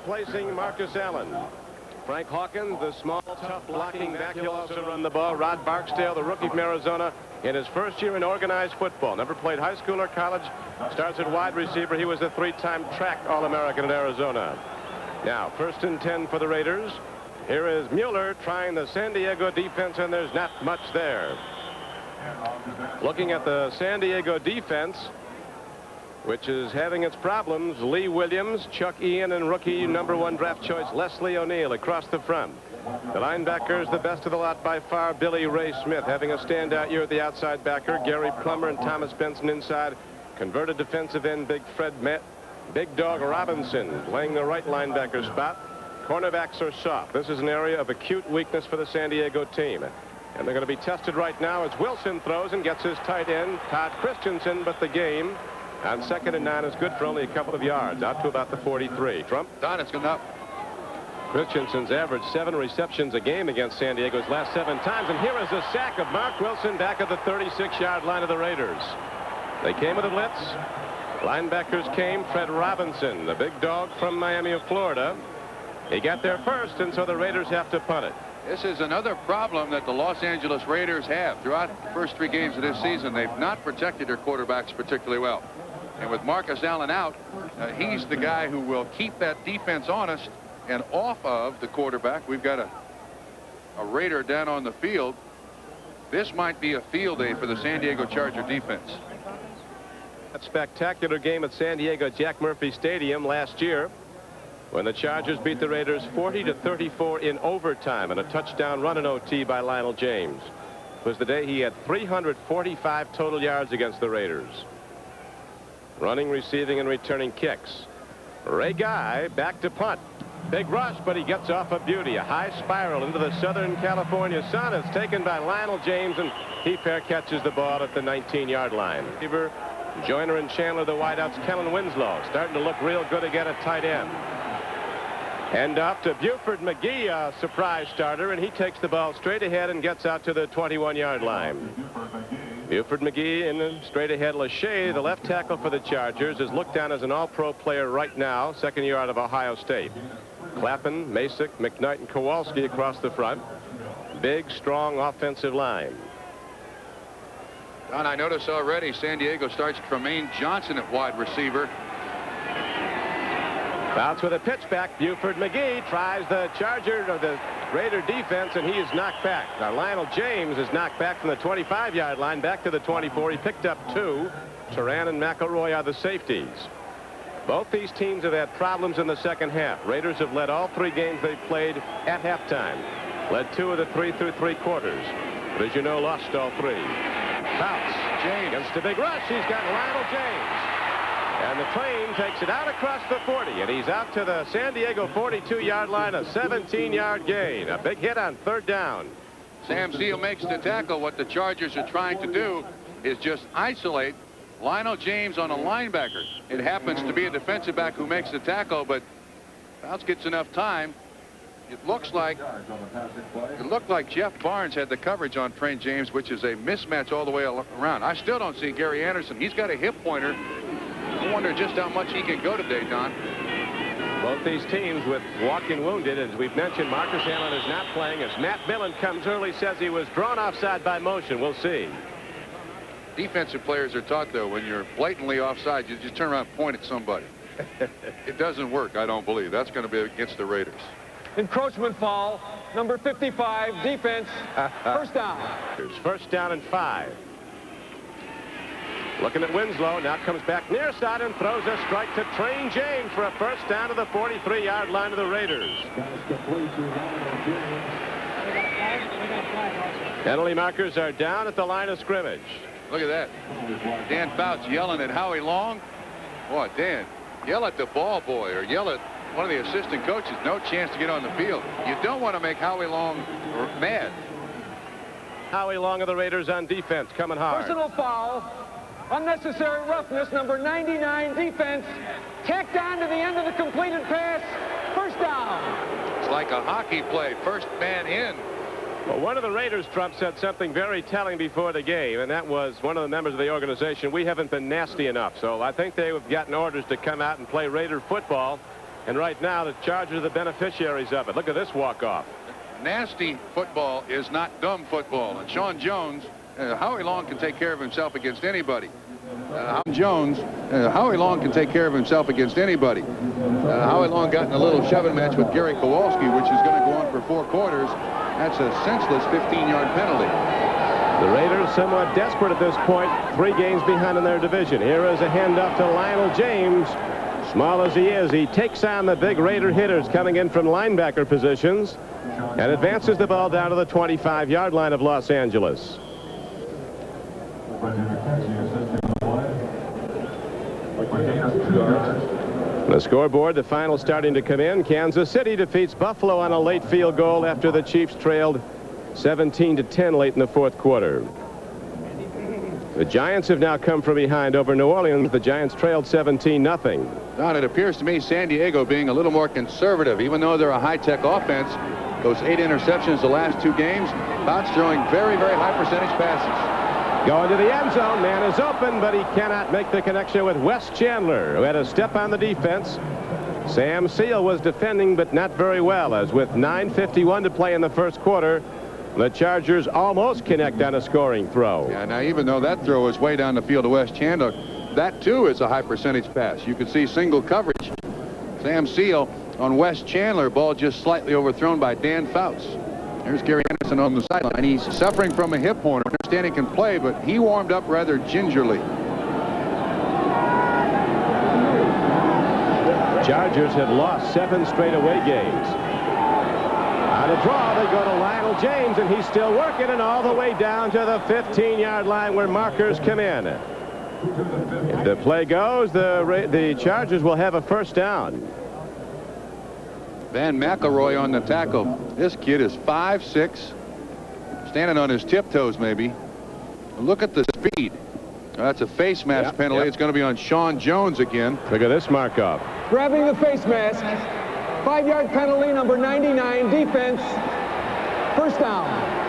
replacing Marcus Allen. Frank Hawkins, the small, tough blocking back, he'll also run the ball. Rod Barksdale, the rookie from Arizona, in his first year in organized football. Never played high school or college. Starts at wide receiver. He was a 3-time track All-American at Arizona. Now, 1st and 10 for the Raiders. Here is Mueller trying the San Diego defense, and there's not much there. Looking at the San Diego defense, which is having its problems, Lee Williams, Chuck Ian, and rookie #1 draft choice Leslie O'Neal across the front. The linebackers, the best of the lot by far, Billy Ray Smith having a standout year at the outside backer. Gary Plummer and Thomas Benson inside. Converted defensive end Big Dog Robinson playing the right linebacker spot. Cornerbacks are soft. This is an area of acute weakness for the San Diego team. And they're going to be tested right now as Wilson throws and gets his tight end, Todd Christensen, but the game on 2nd and 9 is good for only a couple of yards, out to about the 43. Trump? Don, it's good enough. Christensen's averaged 7 receptions a game against San Diego's last 7 times, and here is a sack of Mark Wilson back at the 36-yard line of the Raiders. They came with a blitz. Linebackers came. Fred Robinson, the big dog from Miami of Florida. He got there first, and so the Raiders have to punt it. This is another problem that the Los Angeles Raiders have. Throughout the first 3 games of this season, they've not protected their quarterbacks particularly well. And with Marcus Allen out, he's the guy who will keep that defense honest and off of the quarterback. We've got a Raider down on the field. This might be a field day for the San Diego Charger defense. That spectacular game at San Diego Jack Murphy Stadium last year, when the Chargers beat the Raiders 40-34 in overtime, and a touchdown run in OT by Lionel James. It was the day he had 345 total yards against the Raiders. Running, receiving, and returning kicks. Ray Guy back to punt. Big rush, but he gets off a beauty. A high spiral into the Southern California sun. It's taken by Lionel James, and he fair catches the ball at the 19-yard line. Joyner and Chandler, the wideouts. Kellen Winslow starting to look real good again at tight end. And off to Buford McGee, a surprise starter, and he takes the ball straight ahead and gets out to the 21-yard line. Buford McGee in straight ahead. Lachey, the left tackle for the Chargers, is looked down as an all-pro player right now, 2nd year out of Ohio State. Clappin, Masick, McKnight, and Kowalski across the front. Big, strong offensive line. Don, I notice already San Diego starts Tremaine Johnson at wide receiver. Bouts with a pitch back. Buford McGee tries the Charger or the Raider defense, and he is knocked back. Now Lionel James is knocked back from the 25-yard line back to the 24. He picked up 2. Turan and McElroy are the safeties. Both these teams have had problems in the second half. Raiders have led all 3 games they've played at halftime. Led 2 of the 3 through 3 quarters. But as you know, lost all 3. Bouts. James against a big rush. He's got Lionel James. And the train takes it out across the 40, and he's out to the San Diego 42-yard line, a 17-yard gain. A big hit on 3rd down. Sam Steele makes the tackle. What the Chargers are trying to do is just isolate Lionel James on a linebacker. It happens to be a defensive back who makes the tackle, but Bouts gets enough time. It looked like Jeff Barnes had the coverage on Trent James, which is a mismatch all the way around. I still don't see Gary Anderson. He's got a hip pointer. I wonder just how much he can go today, Don. Both these teams with walking wounded. As we've mentioned, Marcus Allen is not playing as Matt Millen comes early, says he was drawn offside by motion. We'll see. Defensive players are taught, though, when you're blatantly offside, you just turn around and point at somebody. It doesn't work, I don't believe. That's going to be against the Raiders. Encroachment foul, number 55, defense, first down. Here's 1st down and 5. Looking at Winslow, now comes back near side and throws a strike to Train James for a 1st down to the 43-yard line of the Raiders. Penalty markers are down at the line of scrimmage. Look at that. Dan Fouts yelling at Howie Long. Boy, Dan, yell at the ball boy or yell at one of the assistant coaches. No chance to get on the field. You don't want to make Howie Long mad. Howie Long of the Raiders on defense, coming hard. Personal foul. Unnecessary roughness, number 99, defense. Tacked on to the end of the completed pass. First down. It's like a hockey play. First man in. Well, one of the Raiders, Trump, said something very telling before the game, and that was one of the members of the organization. We haven't been nasty enough. So I think they have gotten orders to come out and play Raider football. And right now, the Chargers are the beneficiaries of it. Look at this walk-off. Nasty football is not dumb football. And Sean Jones, Howie Long can take care of himself against anybody. Howie Long can take care of himself against anybody. Howie Long got in a little shoving match with Gary Kowalski, which is going to go on for 4 quarters. That's a senseless 15-yard penalty. The Raiders somewhat desperate at this point, 3 games behind in their division. Here is a handoff to Lionel James. Small as he is, he takes on the big Raider hitters coming in from linebacker positions and advances the ball down to the 25-yard line of Los Angeles. The scoreboard, the final starting to come in. Kansas City defeats Buffalo on a late field goal after the Chiefs trailed 17-10 late in the 4th quarter. The Giants have now come from behind over New Orleans. The Giants trailed 17-0. Don, it appears to me San Diego being a little more conservative, even though they're a high-tech offense. Those 8 interceptions the last 2 games. Bout's throwing very, very high percentage passes. Going to the end zone. Man is open, but he cannot make the connection with Wes Chandler, who had a step on the defense. Sam Seal was defending, but not very well, as with 9:51 to play in the 1st quarter, the Chargers almost connect on a scoring throw. Yeah, now even though that throw is way down the field to Wes Chandler, that too is a high percentage pass. You can see single coverage. Sam Seal on Wes Chandler, ball just slightly overthrown by Dan Fouts. There's Gary Anderson on the sideline. He's suffering from a hip horn. I understand he can play, but he warmed up rather gingerly. Chargers had lost 7 straight away games. On a draw, they go to Lionel James, and he's still working, and all the way down to the 15-yard line where markers come in. If the play goes, the Chargers will have a 1st down. Van McElroy on the tackle. This kid is 5'6", standing on his tiptoes maybe. Look at the speed. That's a face mask penalty. It's going to be on Sean Jones again. Look at this mark-off. Grabbing the face mask. 5-yard penalty, number 99, defense. 1st down.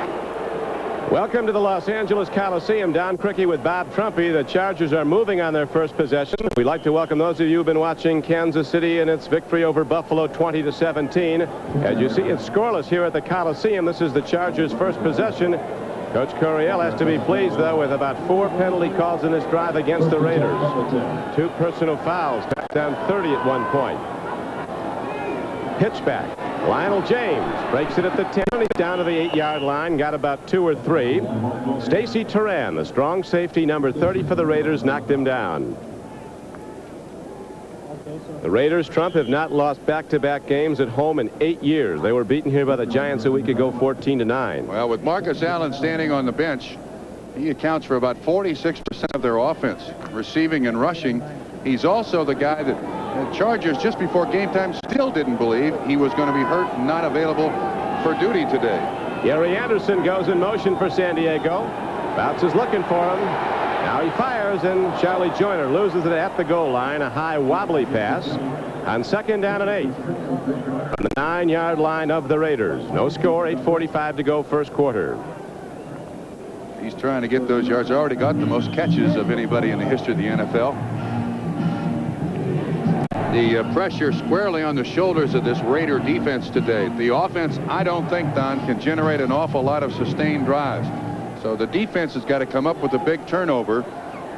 Welcome to the Los Angeles Coliseum. Don Criqui with Bob Trumpy. The Chargers are moving on their 1st possession. We'd like to welcome those of you who've been watching Kansas City in its victory over Buffalo 20-17. As you see, it's scoreless here at the Coliseum. This is the Chargers' 1st possession. Coach Coryell has to be pleased, though, with about 4 penalty calls in this drive against the Raiders. 2 personal fouls, back down 30 at one point. Pitch back. Lionel James breaks it at the 10. He's down to the 8-yard line. Got about 2 or 3. Stacy Turan, the strong safety, number 30 for the Raiders, knocked him down. The Raiders, Trump, have not lost back-to-back games at home in 8 years. They were beaten here by the Giants a week ago, 14-9. Well, with Marcus Allen standing on the bench, he accounts for about 46% of their offense, receiving and rushing. He's also the guy that the Chargers, just before game time, still didn't believe he was going to be hurt and not available for duty today. Gary Anderson goes in motion for San Diego. Bouts is looking for him. Now he fires, and Charlie Joyner loses it at the goal line. A high wobbly pass on 2nd down and 8 from the 9-yard line of the Raiders. No score, 8:45 to go, 1st quarter. He's trying to get those yards. Already got the most catches of anybody in the history of the NFL. The pressure squarely on the shoulders of this Raider defense today. The offense, I don't think, Don, can generate an awful lot of sustained drives. So the defense has got to come up with a big turnover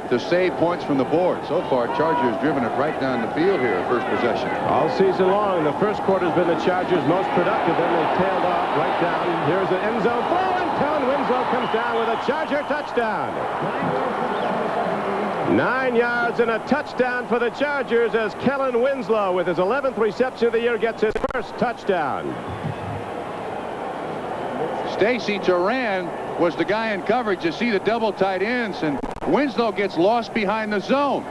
to save points from the board. So far, Chargers driven it right down the field here at 1st possession. All season long, the 1st quarter has been the Chargers' most productive. Then they tailed off right down. Here's an end zone throw, and Kellen Winslow comes down with a Charger touchdown. 9 yards and a touchdown for the Chargers as Kellen Winslow, with his 11th reception of the year, gets his 1st touchdown. Stacy Turan was the guy in coverage to see the double tight ends, and Winslow gets lost behind the zone.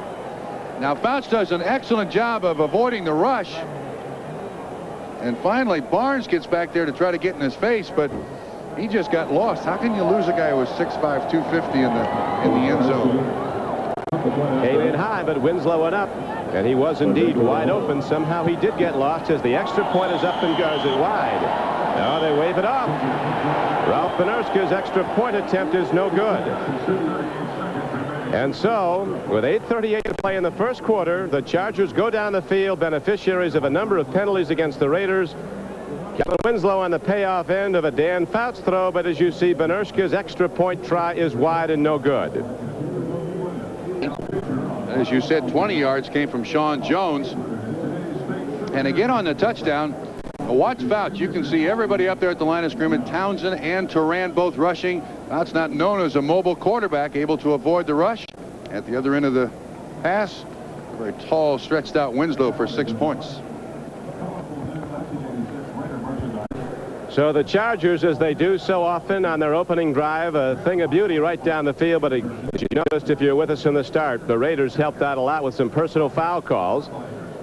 Now Fouts does an excellent job of avoiding the rush, and finally Barnes gets back there to try to get in his face, but he just got lost. How can you lose a guy who was 6'5", 250 in the end zone? Came in high, but Winslow went up, and he was indeed wide open. Somehow he did get lost as the extra point is up and goes it wide. Now they wave it off. Ralph Benerska's extra point attempt is no good. And so, with 8:38 to play in the first quarter, the Chargers go down the field, beneficiaries of a number of penalties against the Raiders. Kevin Winslow on the payoff end of a Dan Fouts throw, but as you see, Benershka's extra point try is wide and no good. As you said, 20 yards came from Sean Jones. And again on the touchdown, watch Fouts. You can see everybody up there at the line of scrimmage. Townsend and Turan both rushing. Fouts not known as a mobile quarterback, able to avoid the rush. At the other end of the pass, a very tall, stretched out Winslow for 6 points. So the Chargers, as they do so often on their opening drive, a thing of beauty right down the field. But as you noticed, if you're with us in the start, the Raiders helped out a lot with some personal foul calls.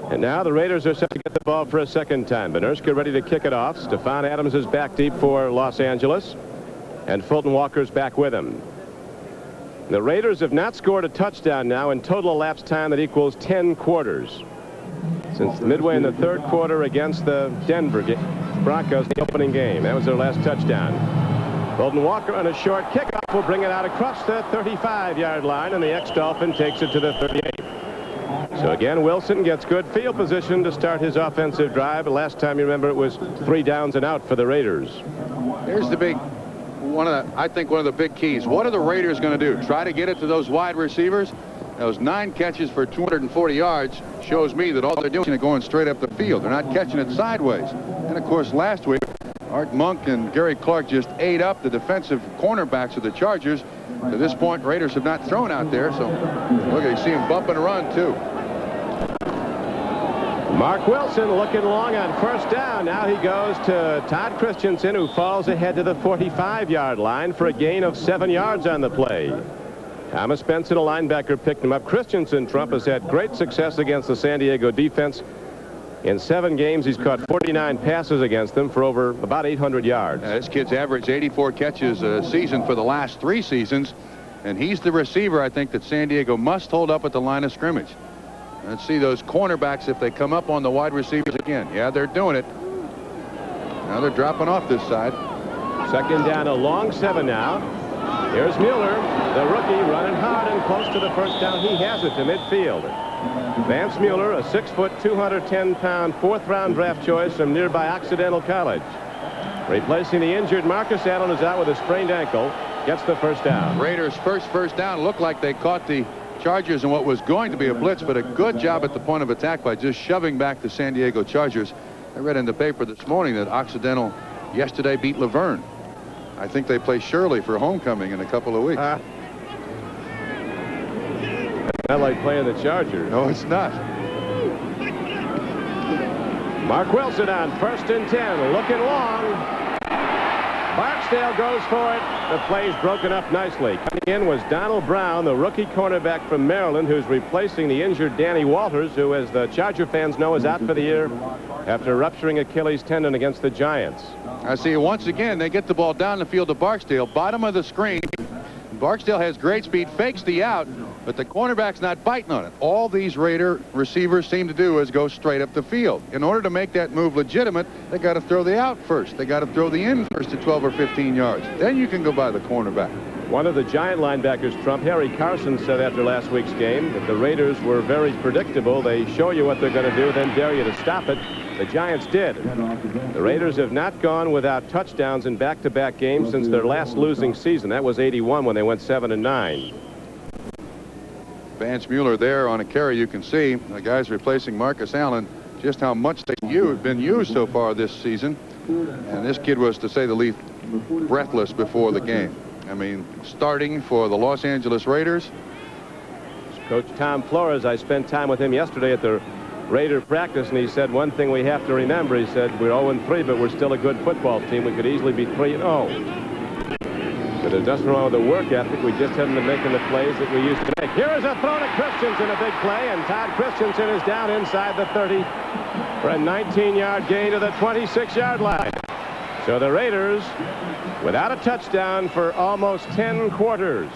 And now the Raiders are set to get the ball for a second time. Benershka ready to kick it off. Stephon Adams is back deep for Los Angeles. And Fulton Walker's back with him. The Raiders have not scored a touchdown now in total elapsed time that equals 10 quarters. Since midway in the third quarter against the Denver Broncos, the opening game. That was their last touchdown. Fulton Walker on a short kickoff will bring it out across the 35-yard line, and the ex-Dolphin takes it to the 38. So again, Wilson gets good field position to start his offensive drive. But last time, you remember, it was 3 downs and out for the Raiders. Here's the big I think one of the big keys. What are the Raiders going to do? Try to get it to those wide receivers? Those 9 catches for 240 yards shows me that all they're doing is going straight up the field. They're not catching it sideways. And of course, last week, Art Monk and Gary Clark just ate up the defensive cornerbacks of the Chargers. To this point, Raiders have not thrown out there. So look, you see him bump and run too. Mark Wilson looking long on first down. Now he goes to Todd Christensen, who falls ahead to the 45-yard line for a gain of 7 yards on the play. Thomas Benson, a linebacker, picked him up. Christensen, Trump, has had great success against the San Diego defense. In 7 games, he's caught 49 passes against them for over about 800 yards. This kid's averaged 84 catches a season for the last 3 seasons. And he's the receiver, I think, that San Diego must hold up at the line of scrimmage. Let's see those cornerbacks if they come up on the wide receivers again. Yeah, they're doing it. Now they're dropping off this side. Second down, a long 7 now. Here's Mueller, the rookie, running hard and close to the first down. He has it to midfield. Vance Mueller, a 6-foot, 210-pound, 4th-round draft choice from nearby Occidental College. Replacing the injured Marcus Allen, is out with a sprained ankle. Gets the first down. Raiders' first down. Looked like they caught the Chargers in what was going to be a blitz, but a good job at the point of attack by just shoving back the San Diego Chargers. I read in the paper this morning that Occidental yesterday beat Laverne. I think they play Shirley for homecoming in a couple of weeks. Not like playing the Chargers. No, it's not. Mark Wilson on 1st and 10, looking long. Barksdale goes for it. The play's broken up nicely. Coming in was Donald Brown, the rookie cornerback from Maryland, who's replacing the injured Danny Walters, who, as the Charger fans know, is out for the year after rupturing Achilles tendon against the Giants. I see once again they get the ball down the field to Barksdale, bottom of the screen. Barksdale has great speed, fakes the out, but the cornerback's not biting on it. All these Raider receivers seem to do is go straight up the field. In order to make that move legitimate, they got to throw the out first. They got to throw the in first at 12 or 15 yards. Then you can go by the cornerback. One of the Giant linebackers, Trump, Harry Carson, said after last week's game that the Raiders were very predictable. They show you what they're going to do, then dare you to stop it. The Giants did. The Raiders have not gone without touchdowns in back-to-back games since their last losing season. That was '81 when they went 7-9. Vance Mueller there on a carry. You can see the guys replacing Marcus Allen, just how much they've been used so far this season. And this kid was, to say the least, breathless before the game. I mean, starting for the Los Angeles Raiders. Coach Tom Flores, I spent time with him yesterday at the Raider practice, and he said one thing we have to remember. He said we're 0-3, but we're still a good football team. We could easily be 3-0. But there's nothing wrong with the work ethic. We just haven't been making the plays that we used to make. Here is a throw to Christensen, a big play, and Todd Christensen is down inside the 30 for a 19-yard gain to the 26-yard line. So the Raiders, without a touchdown for almost 10 quarters,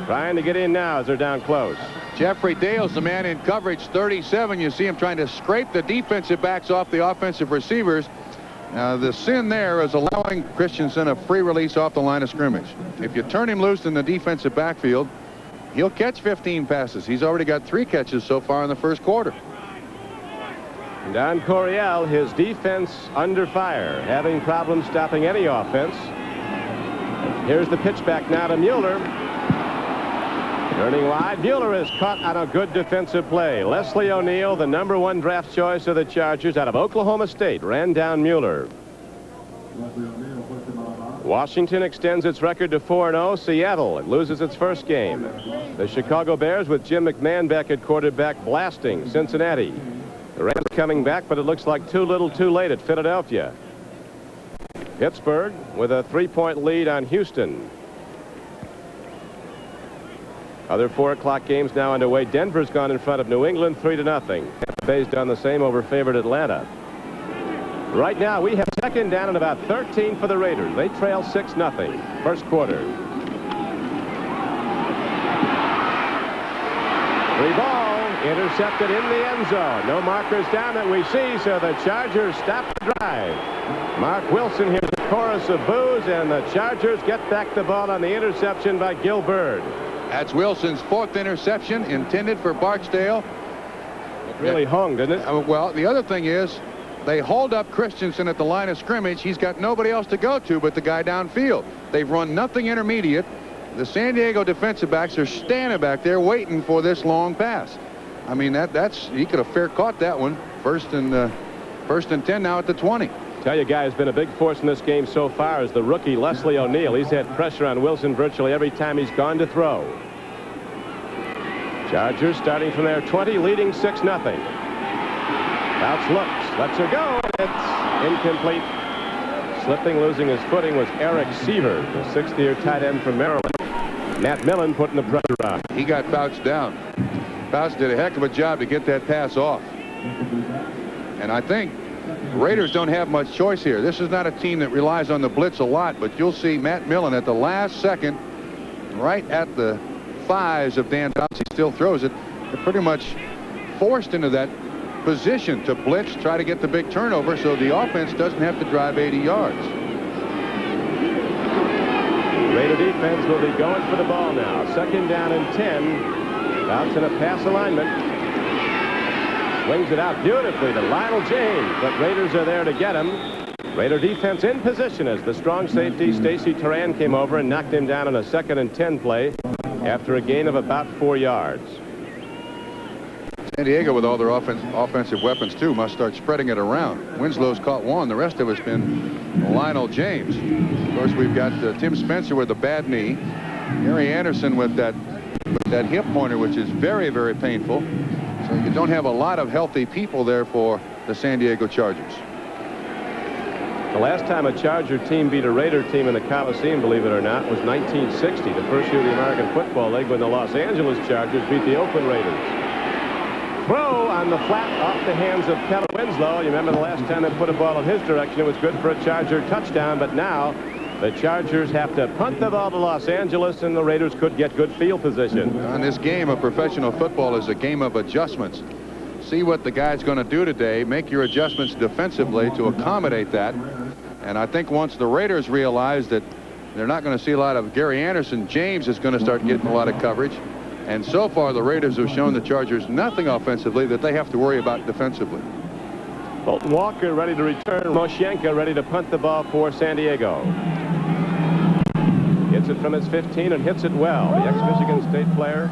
trying to get in now as they're down close. Jeffrey Dale's the man in coverage 37. You see him trying to scrape the defensive backs off the offensive receivers. The sin there is allowing Christensen a free release off the line of scrimmage. If you turn him loose in the defensive backfield, he'll catch 15 passes. He's already got 3 catches so far in the first quarter. Don Coryell, his defense under fire, having problems stopping any offense. Here's the pitch back now to Mueller. Turning wide, Mueller is caught on a good defensive play. Leslie O'Neal, the #1 draft choice of the Chargers out of Oklahoma State, ran down Mueller. Washington extends its record to 4-0. Seattle, it loses its first game. The Chicago Bears with Jim McMahon back at quarterback blasting Cincinnati. The Rams coming back, but it looks like too little too late at Philadelphia. Pittsburgh with a 3-point lead on Houston. Other 4 o'clock games now underway. Denver's gone in front of New England 3-0. Tampa Bay's done the same over favored Atlanta. Right now we have second down and about 13 for the Raiders. They trail 6-0. First quarter. Free ball intercepted in the end zone. No markers down that we see, so the Chargers stop the drive. Mark Wilson hears a chorus of boos, and the Chargers get back the ball on the interception by Gil Byrd. That's Wilson's 4th interception, intended for Barksdale. It really hung, didn't it? Well, the other thing is, they hauled up Christensen at the line of scrimmage. He's got nobody else to go to but the guy downfield. They've run nothing intermediate. The San Diego defensive backs are standing back there waiting for this long pass. I mean, he could have fair caught that one. First and 10 now at the 20. Tell you, guy has been a big force in this game so far is the rookie Leslie O'Neal. He's had pressure on Wilson virtually every time he's gone to throw. Chargers starting from their 20, leading 6-0. Bounce looks, lets her go, and it's incomplete. Slipping, losing his footing was Eric Seaver, the 6th-year tight end from Maryland. Matt Millen putting the pressure on. He got Bouts down. Bouts did a heck of a job to get that pass off. And I think Raiders don't have much choice here. This is not a team that relies on the blitz a lot, but you'll see Matt Millen at the last second, right at the thighs of Dan Bouts. He still throws it. They're pretty much forced into that position to blitz, try to get the big turnover so the offense doesn't have to drive 80 yards. Raider defense will be going for the ball now. Second down and 10. Bouts in a pass alignment. Swings it out beautifully to Lionel James, but Raiders are there to get him. Raider defense in position as the strong safety Stacy Turan came over and knocked him down on a 2nd and 10 play after a gain of about 4 yards. San Diego, with all their offensive weapons too, must start spreading it around. Winslow's caught one. The rest of it's been Lionel James. Of course, we've got Tim Spencer with a bad knee. Gary Anderson with that hip pointer, which is very, very painful. So you don't have a lot of healthy people there for the San Diego Chargers. The last time a Charger team beat a Raider team in the Coliseum, believe it or not, was 1960, the first year of the American Football League, when the Los Angeles Chargers beat the Oakland Raiders. Throw on the flat off the hands of Keller Winslow. You remember the last time they put a ball in his direction, it was good for a Charger touchdown, but now the Chargers have to punt the ball to Los Angeles, and the Raiders could get good field position. On this game of professional football is a game of adjustments. See what the guy's going to do today. Make your adjustments defensively to accommodate that. And I think once the Raiders realize that they're not going to see a lot of Gary Anderson, James is going to start getting a lot of coverage. And so far, the Raiders have shown the Chargers nothing offensively that they have to worry about defensively. Bolton Walker ready to return. Moshenka ready to punt the ball for San Diego. Gets it from his 15 and hits it well. The ex-Michigan State player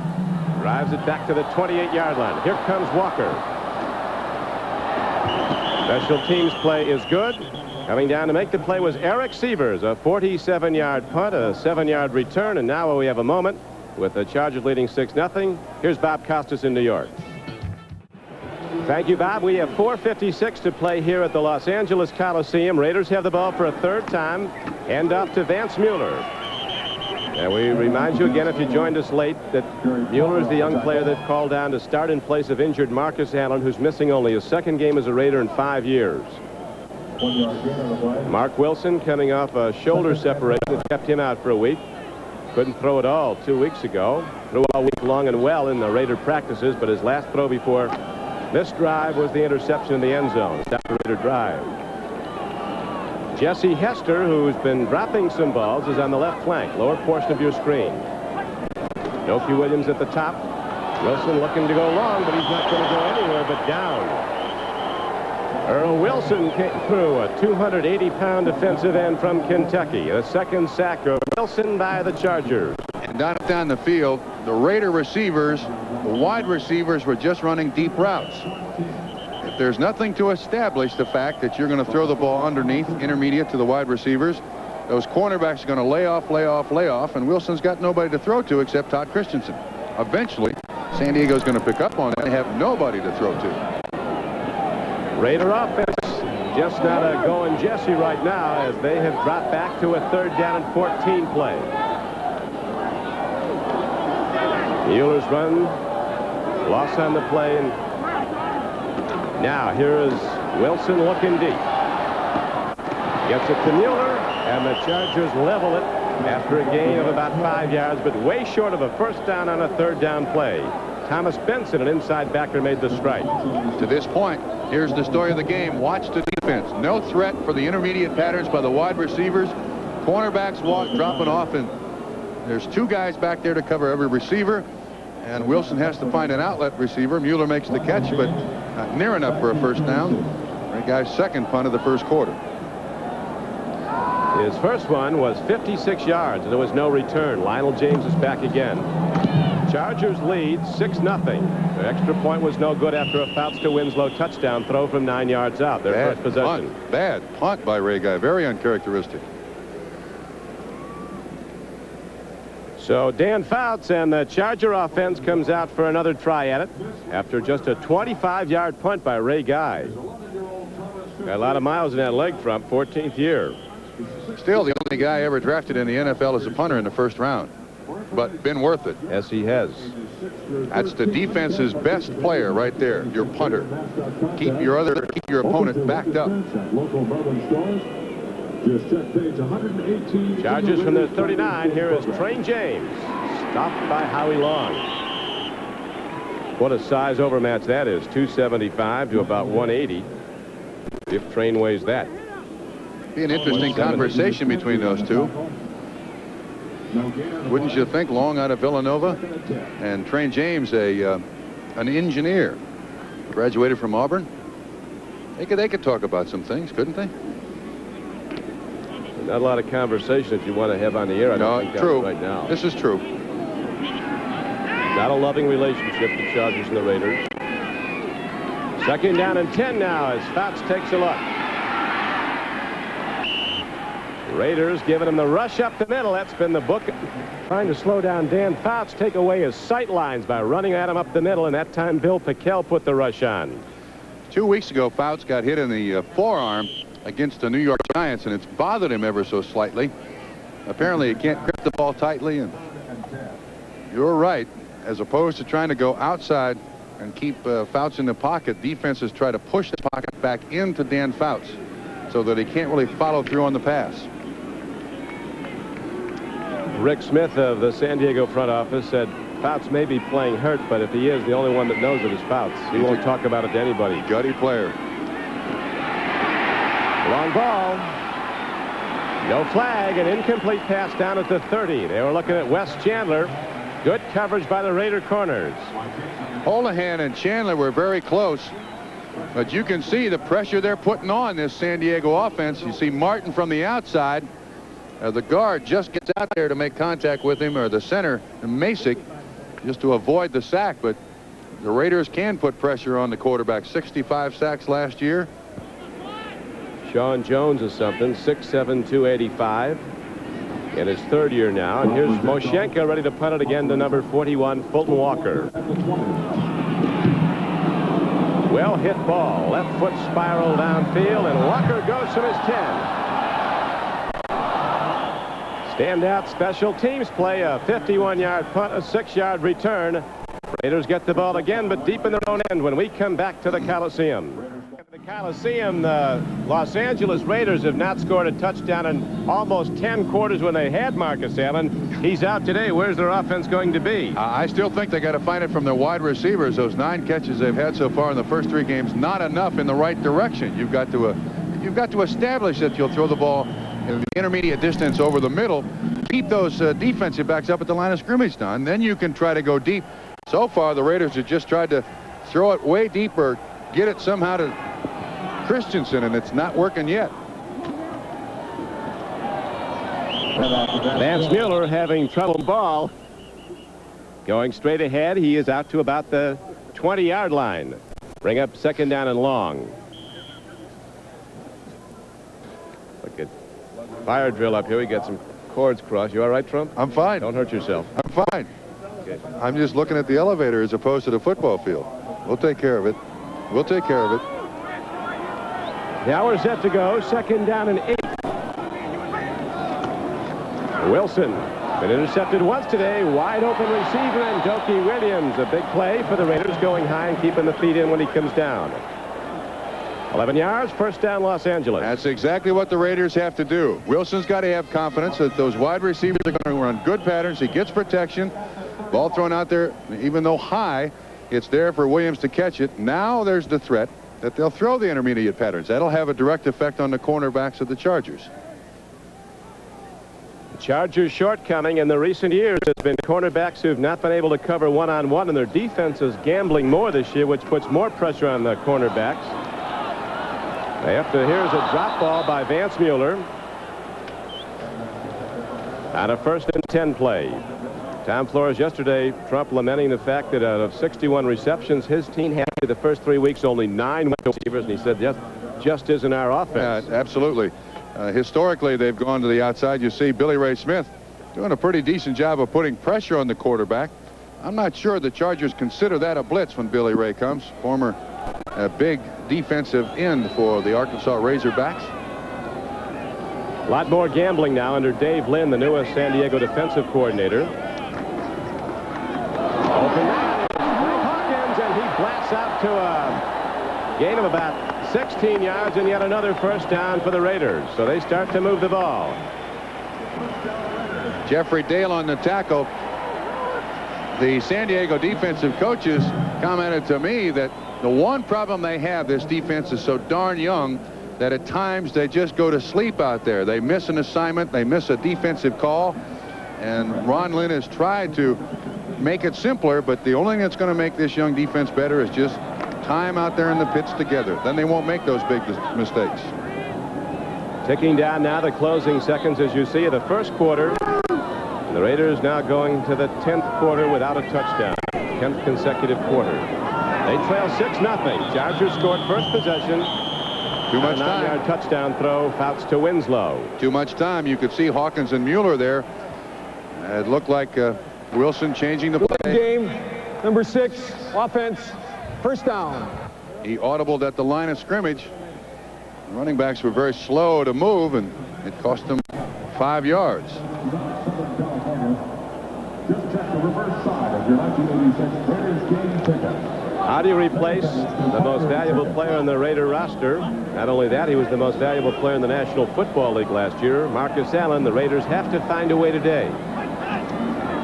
drives it back to the 28-yard line. Here comes Walker. Special teams play is good. Coming down to make the play was Eric Sievers, a 47-yard punt, a 7-yard return, and now we have a moment with the Chargers leading 6-0. Here's Bob Costas in New York. Thank you, Bob. We have 4:56 to play here at the Los Angeles Coliseum. Raiders have the ball for a 3rd time. Hand off to Vance Mueller. And we remind you again, if you joined us late, that Mueller is the young player that called down to start in place of injured Marcus Allen, who's missing only his 2nd game as a Raider in 5 years. Mark Wilson coming off a shoulder separation that kept him out for a week. Couldn't throw at all 2 weeks ago. Threw all week long and well in the Raider practices, but his last throw before this drive was the interception in the end zone. Stopped the Raider drive. Jesse Hester, who's been dropping some balls, is on the left flank, lower portion of your screen. Noki Williams at the top. Wilson looking to go long, but he's not going to go anywhere but down. Earl Wilson came through, a 280-pound defensive end from Kentucky. The second sack of Wilson by the Chargers. And down the field, the Raider receivers, the wide receivers were just running deep routes. If there's nothing to establish the fact that you're going to throw the ball underneath, intermediate to the wide receivers, those cornerbacks are going to lay off, and Wilson's got nobody to throw to except Todd Christensen. Eventually, San Diego's going to pick up on that. They have nobody to throw to. Raider offense just not a going Jesse right now, as they have dropped back to a 3rd down and 14 play. Mueller's run, loss on the play, and now here is Wilson looking deep. Gets it to Mueller, and the Chargers level it after a gain of about 5 yards, but way short of a 1st down on a 3rd down play. Thomas Benson, an inside backer, made the strike. To this point, here's the story of the game. Watch the defense. No threat for the intermediate patterns by the wide receivers. Cornerbacks dropping off, and there's 2 guys back there to cover every receiver. And Wilson has to find an outlet receiver. Mueller makes the catch, but not near enough for a 1st down. That guy's 2nd punt of the 1st quarter. His first one was 56 yards, and there was no return. Lionel James is back again. Chargers lead 6-0. The extra point was no good after a Fouts to Winslow touchdown throw from 9 yards out. Their first possession. Bad punt by Ray Guy. Very uncharacteristic. So Dan Fouts and the Charger offense comes out for another try at it after just a 25-yard punt by Ray Guy. Got a lot of miles in that leg front, 14th year. Still the only guy ever drafted in the NFL as a punter in the 1st round, but been worth it. Yes, he has. That's the defense's best player right there, your punter. Keep your opponent backed up. Chargers from the 39. Here is Train James, stopped by Howie Long. What a size overmatch that is, 275 to about 180. If Train weighs that. Be an interesting conversation between those two. Wouldn't you think? Long out of Villanova, and Train James, an engineer, graduated from Auburn. They could talk about some things, couldn't they? Not a lot of conversation that you want to have on the air. I don't think true. Right now. This is true. Not a loving relationship, the Chargers and the Raiders. 2nd down and 10 now as Fouts takes a look. Raiders giving him the rush up the middle. That's been the book. Trying to slow down Dan Fouts, take away his sight lines by running at him up the middle, and that time Bill Piquel put the rush on. 2 weeks ago, Fouts got hit in the forearm against the New York Giants, and it's bothered him ever so slightly. Apparently, he can't grip the ball tightly, and you're right. As opposed to trying to go outside and keep Fouts in the pocket, defenses try to push the pocket back into Dan Fouts so that he can't really follow through on the pass. Rick Smith of the San Diego front office said Fouts may be playing hurt, but if he is, the only one that knows it is Fouts. He won't talk about it to anybody. Gutty player. Long ball. No flag. An incomplete pass down at the 30. They were looking at Wes Chandler. Good coverage by the Raider corners. Holohan and Chandler were very close, but you can see the pressure they're putting on this San Diego offense. You see Martin from the outside. The guard just gets out there to make contact with him, or the center, Masick, just to avoid the sack. But the Raiders can put pressure on the quarterback. 65 sacks last year. Sean Jones is something, 6'7", 285. In his 3rd year now. And here's Moshenko ready to punt it again to number 41, Fulton Walker. Well hit ball. Left foot spiral downfield, and Walker goes from his 10. Standout special teams play, a 51-yard punt, a 6-yard return. Raiders get the ball again, but deep in their own end when we come back to the Coliseum. The Coliseum, the Los Angeles Raiders have not scored a touchdown in almost 10 quarters when they had Marcus Allen. He's out today. Where's their offense going to be? I still think they got to find it from their wide receivers. Those 9 catches they've had so far in the first 3 games, not enough in the right direction. You've got to establish that you'll throw the ball in the intermediate distance over the middle. beat those defensive backs up at the line of scrimmage now, and then you can try to go deep. So far, the Raiders have just tried to throw it way deeper, get it somehow to Christensen, and it's not working yet. Vance Mueller having trouble with the ball. Going straight ahead, he is out to about the 20-yard line. Bring up second down and long. Look at fire drill up here. We got some cords crossed. You all right, Trump? I'm fine. Don't hurt yourself. I'm fine. Okay. I'm just looking at the elevator as opposed to the football field. We'll take care of it. We'll take care of it. Now we're set to go. Second down and 8. Wilson been intercepted once today. Wide open receiver and Doki Williams. A big play for the Raiders, going high and keeping the feet in when he comes down. 11 yards, first down, Los Angeles. That's exactly what the Raiders have to do. Wilson's got to have confidence that those wide receivers are going to run good patterns. He gets protection. Ball thrown out there, even though high, it's there for Williams to catch it. Now there's the threat that they'll throw the intermediate patterns. That'll have a direct effect on the cornerbacks of the Chargers. Chargers' shortcoming in the recent years has been cornerbacks who've not been able to cover one-on-one, and their defense is gambling more this year, which puts more pressure on the cornerbacks. Here's a drop ball by Vance Mueller on a 1st and 10 play. Tom Flores yesterday, Trump lamenting the fact that out of 61 receptions, his team had the first 3 weeks only 9 receivers, and he said just isn't our offense. Yeah, absolutely. Historically, they've gone to the outside. You see Billy Ray Smith doing a pretty decent job of putting pressure on the quarterback. I'm not sure the Chargers consider that a blitz when Billy Ray comes. Former big defensive end for the Arkansas Razorbacks. A lot more gambling now under Dave Lynn, the newest San Diego defensive coordinator. Open man is Frank Hawkins, and he blasts out to a gain of about 16 yards, and yet another first down for the Raiders. So they start to move the ball. Jeffrey Dale on the tackle. The San Diego defensive coaches commented to me that the one problem they have, this defense is so darn young that at times they just go to sleep out there. They miss an assignment, they miss a defensive call, and Ron Lynn has tried to make it simpler, but the only thing that's going to make this young defense better is just time out there in the pits together. Then they won't make those big mistakes. Ticking down now the closing seconds, as you see, of the first quarter. And the Raiders now going to the 10th quarter without a touchdown. 10th consecutive quarter. They trail 6-0. Chargers scored first possession. Too much time. 9-yard touchdown throw, Fouts to Winslow. Too much time. You could see Hawkins and Mueller there. It looked like Wilson changing the play. Game number 6, offense, first down. He audibled at the line of scrimmage. The running backs were very slow to move, and it cost them 5 yards. How do you replace the most valuable player on the Raider roster? Not only that, he was the most valuable player in the National Football League last year. Marcus Allen. The Raiders have to find a way today.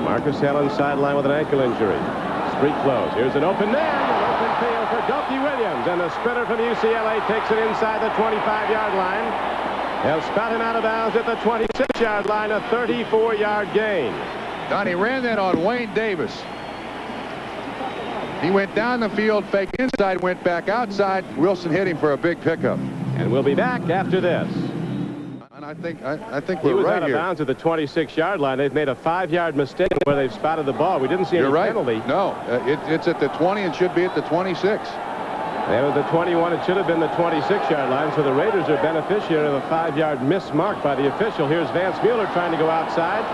Marcus Allen sidelined with an ankle injury. Street close. Here's an open man. An open field for Doki Williams. And the sprinter from UCLA takes it inside the 25-yard line. They'll spot him out of bounds at the 26-yard line. A 34-yard gain. Donnie ran that on Wayne Davis. He went down the field, fake inside, went back outside. Wilson hit him for a big pickup. And we'll be back after this. And I think He we're was right out of here. bounds at the 26-yard line. They've made a 5-yard mistake where they've spotted the ball. We didn't see any You're right. penalty. No, it's at the 20 and should be at the 26. And at the 21, it should have been the 26-yard line. So the Raiders are beneficiary of a 5-yard miss mark by the official. Here's Vance Mueller trying to go outside.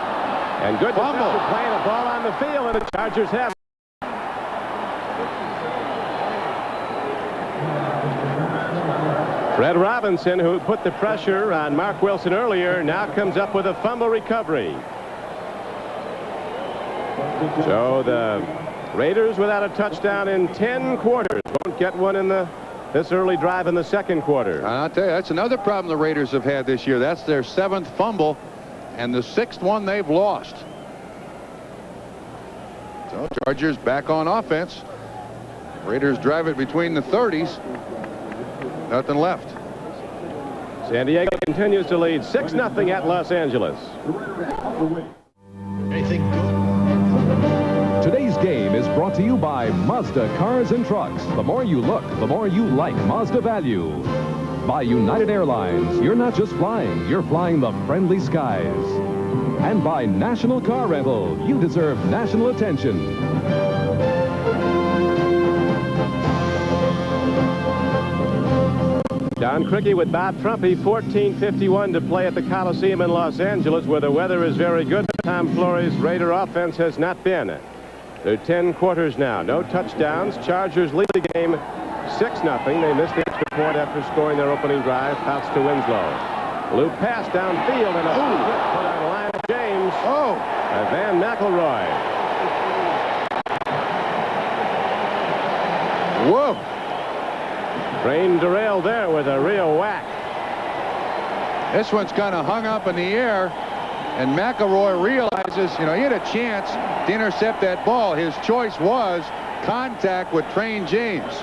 And good defensive play and a ball on the field, and the Chargers have it. Fred Robinson, who put the pressure on Mark Wilson earlier, now comes up with a fumble recovery. So the Raiders without a touchdown in 10 quarters. Won't get one in this early drive in the second quarter. I'll tell you, that's another problem the Raiders have had this year. That's their 7th fumble and the 6th one they've lost. So Chargers back on offense. Raiders drive it between the 30s. Nothing left. San Diego continues to lead 6-0 at Los Angeles. Anything good? Today's game is brought to you by Mazda Cars and Trucks. The more you look, the more you like Mazda value. By United Airlines, you're not just flying, you're flying the friendly skies. And by National Car Rental, you deserve national attention. Don Criqui with Bob Trumpy, 14:51 to play at the Coliseum in Los Angeles, where the weather is very good. Tom Flory's Raider offense has not been. They're 10 quarters now. No touchdowns. Chargers lead the game 6-0. They missed the extra point after scoring their opening drive. Bounce to Winslow. Loop pass downfield and a hit put on Lionel James. And Van McElroy. Whoa. Train derailed there with a real whack. This one's kind of hung up in the air, and McElroy realizes, he had a chance to intercept that ball. His choice was contact with Train James.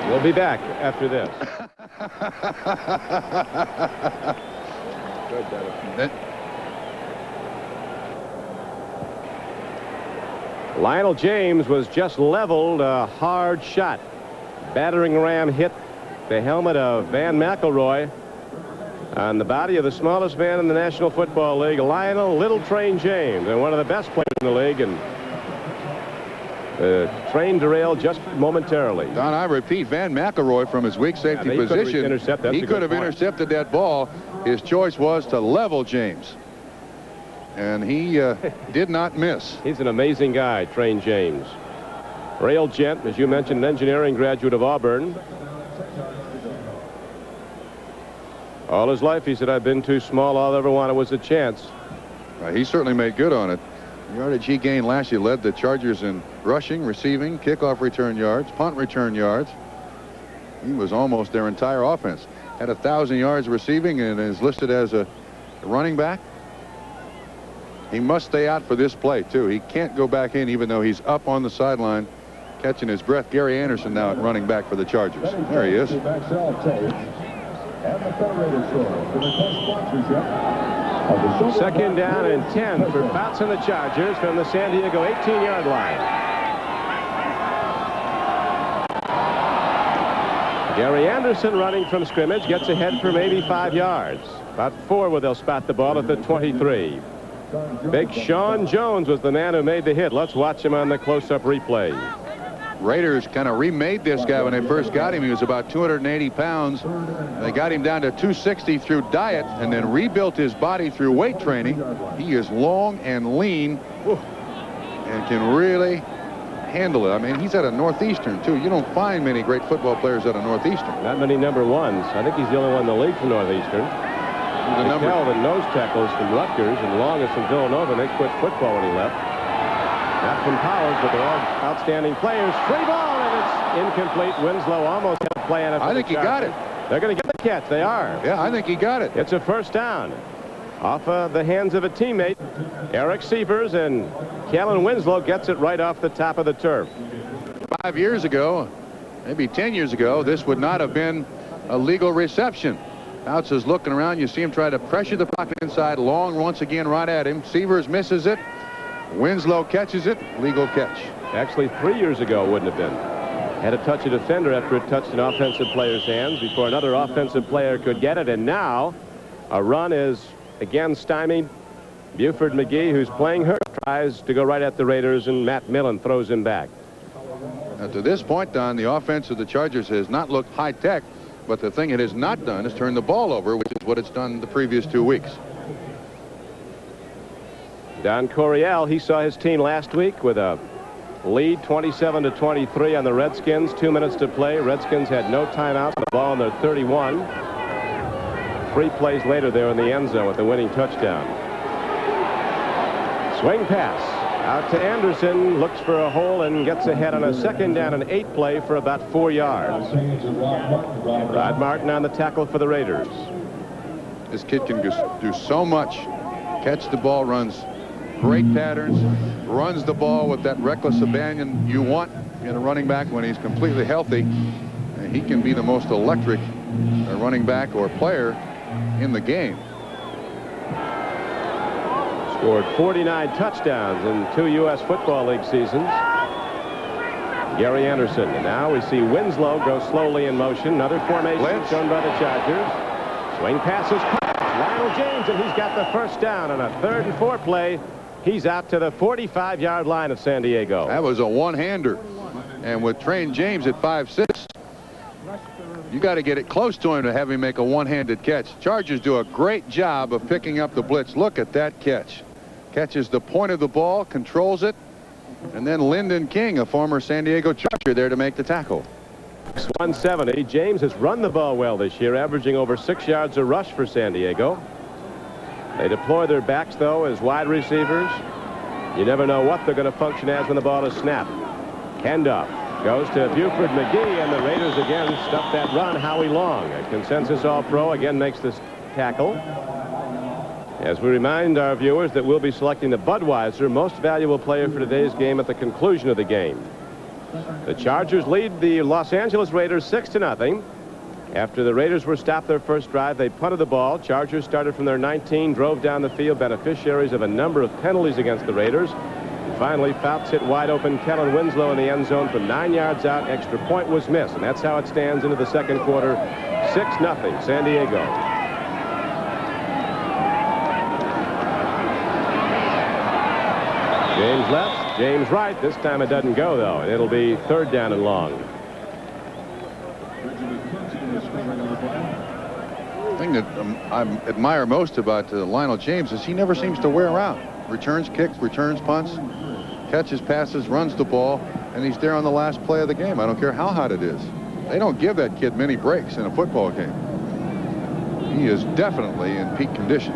We'll be back after this. Lionel James was just leveled. A hard shot. Battering ram hit the helmet of Van McElroy on the body of the smallest man in the National Football League, Lionel Little Train James, and one of the best players in the league. And the train derailed just momentarily. Don, I repeat, Van McElroy from his weak safety position, he could have intercepted that ball. His choice was to level James. And he did not miss. He's an amazing guy, Train James. Rail gent, as you mentioned, an engineering graduate of Auburn. All his life, he said, I've been too small. All I ever wanted was a chance. He certainly made good on it. The yardage he gained last year led the Chargers in rushing, receiving, kickoff return yards, punt return yards. He was almost their entire offense. Had 1,000 yards receiving and is listed as a running back. He must stay out for this play, too. He can't go back in, even though he's up on the sideline catching his breath. Gary Anderson now at running back for the Chargers. There he is. Second down and 10 for Bouts and the Chargers from the San Diego 18-yard line. Gary Anderson running from scrimmage gets ahead for maybe 5 yards. About 4 where they'll spot the ball at the 23. Big Sean Jones was the man who made the hit. Let's watch him on the close-up replay. Raiders kind of remade this guy when they first got him. He was about 280 pounds. They got him down to 260 through diet and then rebuilt his body through weight training. He is long and lean and can really handle it. I mean, he's at a Northeastern, too. You don't find many great football players at a Northeastern. Not many number ones. I think he's the only one in the league from Northeastern. The nose tackles from Rutgers and Long is from Villanova. They quit football when he left. Not from Powers, but they're all outstanding players. Free ball, and it's incomplete. Winslow almost had a play on it. I think he got it. They're going to get the catch. They are. Yeah, I think he got it. It's a first down. Off the hands of a teammate, Eric Sievers, and Kellen Winslow gets it right off the top of the turf. 5 years ago, maybe 10 years ago, this would not have been a legal reception. Bouts is looking around. You see him try to pressure the pocket inside. Long once again right at him. Sievers misses it. Winslow catches it. Legal catch. Actually, 3 years ago wouldn't have been. Had to touch a defender after it touched an offensive player's hands before another offensive player could get it. And now a run is again stymied. Buford McGee, who's playing hurt, tries to go right at the Raiders, and Matt Millen throws him back. Now, to this point, Don, the offense of the Chargers has not looked high-tech, but the thing it has not done is turn the ball over, which is what it's done the previous 2 weeks. Don Coryell, he saw his team last week with a lead 27-23 on the Redskins. 2 minutes to play. Redskins had no timeouts. The ball on their 31. 3 plays later, they're in the end zone with the winning touchdown. Swing pass out to Anderson. Looks for a hole and gets ahead on a second down and 8 play for about 4 yards. Rod Martin on the tackle for the Raiders. This kid can do so much. Catch the ball, runs great patterns, runs the ball with that reckless abandon you want in a running back when he's completely healthy. And he can be the most electric running back or player in the game. Scored 49 touchdowns in 2 U.S. Football League seasons. Gary Anderson. And now we see Winslow go slowly in motion. Another formation shown by the Chargers. Swing passes. Lionel James, and he's got the first down on a 3rd and 4 play. He's out to the 45-yard line of San Diego. That was a one-hander. And with Train James at 5'6", you got to get it close to him to have him make a one-handed catch. Chargers do a great job of picking up the blitz. Look at that catch. Catches the point of the ball, controls it, and then Lyndon King, a former San Diego Charger, there to make the tackle. 170. James has run the ball well this year, averaging over 6 yards a rush for San Diego. They deploy their backs, though, as wide receivers. You never know what they're going to function as when the ball is snapped. Handoff goes to Buford McGee, and the Raiders again stuff that run. Howie Long, a consensus All-Pro, again makes this tackle. As we remind our viewers that we'll be selecting the Budweiser most valuable player for today's game at the conclusion of the game. The Chargers lead the Los Angeles Raiders 6-0. After the Raiders were stopped their first drive, they punted the ball. Chargers started from their 19, drove down the field, beneficiaries of a number of penalties against the Raiders. And finally, Fouts hit wide open Kellen Winslow in the end zone from 9 yards out. Extra point was missed, and that's how it stands into the second quarter. 6-0 San Diego. James left, James right. This time it doesn't go, though, and it'll be 3rd down and long. The thing that I admire most about Lionel James is he never seems to wear out. Returns kicks, returns punts, catches passes, runs the ball, and he's there on the last play of the game. I don't care how hot it is. They don't give that kid many breaks in a football game. He is definitely in peak condition.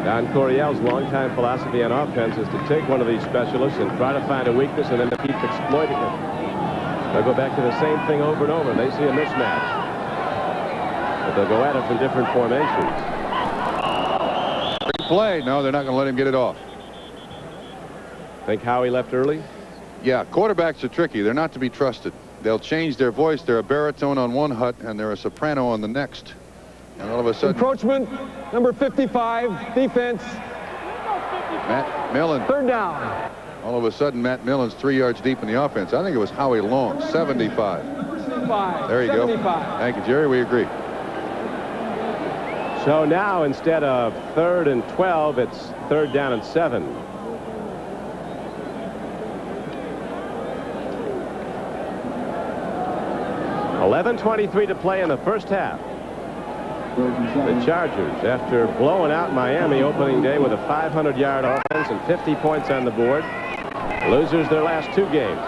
Don Coryell's longtime philosophy on offense is to take one of these specialists and try to find a weakness and then to keep exploiting it. They'll go back to the same thing over and over. They see a mismatch. But they'll go at it from different formations. Great play. No, they're not going to let him get it off. Think Howie left early? Yeah, quarterbacks are tricky. They're not to be trusted. They'll change their voice. They're a baritone on one hut, and they're a soprano on the next. And all of a sudden... Encroachment, number 55, defense. Matt Millen. 3rd down. All of a sudden, Matt Millen's 3 yards deep in the offense. I think it was Howie Long, 75. There you 75. go. Thank you, Jerry. We agree. So now, instead of 3rd and 12, it's 3rd down and 7. .11:23 to play in the first half. The Chargers, after blowing out Miami opening day with a 500-yard offense and 50 points on the board, losers their last 2 games.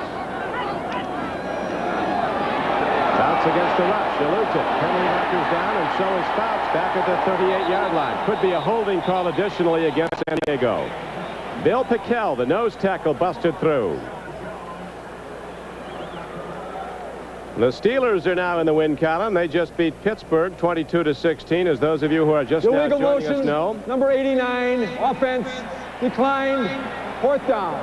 Fouts against the rush. Eludes it. Penalty markers down, and so is Fouts back at the 38-yard line. Could be a holding call additionally against San Diego. Bill Pickell, the nose tackle, busted through. The Steelers are now in the win column. They just beat Pittsburgh 22-16, as those of you who are just now joining us know. Number 89, offense, declined, 4th down.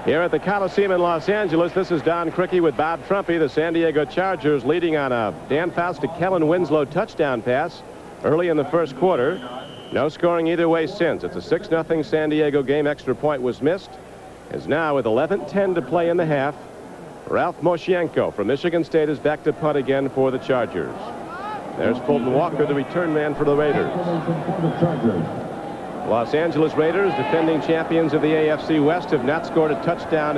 Here at the Coliseum in Los Angeles, this is Don Criqui with Bob Trumpy. The San Diego Chargers leading on a Dan Fouts to Kellen Winslow touchdown pass early in the first quarter. No scoring either way since. It's a 6-0 San Diego game. Extra point was missed. As now with 11:10 to play in the half, Ralph Moshienko from Michigan State is back to punt again for the Chargers. There's Fulton Walker, the return man for the Raiders. Los Angeles Raiders, defending champions of the AFC West, have not scored a touchdown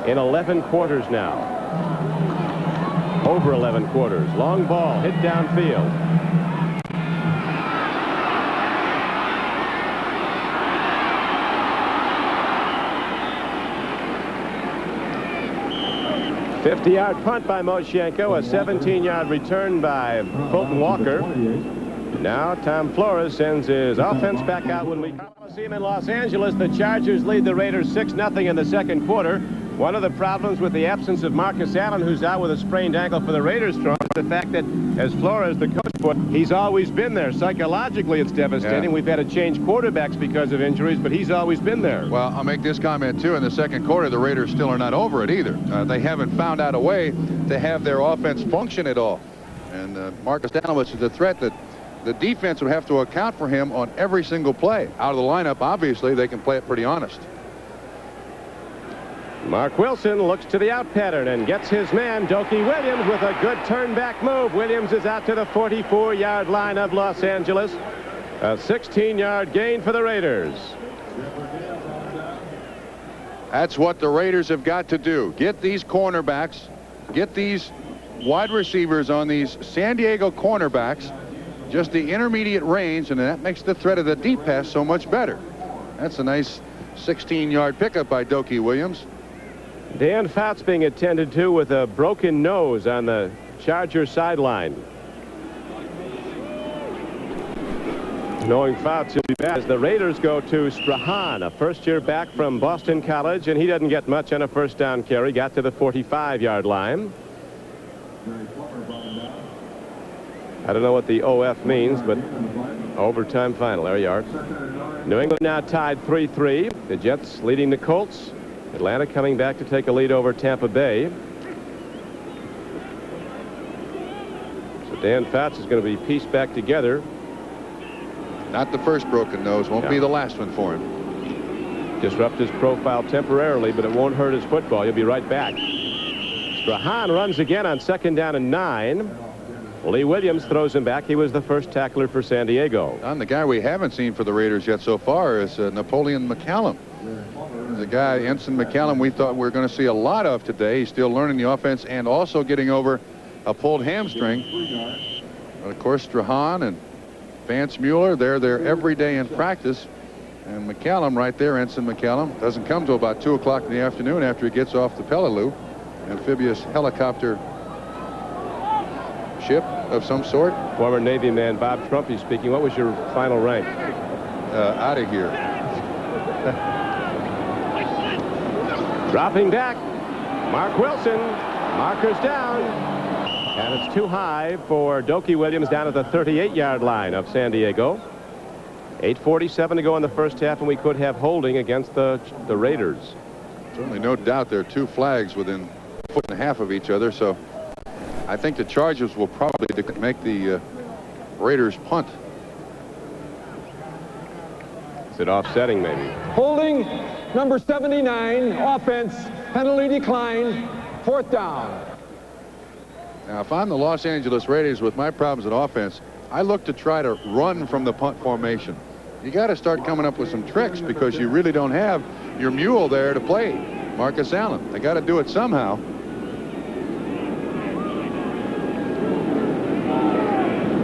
in 11 quarters now. Over 11 quarters. Long ball hit downfield. .50-yard punt by Moshienko, a 17-yard return by Fulton Walker. Now Tom Flores sends his offense back out when we see him in Los Angeles. The Chargers lead the Raiders 6-0 in the second quarter. One of the problems with the absence of Marcus Allen, who's out with a sprained ankle for the Raiders, is the fact that, as Flores, the coach, put, he's always been there. Psychologically, it's devastating. Yeah. We've had to change quarterbacks because of injuries, but he's always been there. Well, I'll make this comment, too. In the second quarter, the Raiders still are not over it either. They haven't found out a way to have their offense function at all. And Marcus Allen is a threat that the defense would have to account for him on every single play. Out of the lineup, obviously, they can play it pretty honest. Mark Wilson looks to the out pattern and gets his man, Dokie Williams, with a good turn back move. Williams is out to the 44-yard line of Los Angeles. A 16-yard gain for the Raiders. That's what the Raiders have got to do. Get these cornerbacks, get these wide receivers on these San Diego cornerbacks, just the intermediate range, and that makes the threat of the deep pass so much better. That's a nice 16-yard pickup by Dokie Williams. Dan Fouts being attended to with a broken nose on the Charger sideline. Knowing Fouts will be back as the Raiders go to Strahan, a first-year back from Boston College, and he doesn't get much on a first down carry. Got to the 45-yard line. I don't know what the OF means, but overtime final. There you are. New England now tied 3-3. The Jets leading the Colts. Atlanta coming back to take a lead over Tampa Bay. So Dan Fouts is going to be pieced back together. Not the first broken nose. Won't be the last one for him. Disrupt his profile temporarily, but it won't hurt his football. He'll be right back. Strahan runs again on 2nd down and 9. Lee Williams throws him back. He was the first tackler for San Diego. And the guy we haven't seen for the Raiders yet so far is Napoleon McCallum. The guy, Ensign McCallum, we thought we were going to see a lot of today. He's still learning the offense and also getting over a pulled hamstring. But of course, Strahan and Vance Mueller, they're there every day in practice. And McCallum right there, Ensign McCallum, doesn't come till about 2 o'clock in the afternoon after he gets off the Peleliu, amphibious helicopter ship of some sort. Former Navy man Bob Trumpy speaking. What was your final rank? Out of here. Dropping back, Mark Wilson. Markers down. And it's too high for Dokie Williams down at the 38-yard line of San Diego. 8:47 to go in the first half, and we could have holding against the Raiders. Certainly no doubt there are 2 flags within a foot and a half of each other, so I think the Chargers will probably make the Raiders punt. Is it offsetting maybe? Holding number 79, offense, penalty declined, 4th down. Now, if I'm the Los Angeles Raiders with my problems at offense, I look to try to run from the punt formation. You got to start coming up with some tricks because you really don't have your mule there to play Marcus Allen. They got to do it somehow.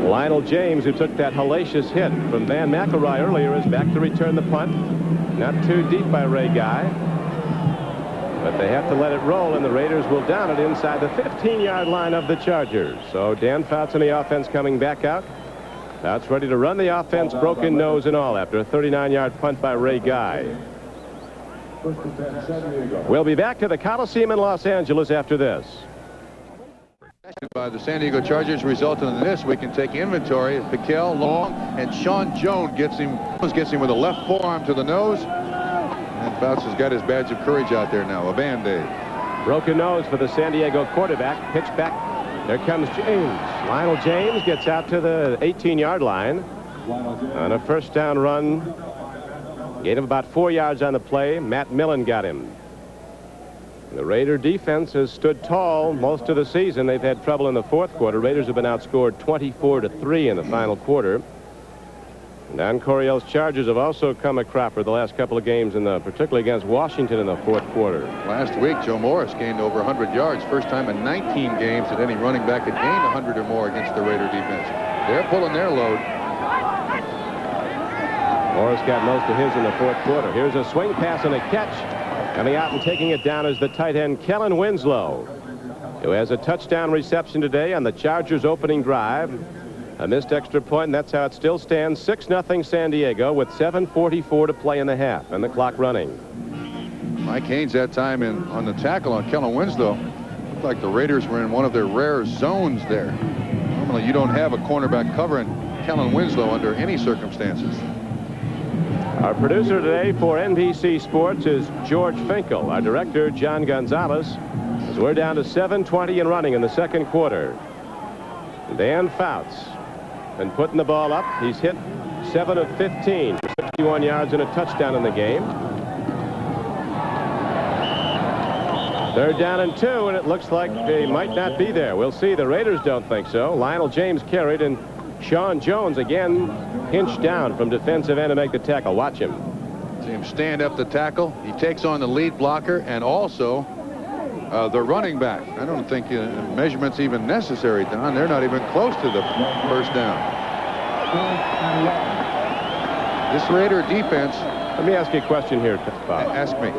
Lionel James, who took that hellacious hit from Van McElroy earlier, is back to return the punt. Not too deep by Ray Guy. But they have to let it roll, and the Raiders will down it inside the 15-yard line of the Chargers. So Dan Fouts and the offense coming back out. Fouts ready to run the offense, broken nose and all, after a 39-yard punt by Ray Guy. We'll be back to the Coliseum in Los Angeles after this. By the San Diego Chargers resulting in this, we can take inventory. Piquel, Long, and Sean Jones gets him with a left forearm to the nose. And Fouts has got his badge of courage out there now, a Band-Aid. Broken nose for the San Diego quarterback. Pitch back. There comes James. Lionel James gets out to the 18-yard line on a first down run. Gained him about 4 yards on the play. Matt Millen got him. The Raider defense has stood tall most of the season. They've had trouble in the 4th quarter. Raiders have been outscored 24-3 in the final quarter. Don Coryell's Chargers have also come a cropper the last couple of games, particularly against Washington in the 4th quarter. Last week, Joe Morris gained over 100 yards. First time in 19 games that any running back had gained 100 or more against the Raider defense. They're pulling their load. Morris got most of his in the 4th quarter. Here's a swing pass and a catch. Coming out and taking it down is the tight end Kellen Winslow, who has a touchdown reception today on the Chargers' opening drive. A missed extra point, and that's how it still stands. 6-0 San Diego with 7:44 to play in the half and the clock running. Mike Haynes that time on the tackle on Kellen Winslow. Looked like the Raiders were in one of their rare zones there. Normally you don't have a cornerback covering Kellen Winslow under any circumstances. Our producer today for NBC Sports is George Finkel. Our director, John Gonzalez, as we're down to 7:20 and running in the second quarter. Dan Fouts been putting the ball up. He's hit 7 of 15 for 61 yards and a touchdown in the game. Third down and 2, and it looks like they might not be there. We'll see. The Raiders don't think so. Lionel James carried, and Sean Jones again hinched down from defensive end to make the tackle. Watch him. See him stand up the tackle. He takes on the lead blocker and also the running back. I don't think measurements even necessary, Don. They're not even close to the first down. This Raider defense. Let me ask you a question here, Bob. Ask me.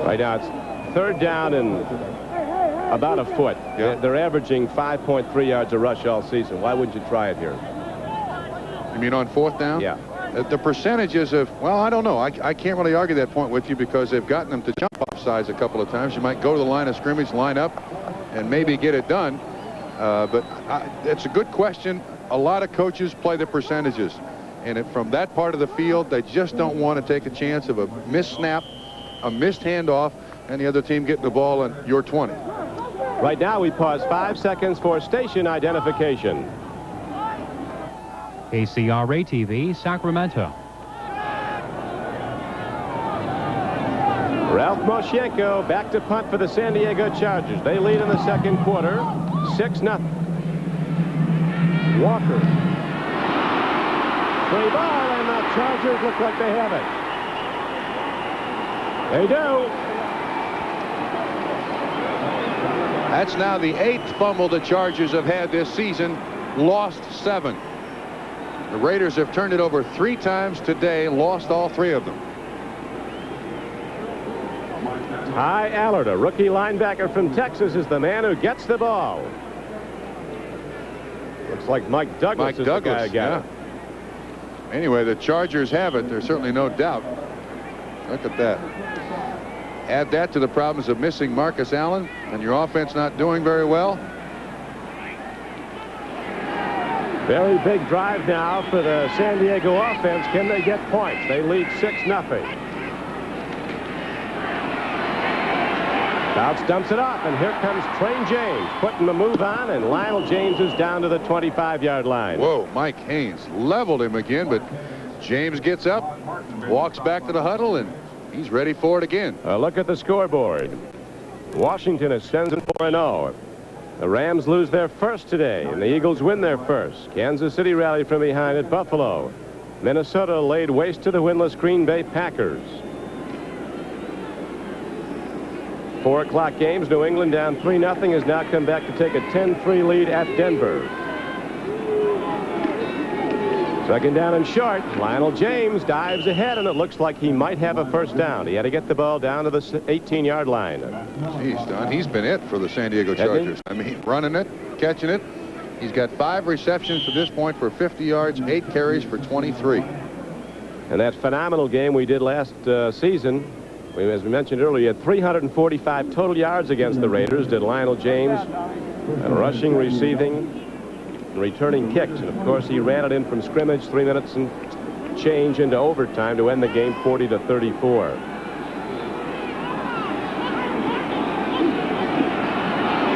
Right now it's third down and about a foot. Yeah. They're averaging 5.3 yards a rush all season. Why wouldn't you try it here? You mean on fourth down? Yeah. The percentages of, well, I don't know. I can't really argue that point with you because they've gotten them to jump off sides a couple of times. You might go to the line of scrimmage, line up, and maybe get it done. But it's a good question. A lot of coaches play the percentages. And from that part of the field, they just don't want to take a chance of a missed snap, a missed handoff, and the other team getting the ball on your 20. Right now we pause 5 seconds for station identification. KCRA TV, Sacramento. Ralph Moshenko back to punt for the San Diego Chargers. They lead in the second quarter, 6-0. Walker. Free ball, and the Chargers look like they have it. They do. That's now the 8th fumble the Chargers have had this season, lost 7. The Raiders have turned it over 3 times today, lost all 3 of them. Ty Allard, a rookie linebacker from Texas, is the man who gets the ball. Looks like Mike Douglas is the guy who got it. Anyway, the Chargers have it. There's certainly no doubt. Look at that. Add that to the problems of missing Marcus Allen and your offense not doing very well. Very big drive now for the San Diego offense. Can they get points? They lead 6-0. Fouts dumps it off, and here comes Train James putting the move on, and Lionel James is down to the 25-yard line. Whoa, Mike Haynes leveled him again, but James gets up, walks back to the huddle, and he's ready for it again. A look at the scoreboard. Washington ascends at 4-0. The Rams lose their first today, and the Eagles win their first. Kansas City rallied from behind at Buffalo. Minnesota laid waste to the winless Green Bay Packers. 4 o'clock games. New England down 3-0 has now come back to take a 10-3 lead at Denver. Second down and short. Lionel James dives ahead, and it looks like he might have a first down. He had to get the ball down to the 18-yard line. Jeez, Don, he's been it for the San Diego Chargers. I mean, running it, catching it. He's got 5 receptions to this point for 50 yards, 8 carries for 23. And that phenomenal game we did last season, as we mentioned earlier, had 345 total yards against the Raiders, did Lionel James, and rushing, receiving, and returning kicks. And of course he ran it in from scrimmage, 3 minutes and change into overtime to end the game 40-34.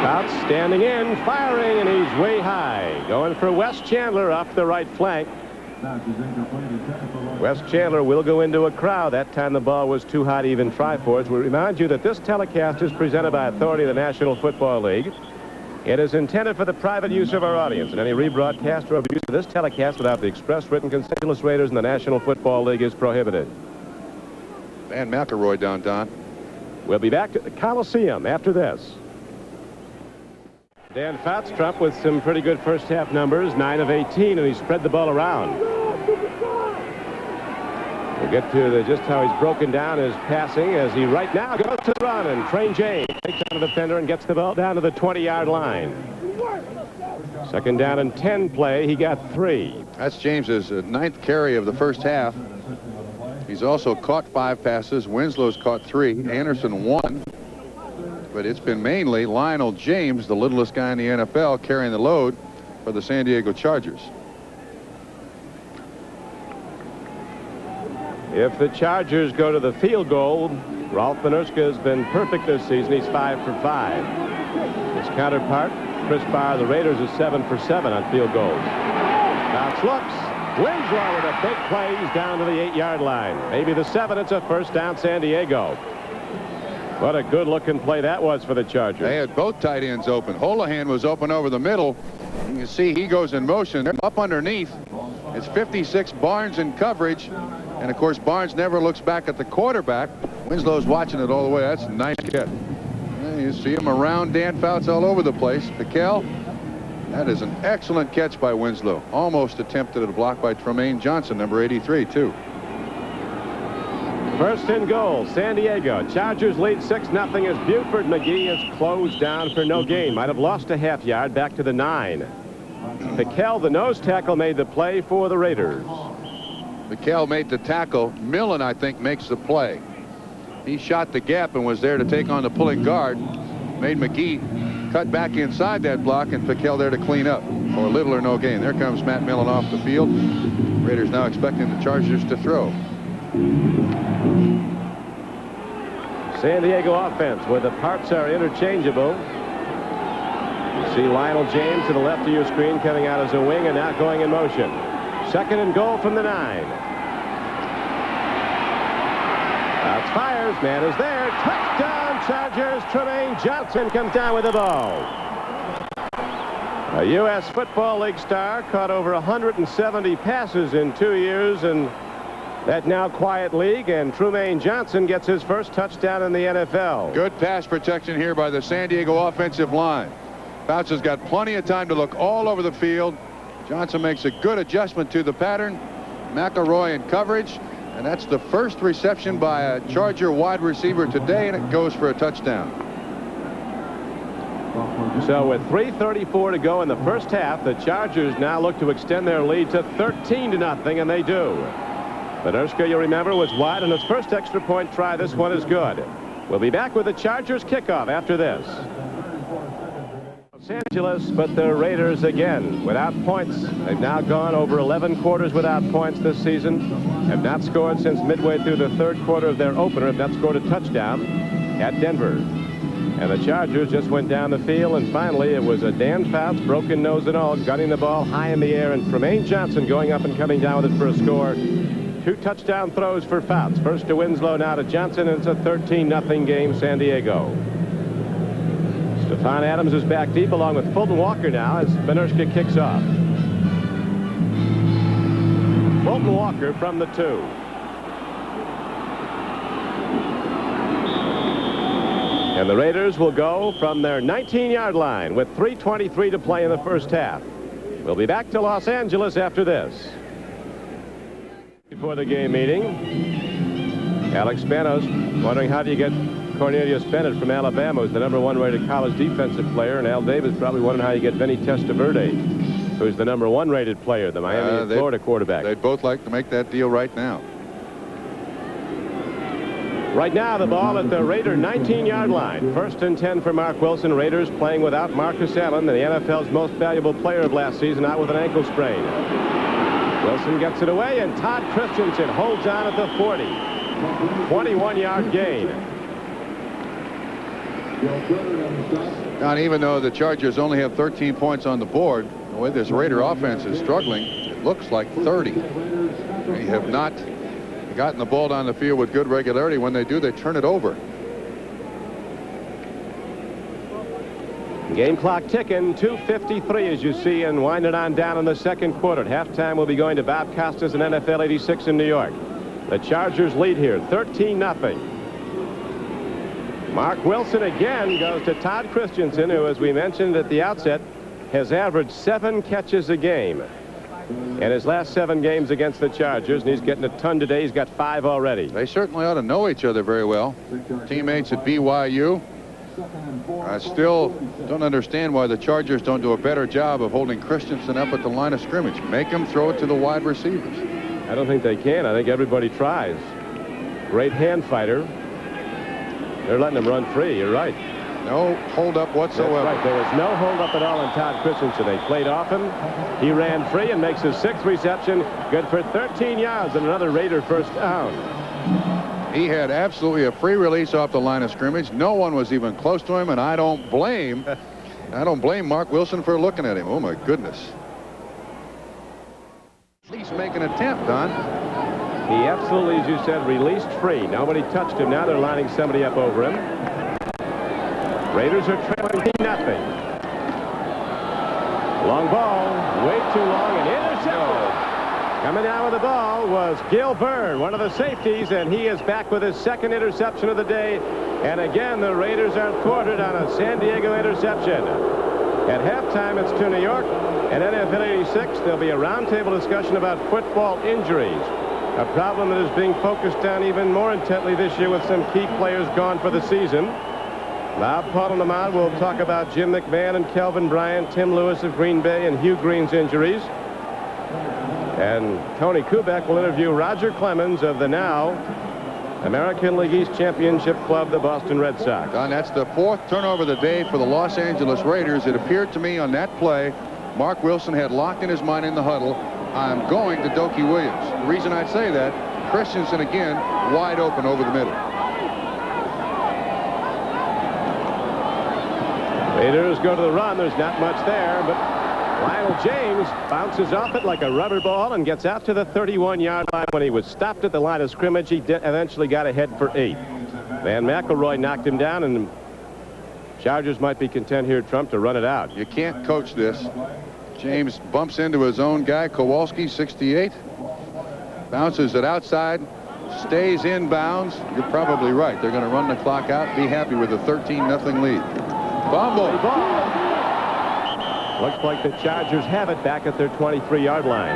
Fouts standing in, firing, and he's way high. Going for Wes Chandler off the right flank. Wes Chandler will go into a crowd. That time the ball was too high to even try for it. We remind you that this telecast is presented by authority of the National Football League. It is intended for the private use of our audience, and any rebroadcast or abuse of this telecast without the express written consent of the Raiders and the National Football League is prohibited. Van McElroy down, Don. We'll be back to the Coliseum after this. Dan Fouts with some pretty good first half numbers, 9 of 18, and he spread the ball around. We'll get to just how he's broken down his passing as he right now goes to the run, and Train James takes on the defender and gets the ball down to the 20-yard line. Second down and 10 play. He got 3. That's James's 9th carry of the first half. He's also caught 5 passes. Winslow's caught 3. Anderson 1. But it's been mainly Lionel James, the littlest guy in the NFL, carrying the load for the San Diego Chargers. If the Chargers go to the field goal, Ralph Benerska has been perfect this season. He's 5 for 5. His counterpart, Chris Barr, the Raiders, is 7 for 7 on field goals. Bounce looks. Winslow with a big play. He's down to the 8-yard line. Maybe the 7. It's a first down, San Diego. What a good-looking play that was for the Chargers. They had both tight ends open. Holohan was open over the middle. You can see he goes in motion. Up underneath, it's 56 Barnes in coverage. And, of course, Barnes never looks back at the quarterback. Winslow's watching it all the way. That's a nice catch. You see him around Dan Fouts all over the place. Piquel, that is an excellent catch by Winslow. Almost attempted at a block by Tremaine Johnson, number 83, too. First and goal, San Diego. Chargers lead 6-0 as Buford McGee is closed down for no gain. Might have lost a half yard back to the 9. Piquel, the nose tackle, made the play for the Raiders. Piquel made the tackle. Millen, I think, makes the play. He shot the gap and was there to take on the pulling guard. Made McGee cut back inside that block, and Piquel there to clean up for little or no gain. There comes Matt Millen off the field. Raiders now expecting the Chargers to throw. San Diego offense, where the parts are interchangeable. You see Lionel James to the left of your screen coming out as a wing and now going in motion. Second and goal from the 9. Fouts fires. Man is there. Touchdown Chargers. Tremaine Johnson comes down with the ball. A U.S. Football League star caught over 170 passes in 2 years in that now quiet league, and Tremaine Johnson gets his first touchdown in the NFL. Good pass protection here by the San Diego offensive line. Fouts has got plenty of time to look all over the field. Johnson makes a good adjustment to the pattern. McElroy in coverage, and that's the first reception by a Charger wide receiver today, and it goes for a touchdown. So with 3:34 to go in the first half, the Chargers now look to extend their lead to 13-0, and they do. Benerska, you remember, was wide on his first extra point try. This one is good. We'll be back with the Chargers kickoff after this. Los Angeles, but the Raiders again without points. They've now gone over 11 quarters without points this season. Have not scored since midway through the third quarter of their opener. Have not scored a touchdown at Denver. And the Chargers just went down the field, and finally it was a Dan Fouts, broken nose and all, gunning the ball high in the air, and Tremaine Johnson going up and coming down with it for a score. 2 touchdown throws for Fouts. First to Winslow, now to Johnson, and it's a 13-0 game, San Diego. Stephon Adams is back deep along with Fulton Walker now as Benerska kicks off. Fulton Walker from the 2. And the Raiders will go from their 19-yard line with 3:23 to play in the first half. We'll be back to Los Angeles after this. Before the game meeting, Alex Spanos wondering how do you get Cornelius Bennett from Alabama, who's the #1 rated college defensive player, and Al Davis probably wondering how you get Vinny Testaverde, who's the #1 rated player, the Miami and Florida quarterback. They'd both like to make that deal right now. Right now, the ball at the Raider 19-yard line. First and 10 for Mark Wilson. Raiders playing without Marcus Allen, the NFL's most valuable player of last season, out with an ankle sprain. Wilson gets it away, and Todd Christensen holds on at the 40. 21-yard gain. Now, even though the Chargers only have 13 points on the board, the way this Raider offense is struggling, it looks like 30. They have not gotten the ball down the field with good regularity. When they do, they turn it over. Game clock ticking, 2:53 as you see, and winding on down in the second quarter. At halftime, we'll be going to Bob Costas and NFL 86 in New York. The Chargers lead here, 13-0. Mark Wilson again goes to Todd Christensen, who, as we mentioned at the outset, has averaged 7 catches a game in his last 7 games against the Chargers, and he's getting a ton today. He's got 5 already. They certainly ought to know each other very well. Teammates at BYU. I still don't understand why the Chargers don't do a better job of holding Christensen up at the line of scrimmage. Make him throw it to the wide receivers. I don't think they can. I think everybody tries. Great hand fighter. They're letting him run free. You're right. No hold-up whatsoever. That's right. There was no hold-up at all on Todd Christensen. They played off him. He ran free and makes his 6th reception. Good for 13 yards and another Raider first down. He had absolutely a free release off the line of scrimmage. No one was even close to him, and I don't blame Mark Wilson for looking at him. Oh, my goodness. At least make an attempt, Don. He absolutely, as you said, released free. Nobody touched him. Now they're lining somebody up over him. Raiders are trailing 3-0. Long ball, way too long, and intercepted. Coming down with the ball was Gil Byrne, one of the safeties, and he is back with his 2nd interception of the day. And again, the Raiders are thwarted on a San Diego interception. At halftime, it's to New York. And NFL 86, there'll be a roundtable discussion about football injuries, a problem that is being focused on even more intently this year with some key players gone for the season. Bob Paul and Ahmad will talk about Jim McMahon and Kelvin Bryant, Tim Lewis of Green Bay, and Hugh Green's injuries. And Tony Kubek will interview Roger Clemens of the now American League East Championship club, the Boston Red Sox. Don, that's the 4th turnover of the day for the Los Angeles Raiders. It appeared to me on that play, Mark Wilson had locked in his mind in the huddle, I'm going to Dokie Williams. The reason I say that, Christensen again wide open over the middle. Raiders go to the run. There's not much there, but Lionel James bounces off it like a rubber ball and gets out to the 31-yard line. When he was stopped at the line of scrimmage, he eventually got ahead for 8. Van McElroy knocked him down, and Chargers might be content here, Trump, to run it out. You can't coach this. James bumps into his own guy, Kowalski, 68. Bounces it outside, stays in bounds. You're probably right. They're going to run the clock out, be happy with a 13-0 lead. Fumble. Looks like the Chargers have it back at their 23-yard line.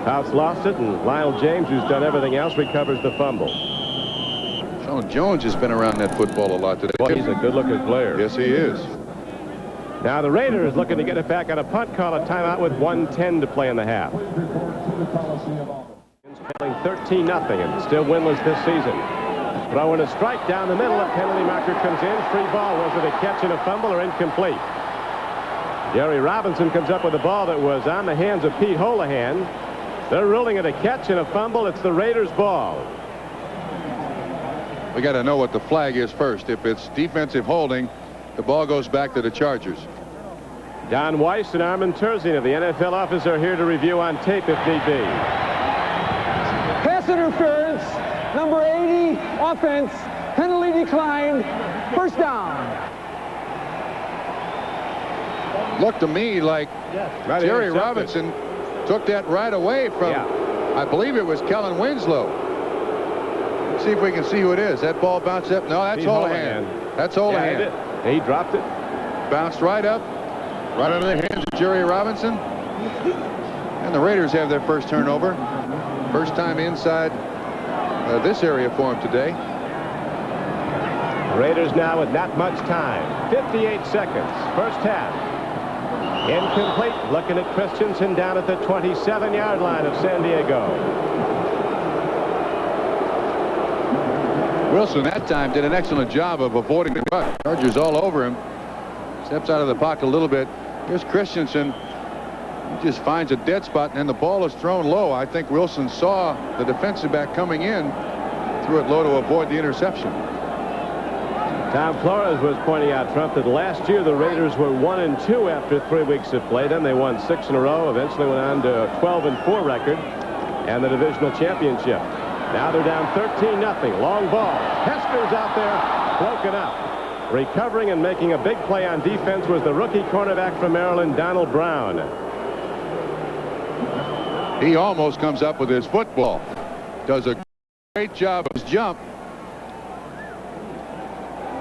House lost it, and Lionel James, who's done everything else, recovers the fumble. Sean Jones has been around that football a lot today. Well, he's a good-looking player. Yes, he is. Now the Raiders looking to get it back on a punt, call a timeout with 1:10 to play in the half. Trailing 13-0 and still winless this season. Throwing a strike down the middle. A penalty marker comes in. Free ball. Was it a catch and a fumble or incomplete? Jerry Robinson comes up with a ball that was on the hands of Pete Holohan. They're ruling it a catch and a fumble. It's the Raiders' ball. We got to know what the flag is first. If it's defensive holding, the ball goes back to the Chargers. Don Weiss and Armin Terzine of the NFL office are here to review on tape if need be. Pass interference, number 80, offense, penalty declined, first down. Looked to me like Jerry Robinson took that right away from, I believe it was Kellen Winslow. Let's see if we can see who it is. That ball bounced up. No, that's Holohan. That's Holohan. He dropped it. Bounced right up, right under the hands of Jerry Robinson. And the Raiders have their first turnover. First time inside this area for him today. Raiders now with not much time. 58 seconds. First half. Incomplete. Looking at Christensen down at the 27-yard line of San Diego. Wilson that time did an excellent job of avoiding the rush. Chargers all over him. Steps out of the pocket a little bit. Here's Christensen. He just finds a dead spot, and then the ball is thrown low. I think Wilson saw the defensive back coming in, threw it low to avoid the interception. Tom Flores was pointing out, Trump, that last year the Raiders were 1-2 after 3 weeks of play. Then they won 6 in a row, eventually went on to a 12-4 record and the divisional championship. Now they're down 13-0. Long ball. Hester's out there, broken up. Recovering and making a big play on defense was the rookie cornerback from Maryland, Donald Brown. He almost comes up with his football. Does a great job of his jump.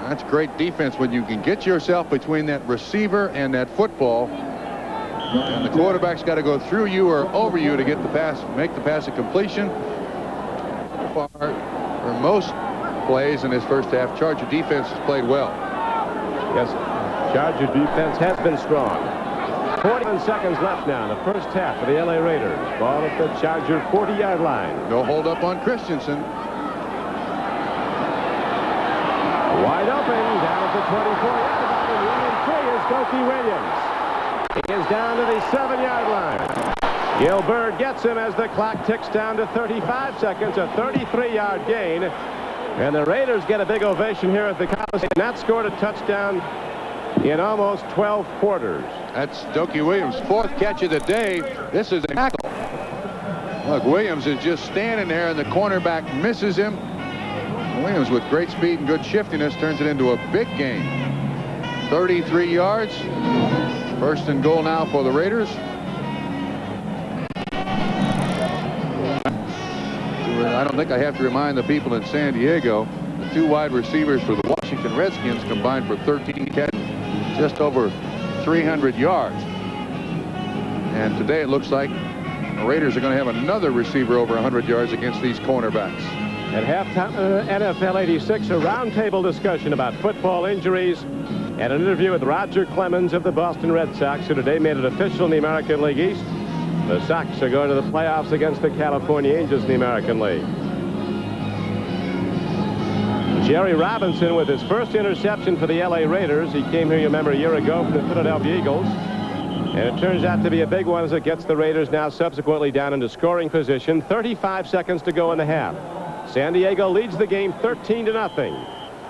That's great defense when you can get yourself between that receiver and that football. And the quarterback's got to go through you or over you to get the pass, make the pass a completion. So far, for most plays in this first half, Charger defense has played well. Yes, Charger defense has been strong. 41 seconds left now in the first half for the LA Raiders. Ball at the Charger 40-yard line. No hold up on Christensen. open down at the 24-yard line, and running free is Dokie Williams. He is down to the 7-yard line. Gilbert gets him as the clock ticks down to 35 seconds, a 33-yard gain. And the Raiders get a big ovation here at the Coliseum. And that scored a touchdown in almost 12 quarters. That's Dokie Williams' 4th catch of the day. This is a tackle. Look, Williams is just standing there, and the cornerback misses him. Williams, with great speed and good shiftiness, turns it into a big gain. 33 yards. 1st and goal now for the Raiders. I don't think I have to remind the people in San Diego, the 2 wide receivers for the Washington Redskins combined for 13 catches, just over 300 yards. And today it looks like the Raiders are going to have another receiver over 100 yards against these cornerbacks. At halftime, NFL 86, a roundtable discussion about football injuries and an interview with Roger Clemens of the Boston Red Sox, who today made it official in the American League East. The Sox are going to the playoffs against the California Angels in the American League. Jerry Robinson with his first interception for the L.A. Raiders. He came here, you remember, a year ago from the Philadelphia Eagles. And it turns out to be a big one as it gets the Raiders now subsequently down into scoring position. 35 seconds to go in the half. San Diego leads the game 13-0.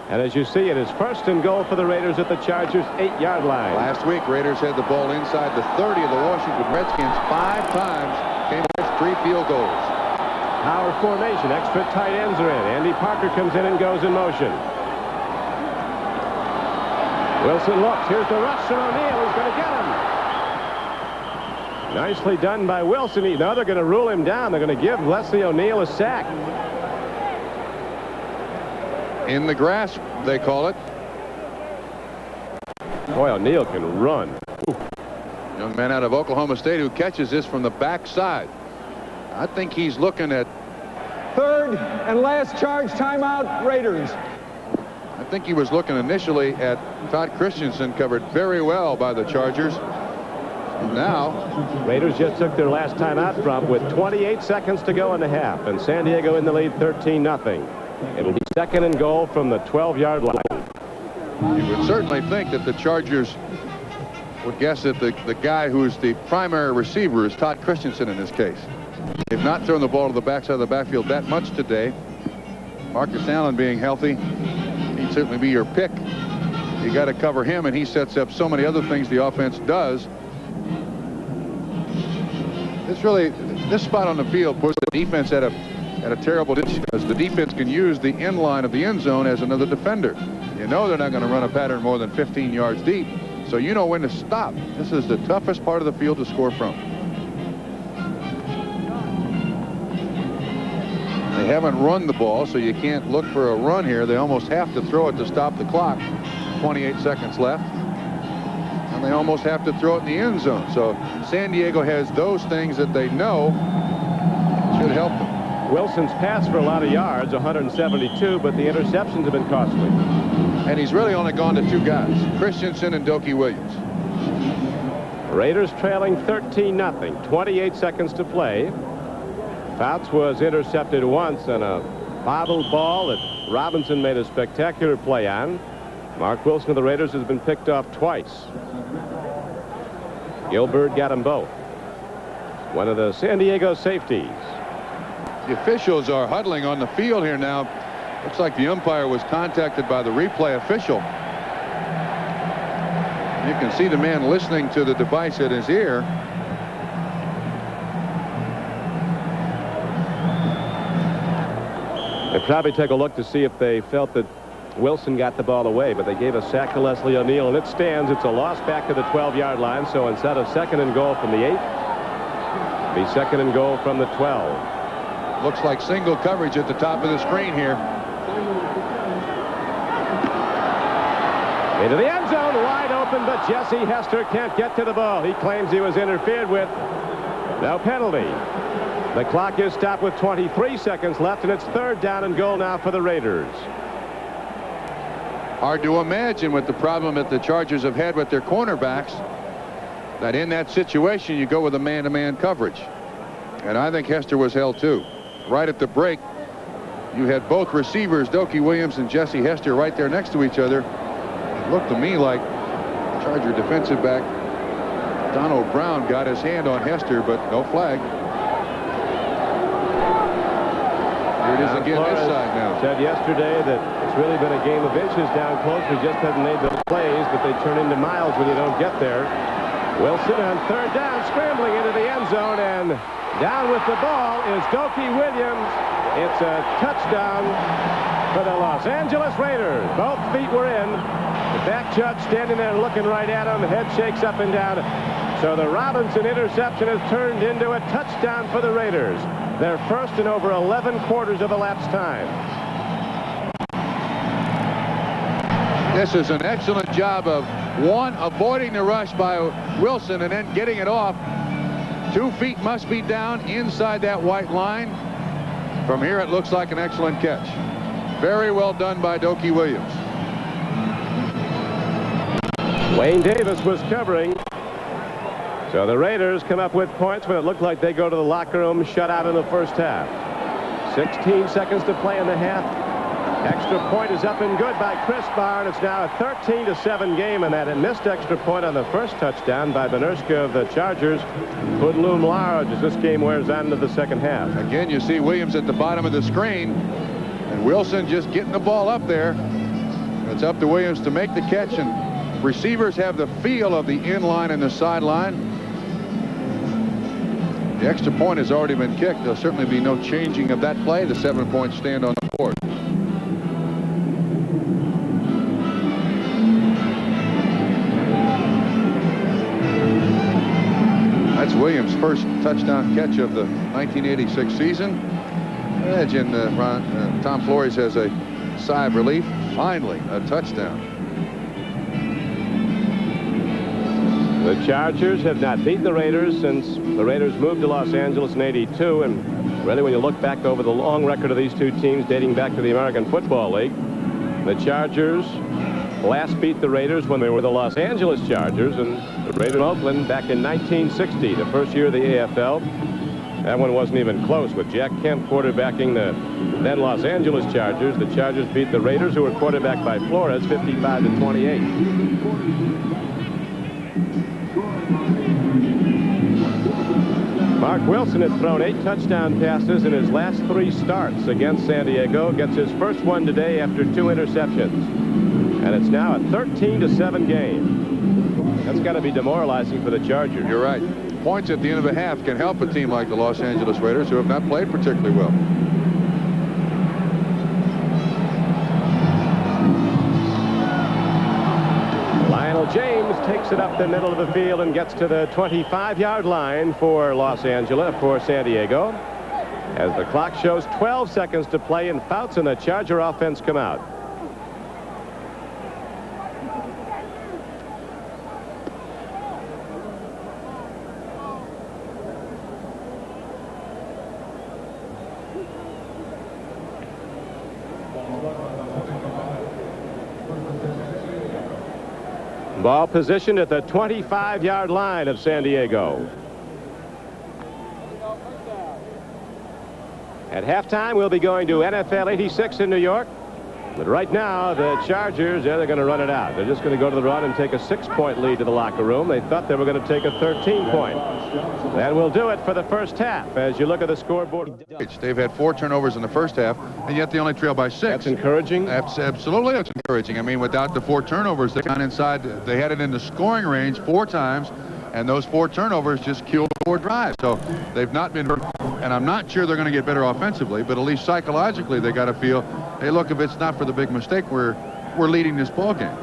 And as you see, it is 1st and goal for the Raiders at the Chargers' 8-yard line. Last week, Raiders had the ball inside the 30 of the Washington Redskins 5 times. Came with 3 field goals. Power formation. Extra tight ends are in. Andy Parker comes in and goes in motion. Wilson looks. Here's the rush from O'Neal. He's going to get him. Nicely done by Wilson. Now they're going to rule him down. They're going to give Leslie O'Neal a sack. In the grasp, they call it. Boy, O'Neal can run. Ooh. Young man out of Oklahoma State who catches this from the backside. I think he's looking at 3rd and last charge timeout, Raiders. I think he was looking initially at Todd Christensen, covered very well by the Chargers. And now Raiders just took their last timeout from with 28 seconds to go in the half, and San Diego in the lead 13-0. It'll be 2nd and goal from the 12-yard line. You would certainly think that the Chargers would guess that the guy who's the primary receiver is Todd Christensen in this case. They've not thrown the ball to the backside of the backfield that much today. Marcus Allen being healthy, he'd certainly be your pick. You got to cover him, and he sets up so many other things the offense does. This spot on the field puts the defense at a terrible disadvantage, because the defense can use the end line of the end zone as another defender. You know they're not going to run a pattern more than 15 yards deep, so you know when to stop. This is the toughest part of the field to score from. They haven't run the ball, so you can't look for a run here. They almost have to throw it to stop the clock. 28 seconds left. And they almost have to throw it in the end zone. So San Diego has those things that they know should help them. Wilson's passed for a lot of yards, 172, but the interceptions have been costly. And he's really only gone to 2 guys, Christensen and Dokie Williams. Raiders trailing 13-0, 28 seconds to play. Fouts was intercepted once on a bobbled ball that Robinson made a spectacular play on. Mark Wilson of the Raiders has been picked off twice. Gilbert got them both. One of the San Diego safeties. The officials are huddling on the field here now. Looks like the umpire was contacted by the replay official. You can see the man listening to the device at his ear. They probably take a look to see if they felt that Wilson got the ball away, but they gave a sack to Leslie O'Neal, and it stands. It's a loss back to the 12-yard line, so instead of 2nd and goal from the 8, be 2nd and goal from the 12. Looks like single coverage at the top of the screen here. Into the end zone, wide open, but Jesse Hester can't get to the ball. He claims he was interfered with. No penalty. The clock is stopped with 23 seconds left, and it's 3rd down and goal now for the Raiders. Hard to imagine with the problem that the Chargers have had with their cornerbacks, that in that situation you go with a man-to-man coverage. And I think Hester was held too. Right at the break, you had both receivers, Dokie Williams and Jesse Hester, right there next to each other. It looked to me like Charger defensive back Donald Brown got his hand on Hester, but no flag. Here it is again this side now. Said yesterday that it's really been a game of inches down close. We just haven't made those plays, but they turn into miles when you don't get there. Wilson on third down, scrambling into the end zone, and down with the ball is Dokie Williams. It's a touchdown for the Los Angeles Raiders. Both feet were in. The back judge standing there looking right at him. Head shakes up and down. So the Robinson interception has turned into a touchdown for the Raiders. Their first in over 11 quarters of elapsed time. This is an excellent job of, one, avoiding the rush by Wilson and then getting it off. 2 feet must be down inside that white line. From here, it looks like an excellent catch. Very well done by Dokie Williams. Wayne Davis was covering. So the Raiders come up with points when it looked like they go to the locker room shut out in the first half. 16 seconds to play in the half. Extra point is up and good by Chris Barr. It's now a 13-7 game, and that missed extra point on the first touchdown by Benerska of the Chargers could loom large as this game wears on into the second half. Again, you see Williams at the bottom of the screen, and Wilson just getting the ball up there. It's up to Williams to make the catch, and receivers have the feel of the in-line and the sideline. The extra point has already been kicked. There'll certainly be no changing of that play. The 7-point stand on the board. That's Williams' first touchdown catch of the 1986 season. Imagine Tom Flores has a sigh of relief. Finally, a touchdown. The Chargers have not beaten the Raiders since the Raiders moved to Los Angeles in '82, and really when you look back over the long record of these two teams dating back to the American Football League, the Chargers last beat the Raiders when they were the Los Angeles Chargers, and the Raiders in Oakland back in 1960, the first year of the AFL. That one wasn't even close, with Jack Kemp quarterbacking the then Los Angeles Chargers. The Chargers beat the Raiders, who were quarterbacked by Flores, 55-28. Mark Wilson had thrown 8 touchdown passes in his last 3 starts against San Diego. Gets his first one today after 2 interceptions. And it's now a 13-7 game. That's got to be demoralizing for the Chargers. You're right. Points at the end of a half can help a team like the Los Angeles Raiders, who have not played particularly well. James takes it up the middle of the field and gets to the 25-yard line for San Diego. As the clock shows 12 seconds to play, and Fouts and the Charger offense come out. Ball positioned at the 25-yard line of San Diego. At halftime, we'll be going to NFL 86 in New York. But right now, the Chargers, they're going to run it out. They're just going to go to the run and take a 6-point lead to the locker room. They thought they were going to take a 13-point. That will do it for the first half. As you look at the scoreboard. They've had 4 turnovers in the first half, and yet they only trail by 6. That's encouraging. Absolutely, that's encouraging. I mean, without the 4 turnovers, they got inside. They had it in the scoring range 4 times, and those 4 turnovers just killed 4 drives. So they've not been, and I'm not sure they're going to get better offensively, but at least psychologically, they got to feel, hey, look, if it's not for the big mistake, we're leading this ball game.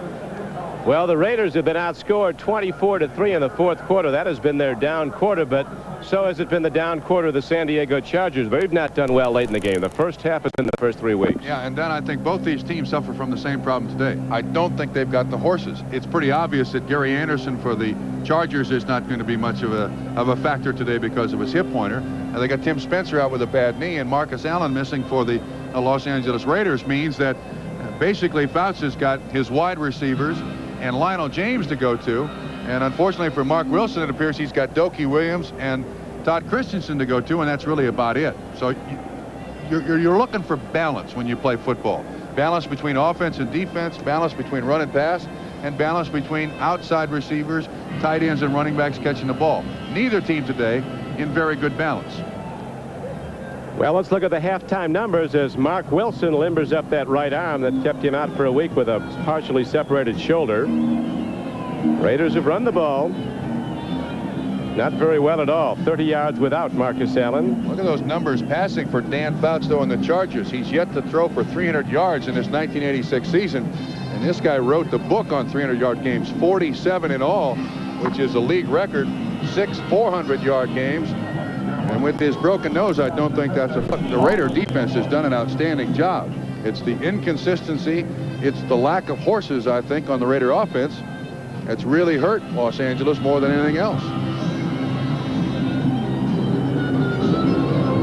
Well, the Raiders have been outscored 24-3 in the 4th quarter. That has been their down quarter, but so has it been the down quarter of the San Diego Chargers. They've not done well late in the game. The first half has been the first 3 weeks. Yeah, and then I think both these teams suffer from the same problem today. I don't think they've got the horses. It's pretty obvious that Gary Anderson for the Chargers is not going to be much of a factor today because of his hip pointer. And they got Tim Spencer out with a bad knee, and Marcus Allen missing for the Los Angeles Raiders means that basically Fouts has got his wide receivers and Lionel James to go to, and unfortunately for Mark Wilson, it appears he's got Dokie Williams and Todd Christensen to go to, and that's really about it. So you're looking for balance when you play football. Balance between offense and defense, balance between run and pass, and balance between outside receivers, tight ends, and running backs catching the ball. Neither team today in very good balance. Well, let's look at the halftime numbers as Mark Wilson limbers up that right arm that kept him out for a week with a partially separated shoulder. Raiders have run the ball. Not very well at all. 30 yards without Marcus Allen. Look at those numbers passing for Dan Fausto and the Chargers. He's yet to throw for 300 yards in his 1986 season. And this guy wrote the book on 300-yard games, 47 in all, which is a league record, 6 400-yard games. And with his broken nose, I don't think that's a... The Raider defense has done an outstanding job. It's the inconsistency. It's the lack of horses, I think, on the Raider offense that's really hurt Los Angeles more than anything else.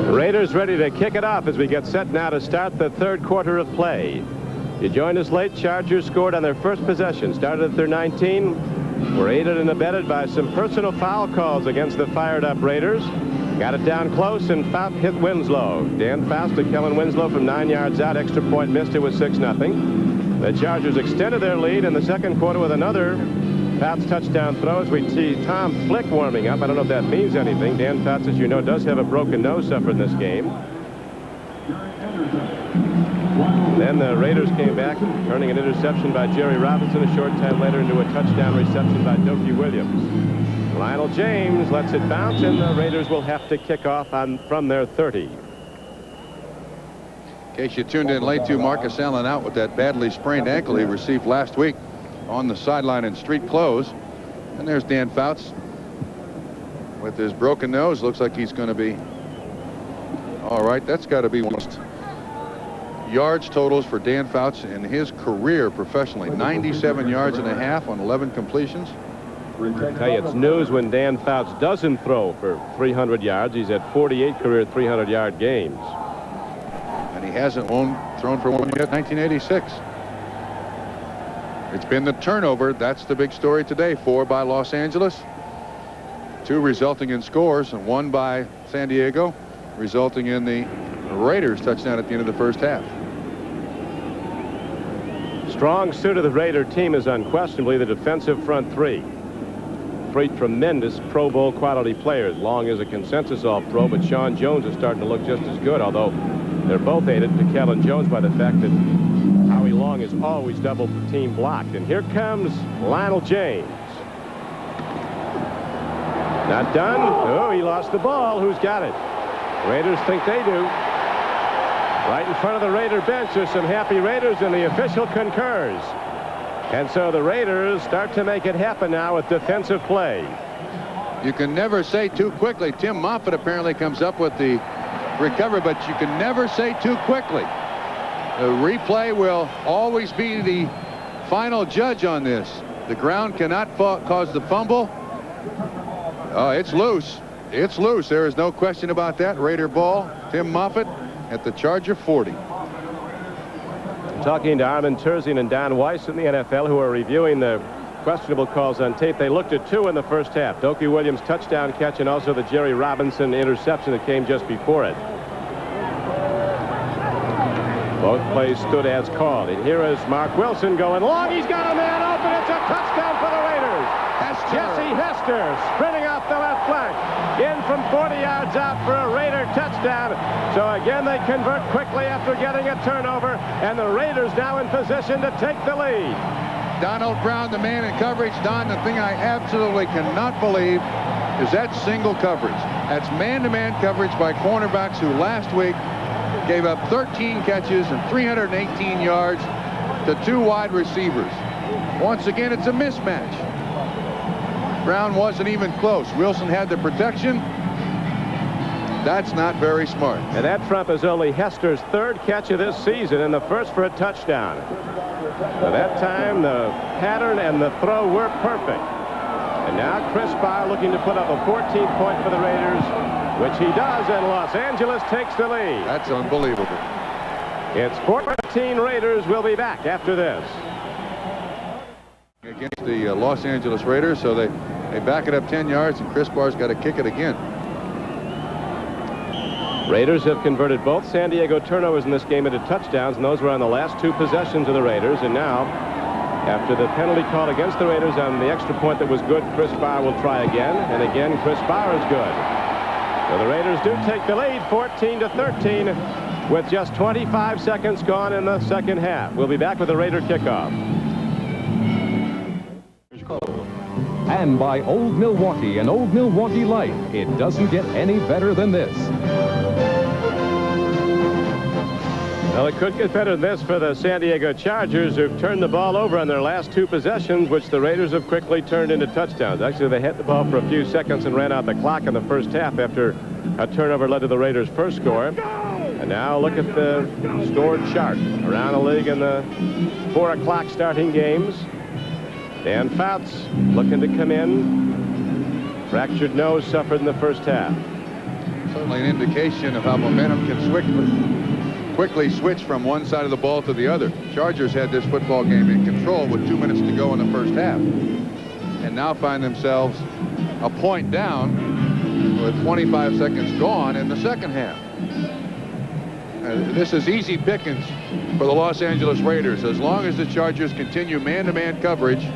The Raiders ready to kick it off as we get set now to start the third quarter of play. You joined us late. Chargers scored on their first possession. Started at their 19. Were aided and abetted by some personal foul calls against the fired-up Raiders. Got it down close, and Fout hit Winslow. Dan Faust to Kellen Winslow from 9 yards out. Extra point missed. It was 6-0. The Chargers extended their lead in the second quarter with another Fouts touchdown throw as we see Tom Flick warming up. I don't know if that means anything. Dan Fouts, as you know, does have a broken nose suffered in this game. Then the Raiders came back, turning an interception by Jerry Robinson a short time later into a touchdown reception by Dokie Williams. Lionel James lets it bounce, and the Raiders will have to kick off from their 30. In case you tuned in late, to Marcus Allen out with that badly sprained ankle he received last week on the sideline in street clothes. And there's Dan Fouts with his broken nose. Looks like he's going to be all right. That's got to be one of the yards totals for Dan Fouts in his career professionally. 97 yards and a half on 11 completions. I tell you, it's news when Dan Fouts doesn't throw for 300 yards. He's at 48 career 300-yard games. And he hasn't thrown for one yet, 1986. It's been the turnover. That's the big story today. 4 by Los Angeles. 2 resulting in scores, and 1 by San Diego, resulting in the Raiders touchdown at the end of the first half. Strong suit of the Raider team is unquestionably the defensive front 3. 3 tremendous Pro Bowl quality players. Long is a consensus All-Pro, but Sean Jones is starting to look just as good, although they're both aided to Kellen Jones by the fact that Howie Long is always double team blocked. And here comes Lionel James. Not done. Oh, he lost the ball. Who's got it? Raiders think they do. Right in front of the Raider bench, there's some happy Raiders, and the official concurs. And so the Raiders start to make it happen now with defensive play. You can never say too quickly. Tim Moffitt apparently comes up with the recovery, but you can never say too quickly. The replay will always be the final judge on this. The ground cannot cause the fumble. Oh, it's loose. It's loose. There is no question about that. Raider ball. Tim Moffitt at the Charger 40. Talking to Armin Terzian and Don Weiss in the NFL, who are reviewing the questionable calls on tape. They looked at 2 in the first half. Dokie Williams' touchdown catch and also the Jerry Robinson interception that came just before it. Both plays stood as called. And here is Mark Wilson going long. He's got a man open. It's a touchdown for the Raiders. Jesse Hester sprinting off the left flank. In from 40 yards out for a Raider touchdown. So again, they convert quickly after getting a turnover. And the Raiders now in position to take the lead. Donald Brown, the man in coverage. Don, the thing I absolutely cannot believe is that single coverage. That's man-to-man coverage by cornerbacks who last week gave up 13 catches and 318 yards to 2 wide receivers. Once again, it's a mismatch. Brown wasn't even close. Wilson had the protection. That's not very smart. And that front is only Hester's 3rd catch of this season and the first for a touchdown. By that time, the pattern and the throw were perfect. And now Chris Barr looking to put up a 14th point for the Raiders, which he does, and Los Angeles takes the lead. That's unbelievable. It's 14 Raiders. Will be back after this. Against the Los Angeles Raiders, so they back it up 10 yards, and Chris Barr's got to kick it again. Raiders have converted both San Diego turnovers in this game into touchdowns, and those were on the last 2 possessions of the Raiders. And now, after the penalty call against the Raiders on the extra point that was good, Chris Barr will try again, and again Chris Barr is good. So the Raiders do take the lead 14-13 with just 25 seconds gone in the second half. We'll be back with the Raider kickoff. And by Old Milwaukee and Old Milwaukee Light, it doesn't get any better than this. Well, it could get better than this for the San Diego Chargers, who've turned the ball over on their last 2 possessions, which the Raiders have quickly turned into touchdowns. Actually, they hit the ball for a few seconds and ran out the clock in the first half after a turnover led to the Raiders' first score. And now look at the score chart around the league in the 4 o'clock starting games. Dan Fouts looking to come in. Fractured nose suffered in the first half. Certainly an indication of how momentum can quickly switch from one side of the ball to the other. Chargers had this football game in control with 2 minutes to go in the first half, and now find themselves a point down with 25 seconds gone in the second half. This is easy pickings for the Los Angeles Raiders as long as the Chargers continue man-to-man coverage.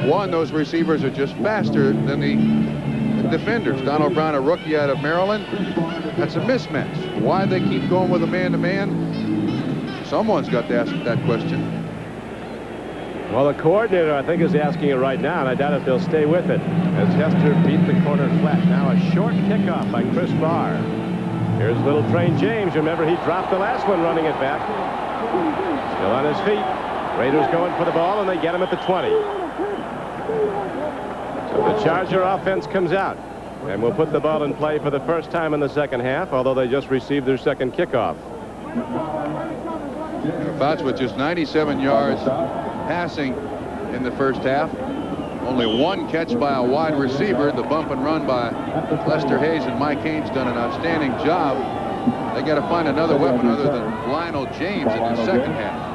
One, those receivers are just faster than the defenders. Donald Brown, a rookie out of Maryland. That's a mismatch. Why they keep going with a man-to-man? Someone's got to ask that question. Well, the coordinator, I think, is asking it right now, and I doubt if they'll stay with it, as Hester beat the corner flat. Now a short kickoff by Chris Barr. Here's Little Train James. Remember, he dropped the last one running it back. Still on his feet. Raiders going for the ball, and they get him at the 20. So the Charger offense comes out, and will put the ball in play for the first time in the second half, although they just received their second kickoff. Fouts with just 97 yards passing in the first half. Only 1 catch by a wide receiver. The bump and run by Lester Hayes and Mike Haynes done an outstanding job. They got to find another weapon other than Lionel James in the second half.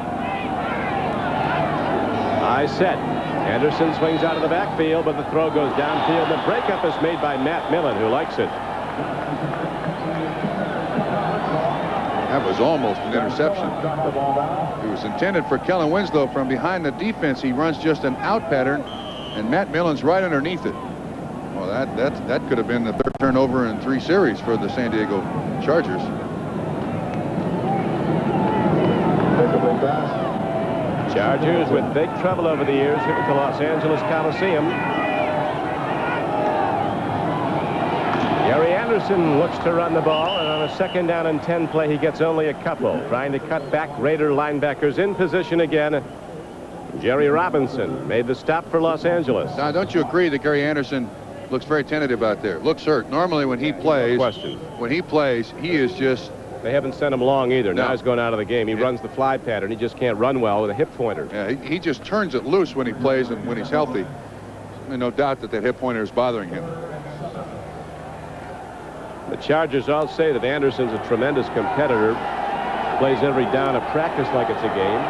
High set. Anderson swings out of the backfield, but the throw goes downfield. The breakup is made by Matt Millen, who likes it. That was almost an interception. It was intended for Kellen Winslow. From behind the defense, he runs just an out pattern, and Matt Millen's right underneath it. Well, that could have been the 3rd turnover in 3 series for the San Diego Chargers. Chargers with big trouble over the years here at the Los Angeles Coliseum. Gary Anderson looks to run the ball, and on a 2nd down and 10 play, he gets only a couple. Trying to cut back Raider linebackers in position again. Jerry Robinson made the stop for Los Angeles. Now, don't you agree that Gary Anderson looks very tentative out there? Looks hurt. Normally when he plays, he is just... They haven't sent him long either. No. Now he's going out of the game. He runs the fly pattern. He just can't run well with a hip pointer. Yeah, he just turns it loose when he plays and when he's healthy. And no doubt that hip pointer is bothering him. The Chargers all say that Anderson's a tremendous competitor. Plays every down of practice like it's a game.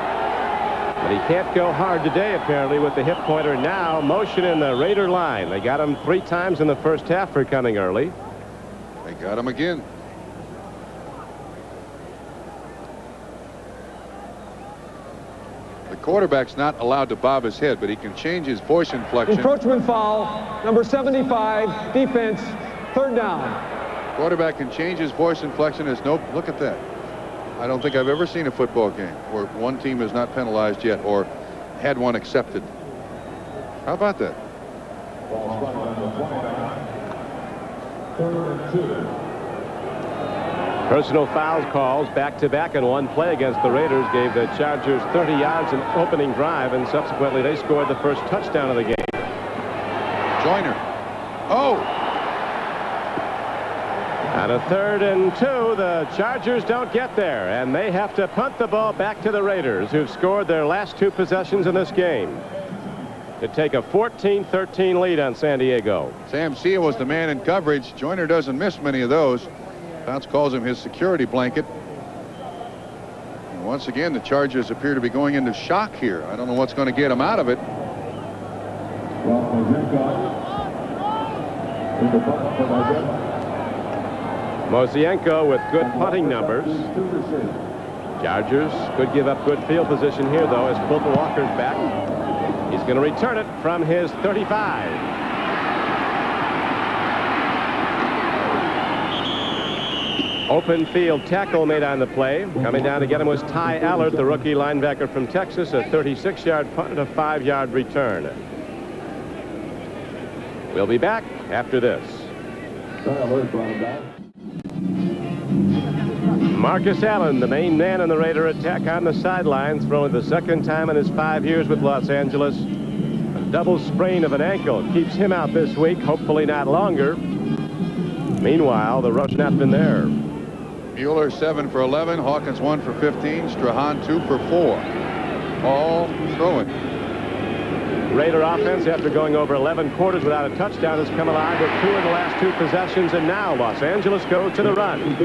But he can't go hard today, apparently, with the hip pointer. Now motion in the Raider line. They got him 3 times in the first half for coming early. They got him again. The quarterback's not allowed to bob his head, but he can change his voice inflection. Encroachment foul, number 75, defense, 3rd down. Quarterback can change his voice inflection. There's no, look at that. I don't think I've ever seen a football game where one team is not penalized yet or had one accepted. How about that? Personal fouls calls back-to-back in one play against the Raiders gave the Chargers 30 yards in opening drive, and subsequently they scored the first touchdown of the game. Joyner. Oh! On a 3rd and 2, the Chargers don't get there, and they have to punt the ball back to the Raiders, who've scored their last 2 possessions in this game to take a 14-13 lead on San Diego. Sam Sia was the man in coverage. Joyner doesn't miss many of those. Fouts calls him his security blanket. And once again, the Chargers appear to be going into shock here. I don't know what's going to get them out of it. Mosienko with good punting numbers. Chargers could give up good field position here, though, as Fulton Walker's back. He's going to return it from his 35. Open field tackle made on the play. Coming down to get him was Ty Allard, the rookie linebacker from Texas. A 36-yard punt and a 5-yard return. We'll be back after this. Marcus Allen, the main man in the Raider attack, on the sidelines, throwing the second time in his 5 years with Los Angeles. A double sprain of an ankle keeps him out this week, hopefully not longer. Meanwhile, the rush not been there. Mueller 7 for 11, Hawkins 1 for 15, Strahan 2 for 4. All throwing. Raider offense, after going over 11 quarters without a touchdown, has come alive with 2 in the last 2 possessions, and now Los Angeles goes to the run.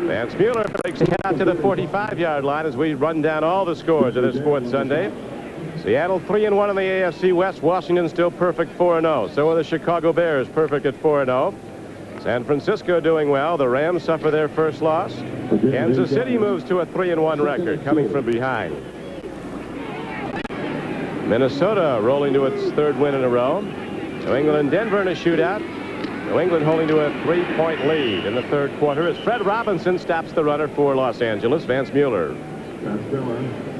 Vance Mueller breaks ahead out to the 45-yard line as we run down all the scores of this 4th Sunday. Seattle 3-1 in the AFC West. Washington still perfect 4-0. So are the Chicago Bears, perfect at 4-0. San Francisco doing well. The Rams suffer their first loss. Kansas City moves to a 3-1 record, coming from behind. Minnesota rolling to its 3rd win in a row. New England and Denver in a shootout. New England holding to a 3-point lead in the 3rd quarter as Fred Robinson stops the runner for Los Angeles. Vance Mueller.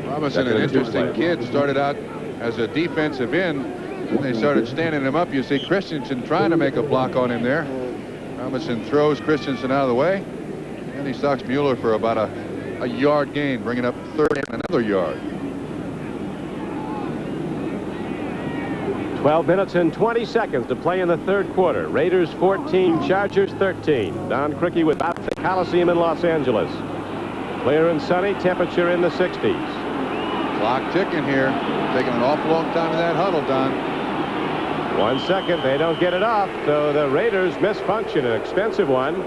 Robinson, an interesting kid, started out as a defensive end. Then they started standing him up. You see Christensen trying to make a block on him there. Robinson throws Christensen out of the way, and he stocks Mueller for about a yard gain, bringing up 3rd and another yard. 12 minutes and 20 seconds to play in the 3rd quarter. Raiders 14, Chargers 13. Don Criqui with out the Coliseum in Los Angeles. Clear and sunny, temperature in the 60s. Clock ticking here. Taking an awful long time in that huddle, Don. 1 second, they don't get it off, so the Raiders misfunction, an expensive one.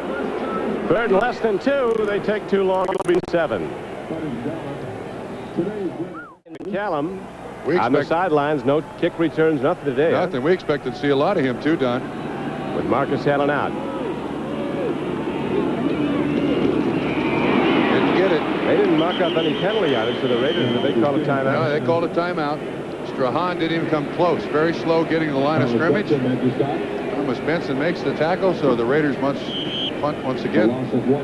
3rd and less than 2, they take too long, it'll be 7. McCallum on the sidelines, no kick returns, nothing today. Nothing. We expected to see a lot of him too, Don. With Marcus Allen out. Didn't get it. They didn't mark up any penalty on it, so the Raiders, did they call a timeout? No, they called a timeout. Strahan didn't even come close. Very slow getting to the line of scrimmage. Thomas Benson makes the tackle, so the Raiders must punt once again.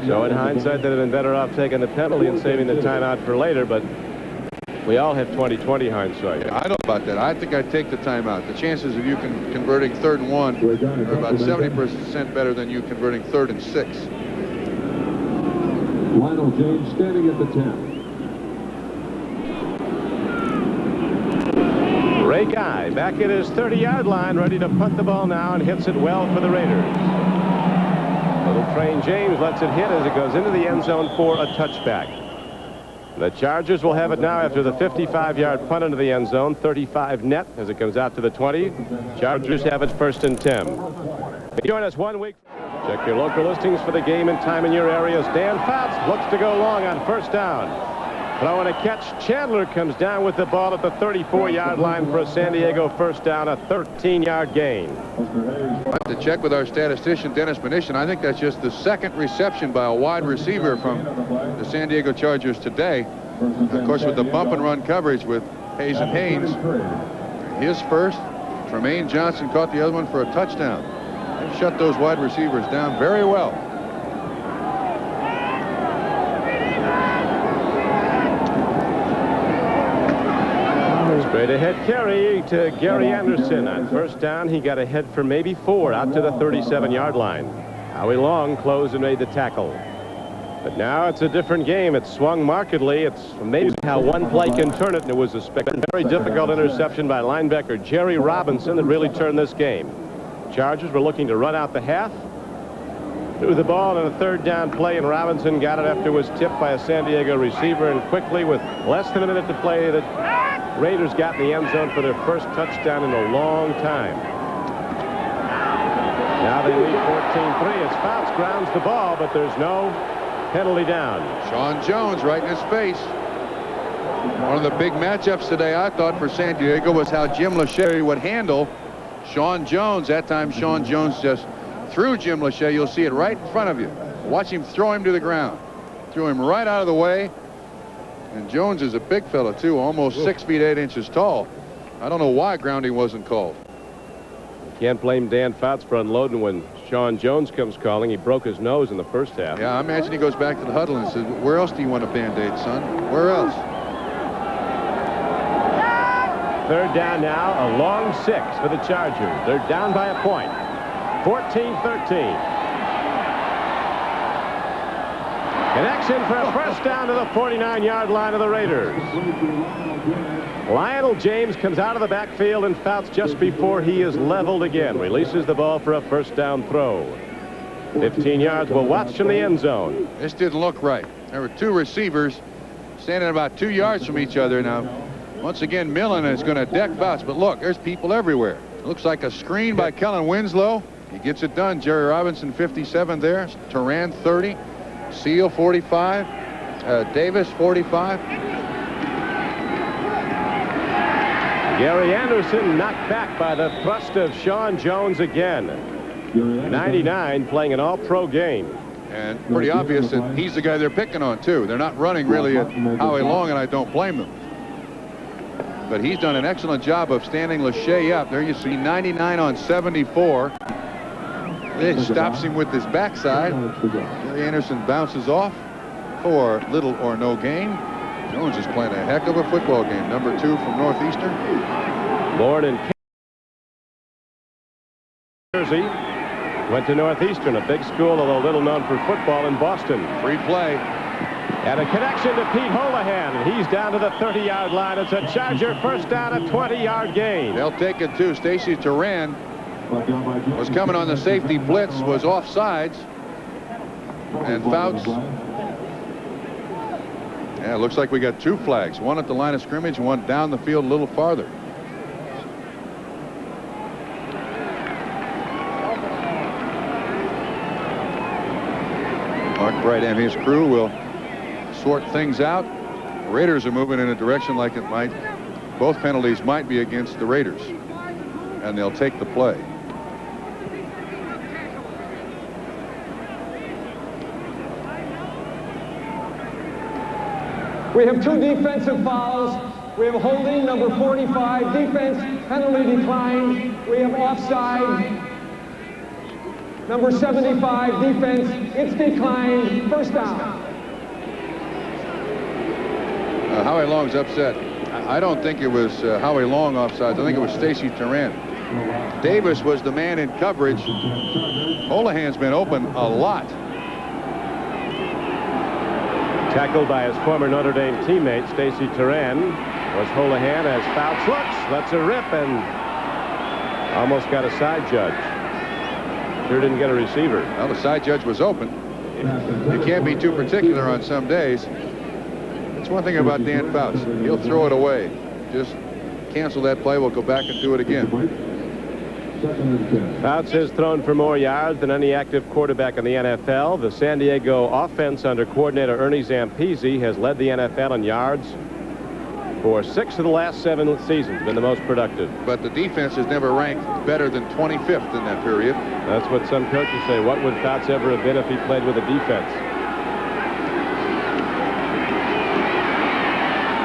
So in hindsight, they'd have been better off taking the penalty and saving the timeout for later, but we all have 20/20 hindsight. Yeah, I don't know about that. I think I'd take the timeout. The chances of you converting 3rd and 1 are about 70% better than you converting 3rd and 6. Lionel James standing at the 10. Ray Guy back at his 30-yard line, ready to punt the ball now, and hits it well for the Raiders. Little Train James lets it hit as it goes into the end zone for a touchback. The Chargers will have it now after the 55-yard punt into the end zone, 35 net as it comes out to the 20. Chargers have it 1st and 10. Join us 1 week. Check your local listings for the game and time in your areas. Dan Fouts looks to go long on 1st down. Throwing a catch. Chandler comes down with the ball at the 34-yard line for a San Diego 1st down, a 13-yard gain. I have to check with our statistician, Dennis Mnuchin. I think that's just the 2nd reception by a wide receiver from the San Diego Chargers today. Of course, with the bump and run coverage with Hayes and Haynes. His first. Tremaine Johnson caught the other one for a touchdown. They've shut those wide receivers down very well. Straight ahead carry to Gary Anderson. On 1st down, he got ahead for maybe 4 out to the 37-yard line. Howie Long closed and made the tackle. But now it's a different game. It's swung markedly. It's amazing how one play can turn it, and it was a very difficult interception by linebacker Jerry Robinson that really turned this game. Chargers were looking to run out the half. Threw the ball in a 3rd down play, and Robinson got it after it was tipped by a San Diego receiver, and quickly, with less than a minute to play, the Raiders got in the end zone for their first touchdown in a long time. Now they lead 14-3 as Fouts grounds the ball, but there's no penalty down. Sean Jones right in his face. One of the big matchups today, I thought, for San Diego was how Jim Lachey would handle Sean Jones. That time Sean Jones just threw Jim Lachey. You'll see it right in front of you. Watch him throw him to the ground. Threw him right out of the way. And Jones is a big fella, too, almost 6 feet 8 inches tall. I don't know why grounding wasn't called. Can't blame Dan Fouts for unloading when Sean Jones comes calling. He broke his nose in the first half. Yeah, I imagine he goes back to the huddle and says, where else do you want a Band-Aid, son? Where else? Third down now, a long 6 for the Chargers. They're down by a point. 14-13. Connection for a first down to the 49-yard line of the Raiders. Lionel James comes out of the backfield and Fouts just before he is leveled again. Releases the ball for a first down throw. 15 yards. We'll watch from the end zone. This didn't look right. There were 2 receivers standing about 2 yards from each other. Now, once again, Millen is going to deck Fouts. But look, there's people everywhere. Looks like a screen by Kellen Winslow. He gets it done. Jerry Robinson, 57 there. Turan, 30. Seal, 45. Davis, 45. Gary Anderson knocked back by the thrust of Sean Jones again. 99 playing an all-pro game. And pretty obvious that he's the guy they're picking on, too. They're not running really at Howie Long, and I don't blame them. But he's done an excellent job of standing Lachey up. There you see 99 on 74. It stops him with his backside. Gary Anderson bounces off for little or no gain. Jones is playing a heck of a football game. Number 2 from Northeastern. Born in Jersey, went to Northeastern, a big school, although little known for football, in Boston. Free play. And a connection to Pete Holohan, and he's down to the 30-yard line. It's a Charger first down, a 20-yard gain. They'll take it, too. Stacy Turan was coming on the safety blitz, was offsides. And Fouts. Yeah, it looks like we got 2 flags. One at the line of scrimmage and one down the field a little farther. Mark Bright and his crew will sort things out. The Raiders are moving in a direction like it might. Both penalties might be against the Raiders. And they'll take the play. We have 2 defensive fouls. We have holding, number 45, defense, penalty declined. We have offside. Number 75, defense, it's declined. First down. Howie Long's upset. I don't think it was Howie Long offsides. I think it was Stacy Turan. Davis was the man in coverage. Holohan's been open a lot. Tackled by his former Notre Dame teammate, Stacy Turan, was Holohan as Fouts looks, lets her rip, and almost got a side judge. Sure didn't get a receiver. Well, the side judge was open. You can't be too particular on some days. That's one thing about Dan Fouts. He'll throw it away. Just cancel that play. We'll go back and do it again. Fouts has thrown for more yards than any active quarterback in the NFL. The San Diego offense under coordinator Ernie Zampese has led the NFL in yards for 6 of the last 7 seasons, been the most productive. But the defense has never ranked better than 25th in that period. That's what some coaches say. What would Fouts ever have been if he played with a defense?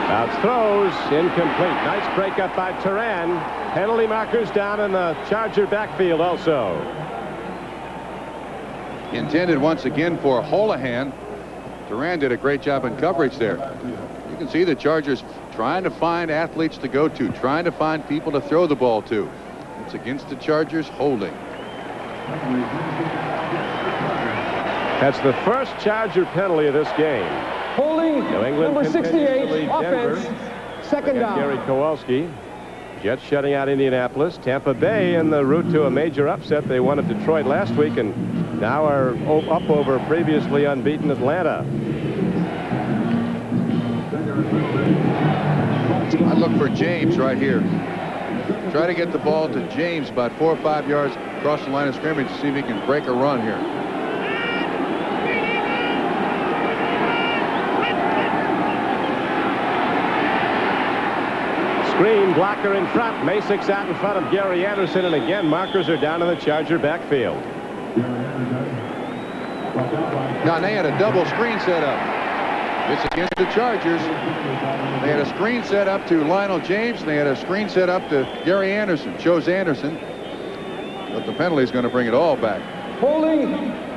Fouts throws, incomplete. Nice break up by Turan. Penalty markers down in the Charger backfield also. Intended once again for Holohan. Turan did a great job in coverage there. You can see the Chargers trying to find athletes to go to, trying to find people to throw the ball to. It's against the Chargers holding. That's the first Charger penalty of this game. Holding, New England number 68, Denver, offense, second down. Gary Kowalski. Jets shutting out Indianapolis. Tampa Bay en route to a major upset. They won at Detroit last week and now are up over previously unbeaten Atlanta. I look for James right here. Try to get the ball to James about 4 or 5 yards across the line of scrimmage to see if he can break a run here. Screen blocker in front. Masic's out in front of Gary Anderson, and again markers are down in the Charger backfield. Now, they had a double screen set up. It's against the Chargers. They had a screen set up to Lionel James, and they had a screen set up to Gary Anderson, Chose Anderson. But the penalty is going to bring it all back. Holding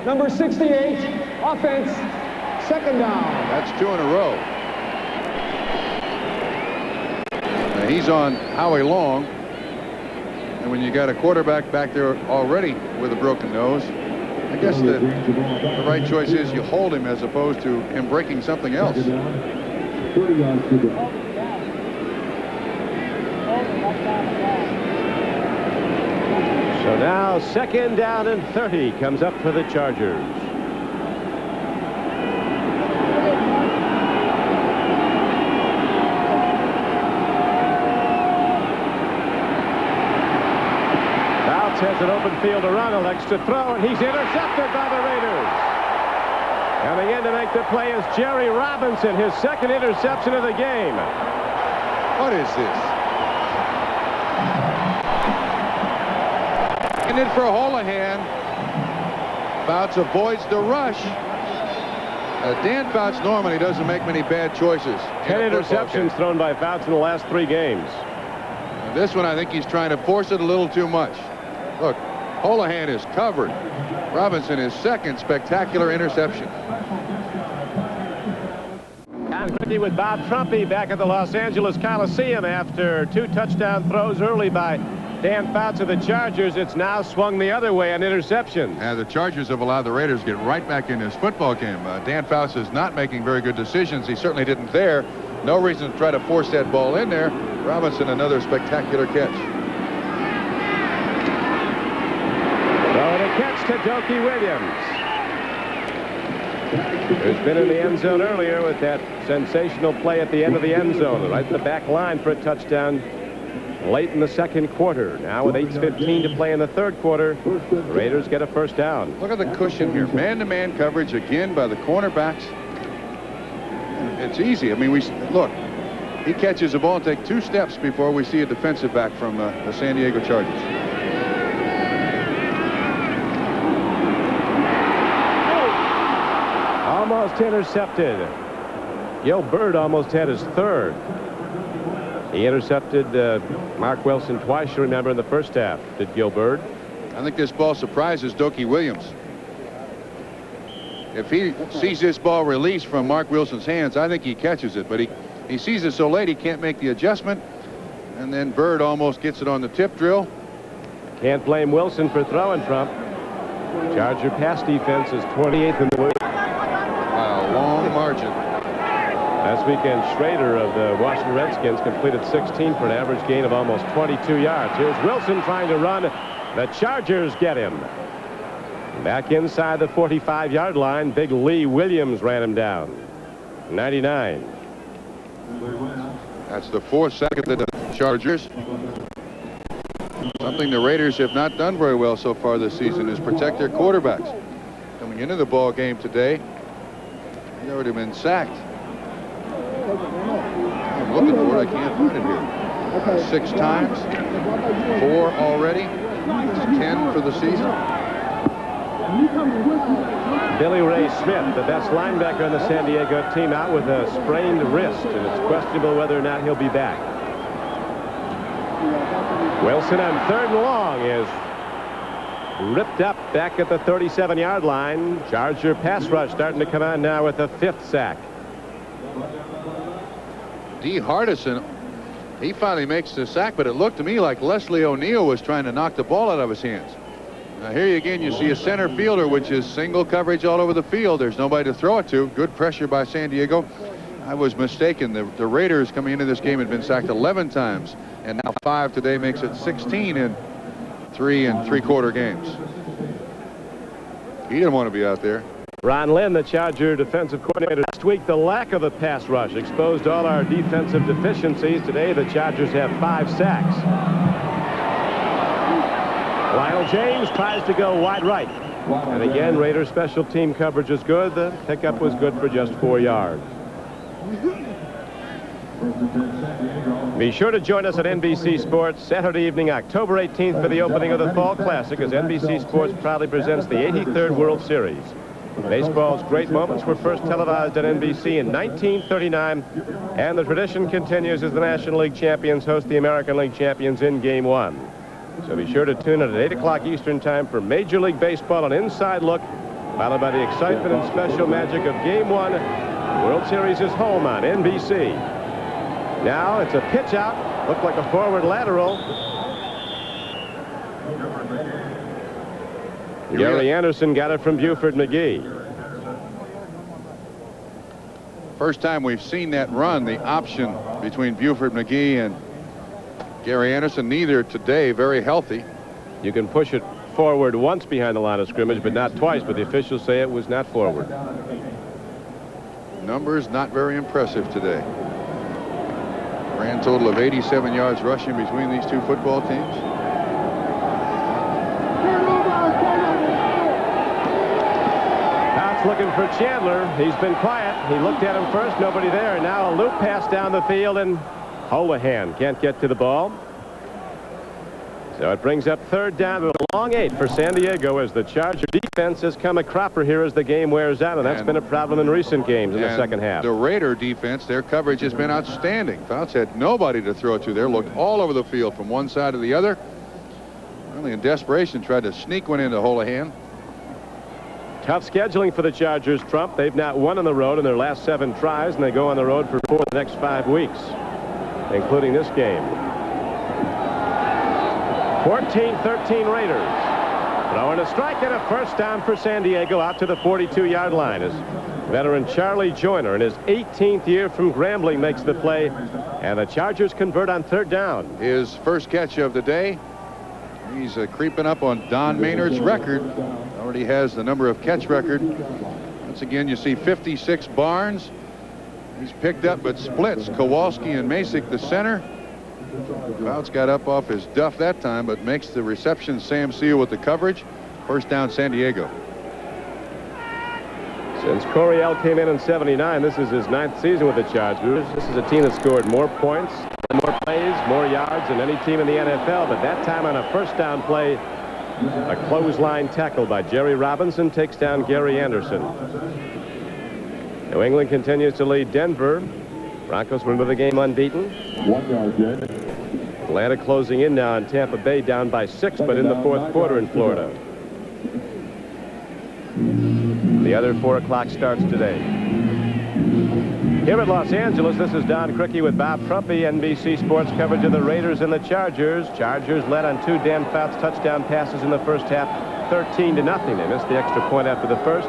number 68, offense, second down. That's 2 in a row. Now he's on Howie Long. And when you got a quarterback back there already with a broken nose, I guess the right choice is you hold him as opposed to him breaking something else. 30 yards to go. So now 2nd down and 30 comes up for the Chargers. Has an open field to run, elects to throw, and he's intercepted by the Raiders. Coming in to make the play is Jerry Robinson, his 2nd interception of the game. What is this? And in for Holohan. Fouts avoids the rush. Dan Fouts normally doesn't make many bad choices. 10 interceptions thrown by Fouts in the last 3 games. And this one, I think he's trying to force it a little too much. Look, Holohan is covered. Robinson, his 2nd spectacular interception. And quickly with Bob Trumpy back at the Los Angeles Coliseum after 2 touchdown throws early by Dan Fouts of the Chargers. It's now swung the other way on interceptions. And the Chargers have allowed the Raiders to get right back in this football game. Dan Fouts is not making very good decisions. He certainly didn't there. No reason to try to force that ball in there. Robinson, another spectacular catch. Catch to Dokie Williams, who's been in the end zone earlier with that sensational play at the end of the end zone, right at the back line for a touchdown late in the 2nd quarter. Now with 8:15 to play in the 3rd quarter, the Raiders get a 1st down. Look at the cushion here. Man-to-man coverage again by the cornerbacks. It's easy. I mean, look, he catches the ball and takes 2 steps before we see a defensive back from the San Diego Chargers. Almost intercepted. Gil Byrd almost had his 3rd. He intercepted Mark Wilson twice, you remember, in the first half, did Gil Byrd. I think this ball surprises Dokie Williams. If he sees this ball released from Mark Wilson's hands, I think he catches it. But he sees it so late he can't make the adjustment. And then Byrd almost gets it on the tip drill. Can't blame Wilson for throwing, Trump. Charger pass defense is 28th in the league. Long margin. Last weekend, Schrader of the Washington Redskins completed 16 for an average gain of almost 22 yards. Here's Wilson trying to run. The Chargers get him. Back inside the 45-yard line, big Lee Williams ran him down. 99. That's the 4th sack of the Chargers. Something the Raiders have not done very well so far this season is protect their quarterbacks. Coming into the ball game today, he's already been sacked. I'm looking for it. I can't find it here. 6 times. 4 already. That's 10 for the season. Billy Ray Smith, the best linebacker on the San Diego team, out with a sprained wrist, and it's questionable whether or not he'll be back. Wilson on 3rd and long is ripped up back at the 37-yard line. Charger pass rush starting to come on now with a 5th sack. D. Hardison, he finally makes the sack, but it looked to me like Leslie O'Neal was trying to knock the ball out of his hands. Now here again you see a center fielder, which is single coverage all over the field. There's nobody to throw it to. Good pressure by San Diego. I was mistaken. The Raiders coming into this game had been sacked 11 times, and now 5 today makes it 16 in 3 3/4 games. He didn't want to be out there. Ron Lynn, the Charger defensive coordinator. Last week, the lack of a pass rush exposed all our defensive deficiencies. Today, the Chargers have 5 sacks. Lionel James tries to go wide right. And again, Raiders special team coverage is good. The pickup was good for just 4 yards. Be sure to join us at NBC Sports Saturday evening, October 18th, for the opening of the Fall Classic, as NBC Sports proudly presents the 83rd World Series. Baseball's great moments were first televised at NBC in 1939, and the tradition continues as the National League champions host the American League champions in Game 1. So be sure to tune in at 8 o'clock Eastern Time for Major League Baseball, an inside look, followed by the excitement and special magic of Game 1. The World Series is home on NBC. Now it's a pitch out. Looked like a forward lateral. Gary Anderson got it from Buford McGee. First time we've seen that run, the option between Buford McGee and Gary Anderson. Neither today very healthy. You can push it forward once behind the line of scrimmage, but not twice. But the officials say it was not forward. Numbers not very impressive today. Grand total of 87 yards rushing between these two football teams. Looking for Chandler. He's been quiet. He looked at him first. Nobody there. Now a loop pass down the field, and Holohan can't get to the ball. So it brings up third down with a long 8 for San Diego as the Charger defense has come a cropper here as the game wears out, and that's been a problem in recent games in the second half. The Raider defense, their coverage has been outstanding. Fouts had nobody to throw to there. Looked all over the field from one side to the other. Really in desperation tried to sneak one into Holohan. Tough scheduling for the Chargers, Trump. They've not won on the road in their last 7 tries, and they go on the road for 4 the next 5 weeks, including this game. 14-13 Raiders. Throwing a strike and a first down for San Diego out to the 42-yard line as veteran Charlie Joyner in his 18th year from Grambling makes the play, and the Chargers convert on third down. His first catch of the day. He's creeping up on Don Maynard's record. Already has the number of catch record. Once again, you see 56 Barnes. He's picked up but splits Kowalski and Masick the center. Fouts got up off his duff that time, but makes the reception. Sam Seal with the coverage. First down, San Diego. Since Coryell came in 79, this is his 9th season with the Chargers. This is a team that scored more points, more plays, more yards than any team in the NFL. But that time on a first down play, a clothesline tackle by Jerry Robinson takes down Gary Anderson. New England continues to lead Denver. Broncos were into the game unbeaten. 1 yard gain. Atlanta closing in now on Tampa Bay, down by 6, but in the 4th quarter in Florida. The other 4 o'clock starts today. Here at Los Angeles, this is Don Criqui with Bob Trumpy, NBC Sports coverage of the Raiders and the Chargers. Chargers led on 2 Dan Fouts touchdown passes in the first half, 13-0. They missed the extra point after the first.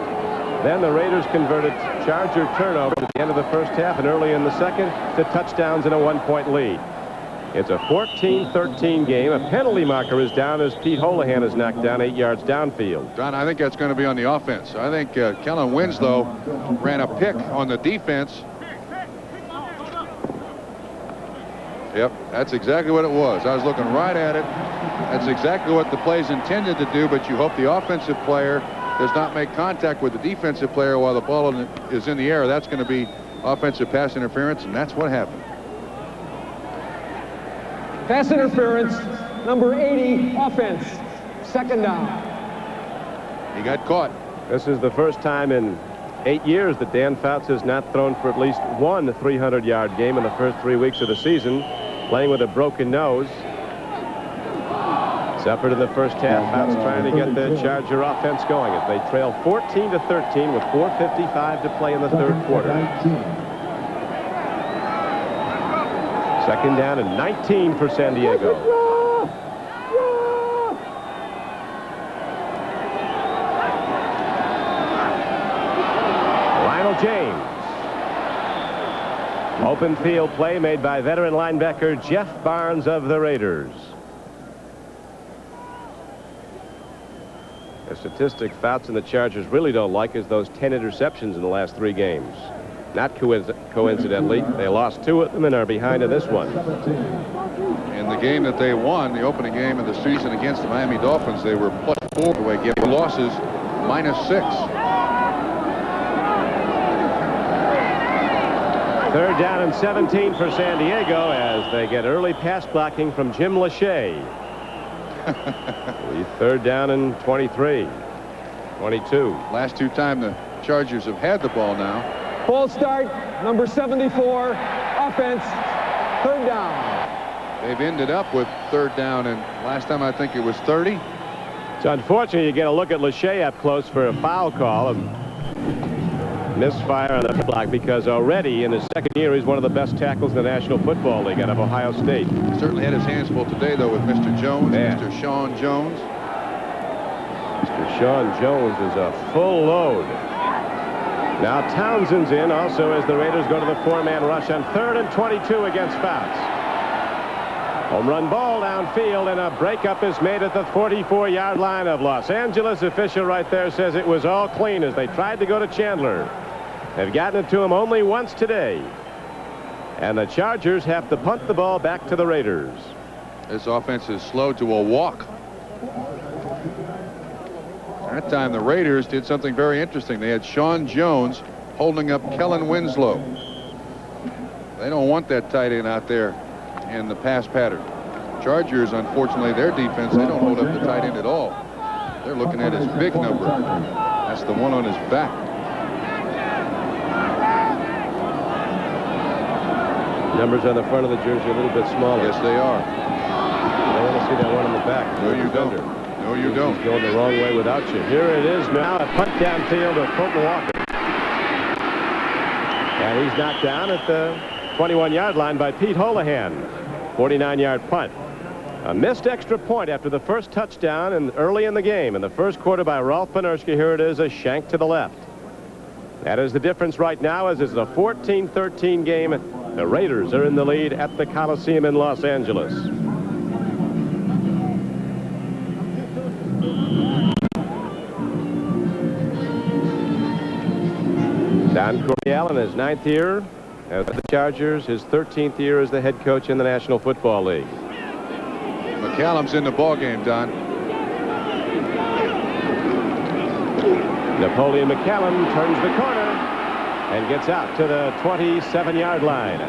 Then the Raiders converted Charger turnovers at the end of the first half and early in the second to touchdowns and a 1-point lead. It's a 14-13 game. A penalty marker is down as Pete Holohan is knocked down 8 yards downfield. Don, I think that's going to be on the offense. I think Kellen Winslow ran a pick on the defense. Yep, that's exactly what it was. I was looking right at it. That's exactly what the play's intended to do, but you hope the offensive player does not make contact with the defensive player while the ball is in the air. That's going to be offensive pass interference, and that's what happened. Pass interference, number 80, offense. Second down. He got caught. This is the first time in 8 years that Dan Fouts has not thrown for at least one 300-yard game in the first 3 weeks of the season, playing with a broken nose. Suffered in the first half. Fouts trying to get the Charger offense going as they trail 14-13 with 4:55 to play in the 3rd quarter. Second down and 19 for San Diego. Lionel James. Open field play made by veteran linebacker Jeff Barnes of the Raiders. A statistic Fouts and the Chargers really don't like is those 10 interceptions in the last 3 games. Not coincidentally, they lost 2 of them and are behind in this one. In the game that they won, the opening game of the season against the Miami Dolphins, they were +4 away game. Losses -6. 3rd down and 17 for San Diego as they get early pass blocking from Jim Lachey. The 3rd down and 23. 22. Last two times the Chargers have had the ball now. Full start, number 74, offense, third down. They've ended up with third down, and last time I think it was 30. It's unfortunate you get a look at Lachey up close for a foul call. Misfire on the block because already in his second year he's one of the best tackles in the National Football League out of Ohio State. He certainly had his hands full today, though, with Mr. Jones, Mr. Sean Jones. Mr. Sean Jones is a full load. Now Townsend's in also as the Raiders go to the four-man rush on 3rd and 22 against Fouts. Home run ball downfield, and a breakup is made at the 44-yard line of Los Angeles. Official right there says it was all clean as they tried to go to Chandler. They've gotten it to him only once today. And the Chargers have to punt the ball back to the Raiders. This offense is slowed to a walk. That time the Raiders did something very interesting. They had Sean Jones holding up Kellen Winslow. They don't want that tight end out there in the pass pattern. Chargers, unfortunately, their defense, they don't hold up the tight end at all. They're looking at his big number. That's the one on his back. Numbers on the front of the jersey a little bit smaller. Yes, they are. I want to see that one on the back. No, you don't. No, you don't. He's going the wrong way without you. Here it is now, a punt downfield of Colton Walker. And he's knocked down at the 21-yard line by Pete Holohan. 49-yard punt. A missed extra point after the first touchdown and early in the game in the first quarter by Rolf Panerski. Here it is, a shank to the left. That is the difference right now, as it's a 14-13 game. The Raiders are in the lead at the Coliseum in Los Angeles. Don Coryell in his 9th year at the Chargers, his 13th year as the head coach in the National Football League. McCallum's in the ball game, Don. Napoleon McCallum turns the corner and gets out to the 27-yard line.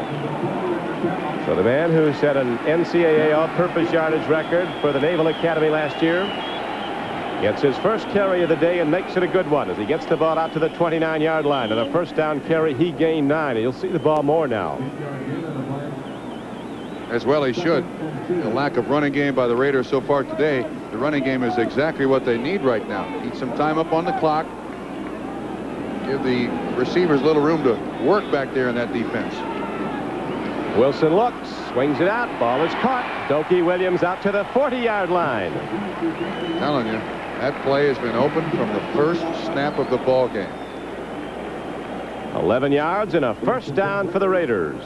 So the man who set an NCAA all-purpose yardage record for the Naval Academy last year gets his first carry of the day and makes it a good one as he gets the ball out to the 29-yard line. And a first down carry, he gained 9. And you'll see the ball more now. As well he should. The lack of running game by the Raiders so far today, the running game is exactly what they need right now. Need some time up on the clock. Give the receivers a little room to work back there in that defense. Wilson looks, swings it out, ball is caught. Dokie Williams out to the 40-yard line. I'm telling you, that play has been open from the first snap of the ball game. 11 yards and a first down for the Raiders.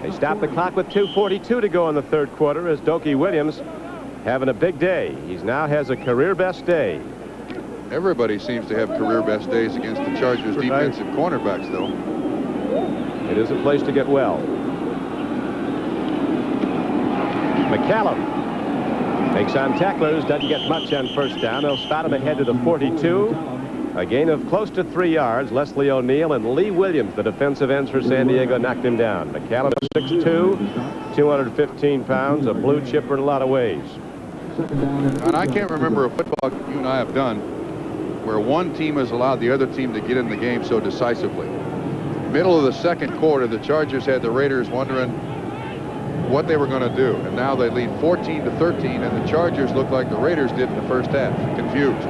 They stop the clock with 2:42 to go in the third quarter as Dokie Williams having a big day. He now has a career best day. Everybody seems to have career best days against the Chargers defensive cornerbacks, though. It is a place to get well. McCallum takes on tacklers, doesn't get much on first down. They'll spot him ahead to the 42. A gain of close to 3 yards. Leslie O'Neal and Lee Williams, the defensive ends for San Diego, knocked him down. McCallum is 6'2", 215 pounds, a blue chipper in a lot of ways. And I can't remember a football you and I have done where one team has allowed the other team to get in the game so decisively. Middle of the second quarter, the Chargers had the Raiders wondering what they were going to do. And now they lead 14-13, and the Chargers look like the Raiders did in the first half, confused.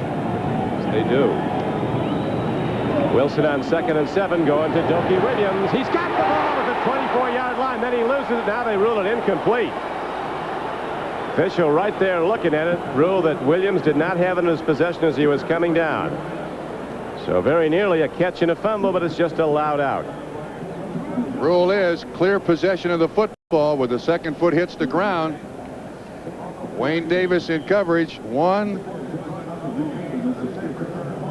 They do. Wilson on 2nd and 7 going to Dokie Williams. He's got the ball at the 24-yard line. Then he loses it. Now they rule it incomplete. Official right there looking at it ruled that Williams did not have it in his possession as he was coming down. So very nearly a catch and a fumble, but it's just allowed out. Rule is clear possession of the football with the second foot hits the ground. Wayne Davis in coverage.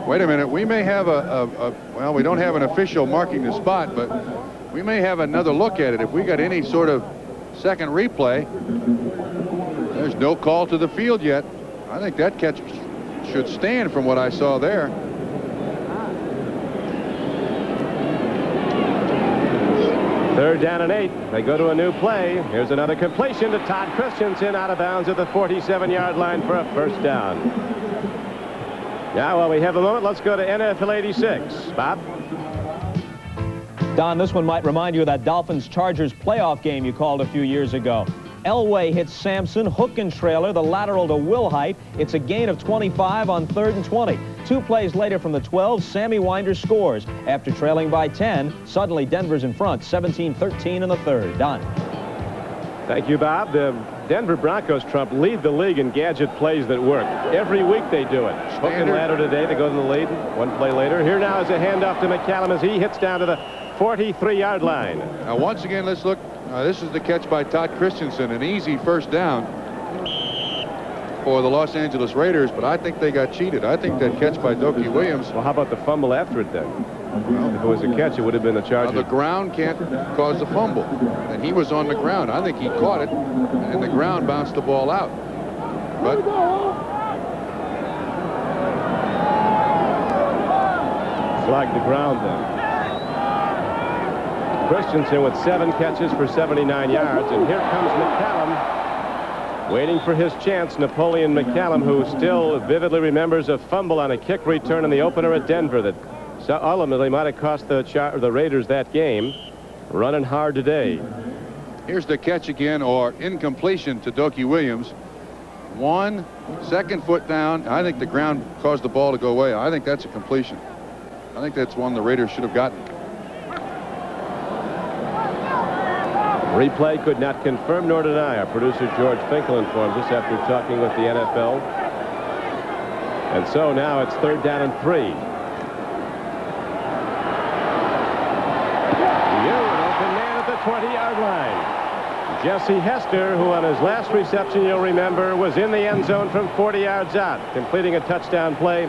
Wait a minute. We may have well, we don't have an official marking the spot, but we may have another look at it. If we got any sort of second replay, there's no call to the field yet. I think that catch should stand from what I saw there. Third down and 8. They go to a new play. Here's another completion to Todd Christensen out of bounds at the 47-yard line for a first down. Yeah, well, we have a moment. Let's go to NFL 86. Bob? Don, this one might remind you of that Dolphins-Chargers playoff game you called a few years ago. Elway hits Sampson, hook and trailer, the lateral to Wilhite. It's a gain of 25 on 3rd and 20. 2 plays later from the 12, Sammy Winder scores. After trailing by 10, suddenly Denver's in front, 17-13 in the 3rd. Don. Thank you, Bob. The Denver Broncos, Trump, lead the league in gadget plays that work. Every week they do it. Hook and ladder today, they go to the lead. 1 play later. Here now is a handoff to McCallum as he hits down to the 43-yard line. Now, once again, let's look. This is the catch by Todd Christensen, an easy first down for the Los Angeles Raiders, but I think they got cheated. I think that catch by Doki Williams. Well, how about the fumble after it then? Well, if it was a catch, it would have been a Charger. The ground can't cause the fumble, and he was on the ground. I think he caught it, and the ground bounced the ball out. But flagged the ground then. Christensen with 7 catches for 79 yards, and here comes McCallum waiting for his chance. Napoleon McCallum, who still vividly remembers a fumble on a kick return in the opener at Denver that ultimately might have cost the Raiders that game. Running hard today. Here's the catch again, or incompletion to Doki Williams. 1 second foot down. I think the ground caused the ball to go away. I think that's a completion. I think that's one the Raiders should have gotten. Replay could not confirm nor deny. Our producer George Finkel informs us after talking with the NFL. And so now it's 3rd down and 3. An open man at the 20-yard line. Jesse Hester, who on his last reception, you'll remember, was in the end zone from 40 yards out, completing a touchdown play.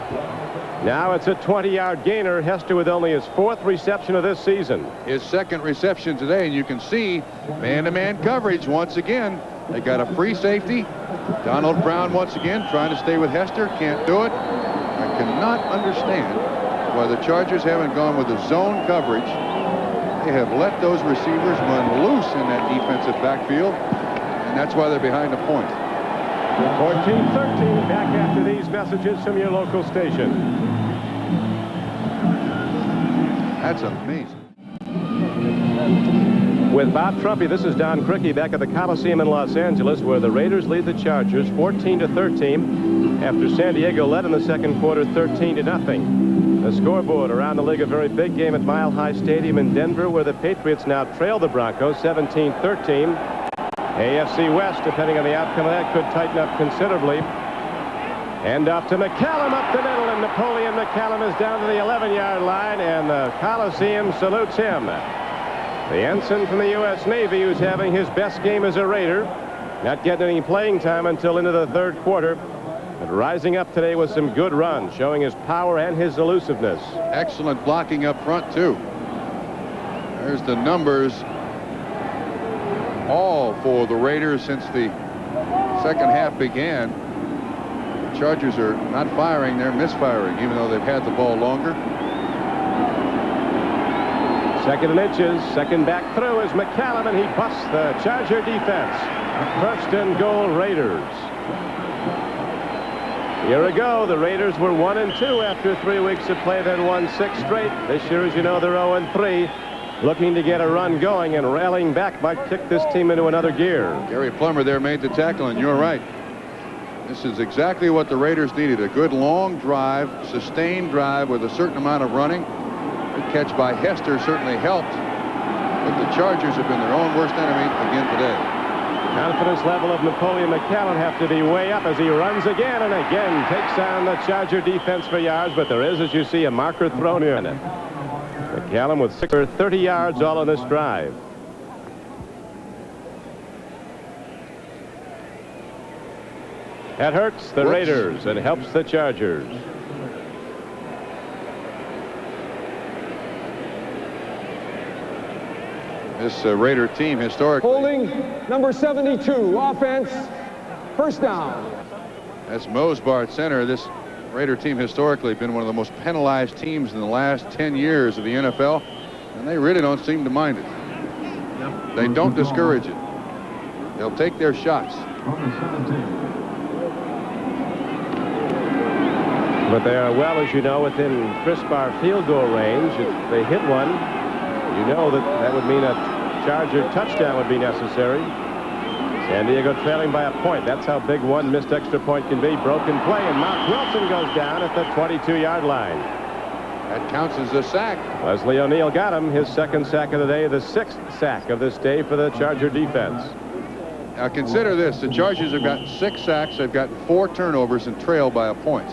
Now it's a 20-yard gainer. Hester with only his 4th reception of this season. His 2nd reception today, and you can see man-to-man coverage once again. They got a free safety. Donald Brown once again trying to stay with Hester. Can't do it. I cannot understand why the Chargers haven't gone with the zone coverage. They have let those receivers run loose in that defensive backfield, and that's why they're behind a point. 14-13, back after these messages from your local station. That's amazing. With Bob Trumpy, this is Don Crickey back at the Coliseum in Los Angeles, where the Raiders lead the Chargers 14-13 after San Diego led in the 2nd quarter 13-0. The scoreboard around the league, a very big game at Mile High Stadium in Denver, where the Patriots now trail the Broncos 17-13. AFC West, depending on the outcome of that, could tighten up considerably. Hand off to McCallum up the middle, and Napoleon McCallum is down to the 11-yard line, and the Coliseum salutes him. The ensign from the U.S. Navy, who's having his best game as a Raider, not getting any playing time until into the 3rd quarter, but rising up today with some good runs, showing his power and his elusiveness. Excellent blocking up front, too. There's the numbers all for the Raiders since the 2nd half began. The Chargers are not firing, they're misfiring, even though they've had the ball longer. 2nd and inches, 2nd back through is McCallum, and he busts the Charger defense. 1st and goal, Raiders. A year ago, the Raiders were 1-2 after 3 weeks of play, then won 6 straight. This year, as you know, they're 0-3. Looking to get a run going, and rallying back might kick this team into another gear. Gary Plummer there made the tackle, and you're right. This is exactly what the Raiders needed. A good long drive, sustained drive with a certain amount of running. The catch by Hester certainly helped, but the Chargers have been their own worst enemy again today. Confidence level of Napoleon McCallum have to be way up as he runs again and again, takes on the Charger defense for yards, but there is, as you see, a marker thrown in it. McCallum with 30 yards all on this drive. That hurts the Raiders and helps the Chargers. This Raider team historically. Holding number 72, offense, 1st down. That's Mosebart center. This Raider team historically been one of the most penalized teams in the last 10 years of the NFL, and they really don't seem to mind it. They don't discourage it. They'll take their shots. But they are well, as you know, within crisp bar field goal range. If they hit one, you know that would mean a Charger touchdown would be necessary. San Diego trailing by a point. That's how big one missed extra point can be. Broken play, and Mark Wilson goes down at the 22-yard line. That counts as a sack. Leslie O'Neal got him. His second sack of the day, the 6th sack of this day for the Charger defense. Now consider this. The Chargers have got 6 sacks. They've got 4 turnovers and trail by a point.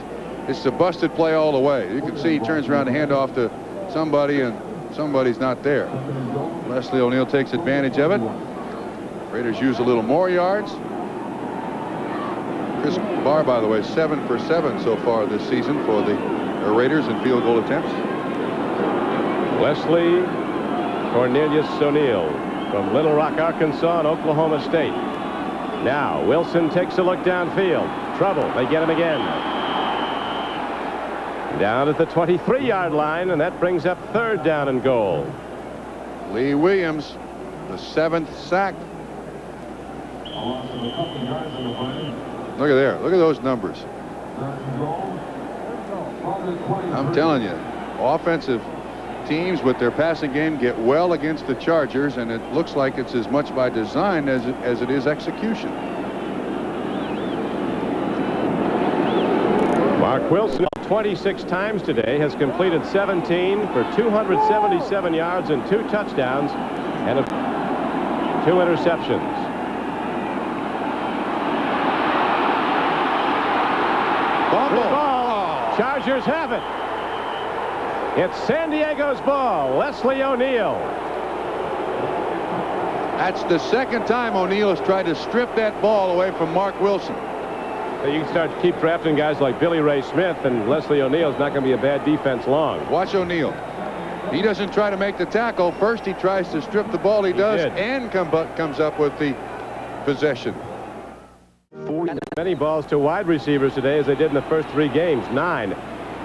It's a busted play all the way. You can see he turns around to hand off to somebody, and somebody's not there. Leslie O'Neal takes advantage of it. Raiders use a little more yards. Chris Barr, by the way, 7 for 7 so far this season for the Raiders in field goal attempts. Leslie Cornelius O'Neal from Little Rock, Arkansas, and Oklahoma State. Now Wilson takes a look downfield. Trouble. They get him again. Down at the 23-yard line, and that brings up 3rd down and goal. Lee Williams, the 7th sack. Look at there. Look at those numbers. I'm telling you, offensive teams with their passing game get well against the Chargers, and it looks like it's as much by design as it is execution. Mark Wilson 26 times today has completed 17 for 277 yards and 2 touchdowns and 2 interceptions. Ball. Chargers have it. It's San Diego's ball. Leslie O'Neal. That's the 2nd time O'Neal has tried to strip that ball away from Mark Wilson. You can start to keep drafting guys like Billy Ray Smith, and Leslie O'Neal's not going to be a bad defense long. Watch O'Neal. He doesn't try to make the tackle. First he tries to strip the ball. He does, and comes up with the possession. Many balls to wide receivers today as they did in the first 3 games. 9.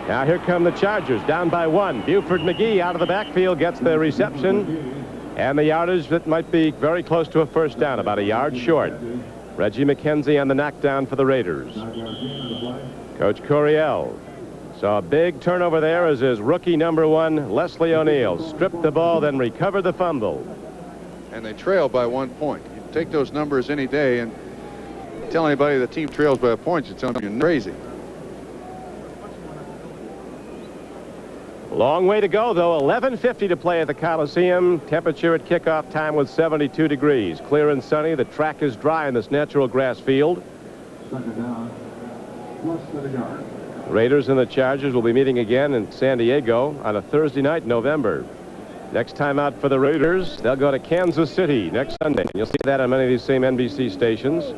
Now here come the Chargers, down by 1. Buford McGee out of the backfield gets the reception, and the yardage that might be very close to a first down, about a yard short. Reggie McKenzie on the knockdown for the Raiders. Coach Coryell saw a big turnover there as his rookie number 1, Leslie O'Neal, stripped the ball, then recovered the fumble. And they trail by 1 point. You take those numbers any day and tell anybody the team trails by a point, you tell them you're crazy. Long way to go, though. 11:50 to play at the Coliseum. Temperature at kickoff time was 72 degrees. Clear and sunny. The track is dry in this natural grass field. Raiders and the Chargers will be meeting again in San Diego on a Thursday night in November. Next time out for the Raiders, they'll go to Kansas City next Sunday. You'll see that on many of these same NBC stations,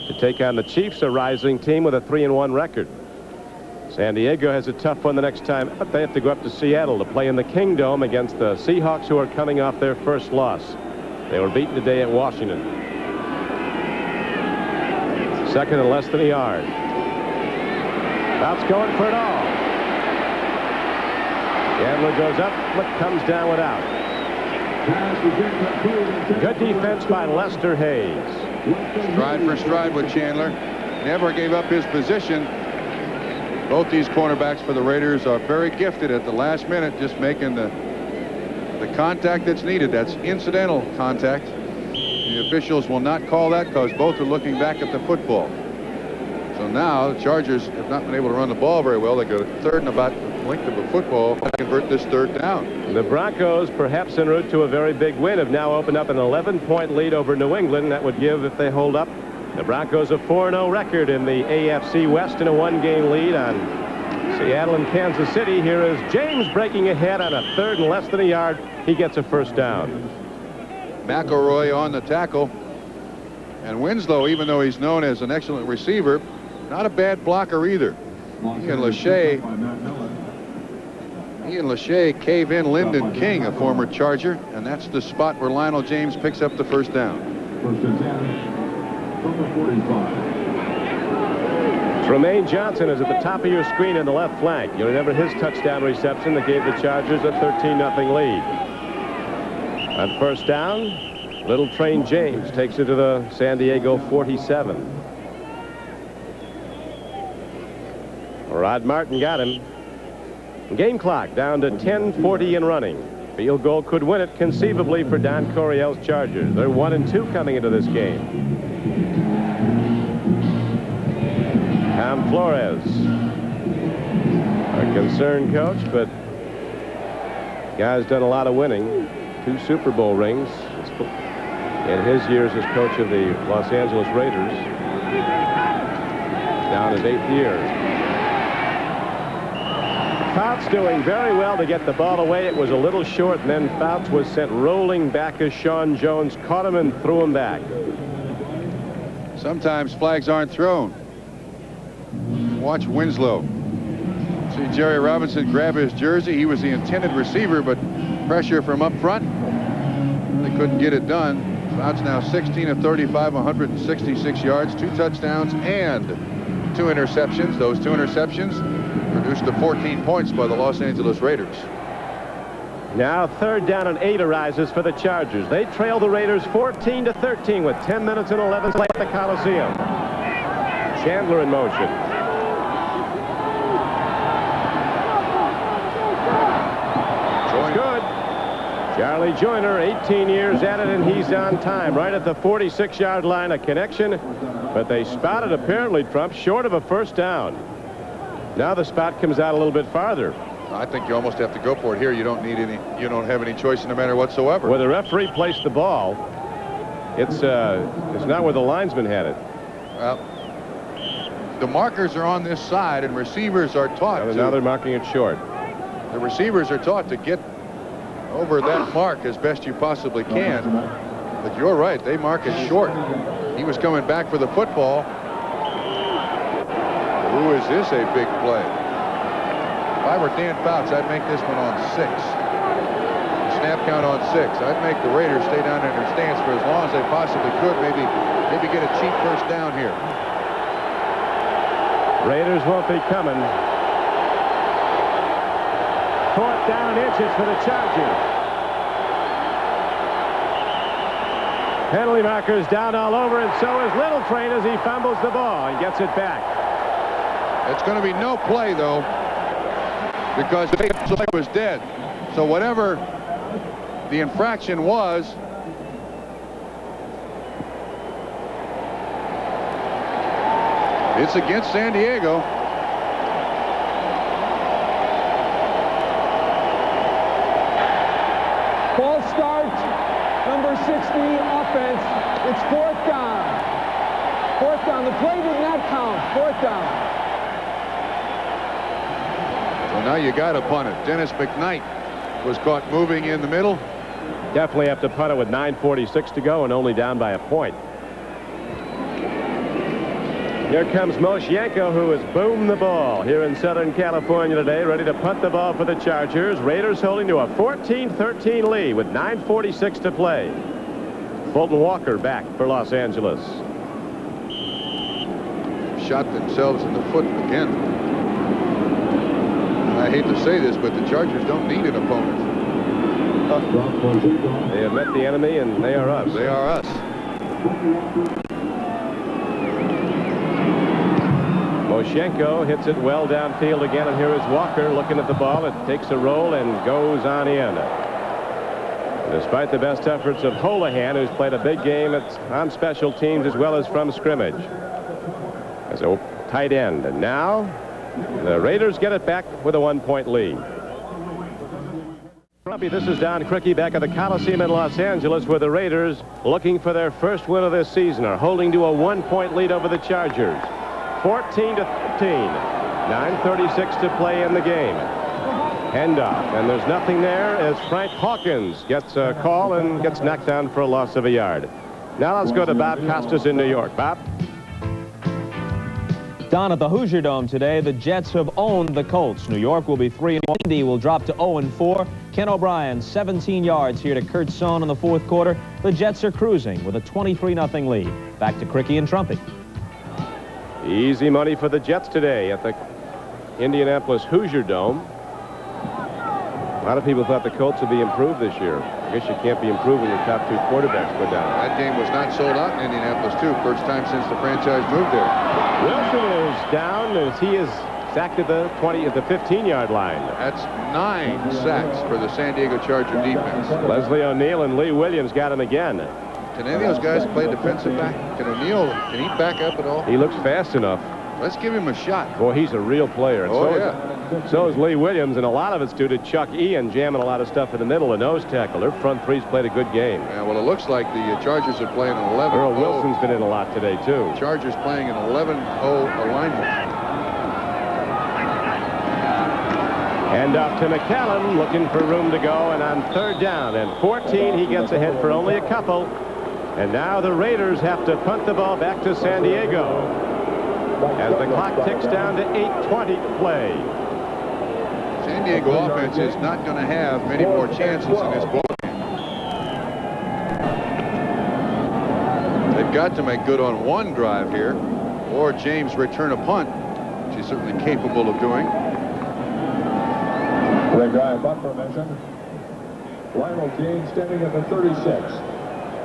to take on the Chiefs, a rising team with a 3-1 record. San Diego has a tough one the next time, but they have to go up to Seattle to play in the Kingdome against the Seahawks, who are coming off their first loss. They were beaten today at Washington. 2nd and less than a yard. Bout's going for it all. Gambler goes up, but comes down without. Good defense by Lester Hayes. Stride for stride with Chandler. Never gave up his position. Both these cornerbacks for the Raiders are very gifted at the last minute, just making the contact that's needed. That's incidental contact. The officials will not call that because both are looking back at the football. So now the Chargers have not been able to run the ball very well. They go 3rd and about the length of a football to convert this 3rd down. The Broncos, perhaps en route to a very big win, have now opened up an 11-point lead over New England. That would give, if they hold up, the Broncos a 4-0 record in the AFC West and a 1-game lead on Seattle and Kansas City. Here is James breaking ahead on a 3rd and less than a yard. He gets a first down. McElroy on the tackle. And Winslow, even though he's known as an excellent receiver, not a bad blocker either. He and Lachey cave in Lyndon King, a former Charger, and that's the spot where Lionel James picks up the first down. Tremaine Johnson is at the top of your screen in the left flank. You remember his touchdown reception that gave the Chargers a 13-0 lead. On first down, Little Train James takes it to the San Diego 47. Rod Martin got him. Game clock down to 10:40 and running. Field goal could win it conceivably for Don Coryell's Chargers. They're 1-2 coming into this game. Tom Flores, a concerned coach, but guy's done a lot of winning. 2 Super Bowl rings in his years as coach of the Los Angeles Raiders. Down his 8th year. Fouts doing very well to get the ball away. It was a little short, and then Fouts was sent rolling back as Sean Jones caught him and threw him back. Sometimes flags aren't thrown. Watch Winslow. See Jerry Robinson grab his jersey. He was the intended receiver, but pressure from up front. They couldn't get it done. Fouts now 16 of 35, 166 yards, 2 touchdowns, and 2 interceptions. Those 2 interceptions reduced to 14 points by the Los Angeles Raiders. Now 3rd down and 8 arises for the Chargers. They trail the Raiders 14-13 with 10 minutes and 11 left at the Coliseum. Chandler in motion. Good. Charlie Joyner, 18 years at it, and he's on time. Right at the 46-yard line, a connection. But they spotted, apparently, Trump, short of a 1st down. Now the spot comes out a little bit farther. I think you almost have to go for it here. You don't have any choice in the matter whatsoever. Where the referee placed the ball, it's not where the linesman had it. Well, the markers are on this side, and receivers are taught to. Now they're marking it short. The receivers are taught to get over that mark as best you possibly can. But you're right, they mark it short. He was coming back for the football. Who is this a big play? If I were Dan Fouts, I'd make this one on 6. Snap count on 6. I'd make the Raiders stay down in their stance for as long as they possibly could. Maybe get a cheap 1st down here. Raiders won't be coming. 4th down inches for the Chargers. Penalty markers down all over, and so is Little Train as he fumbles the ball and gets it back. It's going to be no play, though, because the play was dead. So whatever the infraction was, it's against San Diego. Ball starts, number 60, offense. It's 4th down. 4th down. The play did not count. 4th down. So now you got to punt it. Dennis McKnight was caught moving in the middle. Definitely have to punt it with 9:46 to go and only down by a point. Here comes Moshienko, who has boomed the ball here in Southern California today, ready to punt the ball for the Chargers. Raiders holding to a 14-13 lead with 9:46 to play. Fulton Walker back for Los Angeles. Shot themselves in the foot again. I hate to say this, but the Chargers don't need an opponent. They have met the enemy, and they are us. They are us. Moshienko hits it well downfield again, and here is Walker looking at the ball. It takes a roll and goes on in. Despite the best efforts of Holohan, who's played a big game on special teams as well as from scrimmage. As a tight end. And now the Raiders get it back with a 1-point lead. This is Don Criqui back at the Coliseum in Los Angeles, where the Raiders, looking for their first win of this season, are holding to a 1-point lead over the Chargers. 14-13. 9:36 to play in the game. Handoff, and there's nothing there as Frank Hawkins gets a call and gets knocked down for a loss of a yard. Now let's go to Bob Costas in New York. Bob? Down at the Hoosier Dome today, the Jets have owned the Colts. New York will be 3-1. Indy will drop to 0-4. Ken O'Brien, 17 yards here to Kurt Sohn in the 4th quarter. The Jets are cruising with a 23-0 lead. Back to Criqui and Trumpy. Easy money for the Jets today at the Indianapolis Hoosier Dome. A lot of people thought the Colts would be improved this year. I guess you can't be improved when your top 2 quarterbacks go down. That game was not sold out in Indianapolis, too. First time since the franchise moved there. Wilson is down as he is sacked at the 15-yard line. That's 9 sacks for the San Diego Charger defense. Leslie O'Neal and Lee Williams got him again. Can any of those guys play defensive back? Can O'Neal, can he back up at all? He looks fast enough. Let's give him a shot. Boy, he's a real player. And Oh, so is Lee Williams, and a lot of it's due to Chuck Ian jamming a lot of stuff in the middle, a nose tackle. Their front three's played a good game. Yeah, well, it looks like the Chargers are playing an 11-0. Earl Wilson's been in a lot today, too. Chargers playing an 11-0 alignment. Hand off to McCallum, looking for room to go, and on 3rd down and 14, he gets ahead for only a couple. And now the Raiders have to punt the ball back to San Diego as the clock ticks down to 8:20 to play. San Diego offense is not going to have many more chances in this ball game. They've got to make good on one drive here, or James return a punt, which he's certainly capable of doing. Red drive punt formation. Lionel James standing at the 36.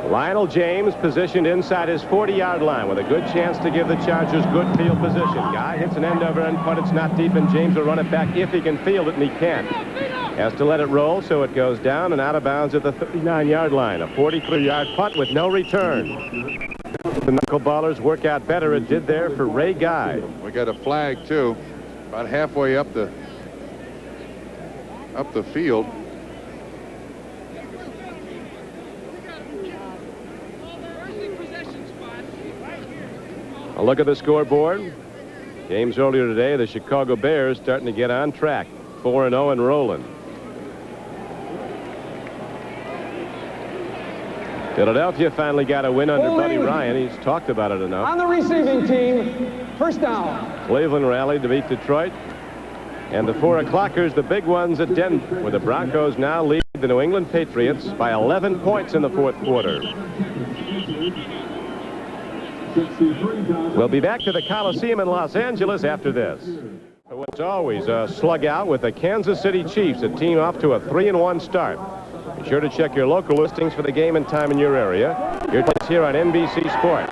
Lionel James positioned inside his 40-yard line with a good chance to give the Chargers good field position. Guy hits an end-over-end punt. It's not deep, and James will run it back if he can field it, and he can't. Has to let it roll, so it goes down and out of bounds at the 39-yard line. A 43-yard punt with no return. The knuckleballers work out better. It did there for Ray Guy. We got a flag, too, about halfway up the field. A look at the scoreboard. Games earlier today, the Chicago Bears starting to get on track. 4-0 and rolling. Philadelphia finally got a win under Buddy Ryan. He's talked about it enough. On the receiving team, 1st down. Cleveland rallied to beat Detroit. And the 4 o'clockers, the big ones at Denver, where the Broncos now lead the New England Patriots by 11 points in the 4th quarter. We'll be back to the Coliseum in Los Angeles after this. It's always a slug out with the Kansas City Chiefs, a team off to a 3-1 start. Be sure to check your local listings for the game and time in your area. Your place here on NBC Sports.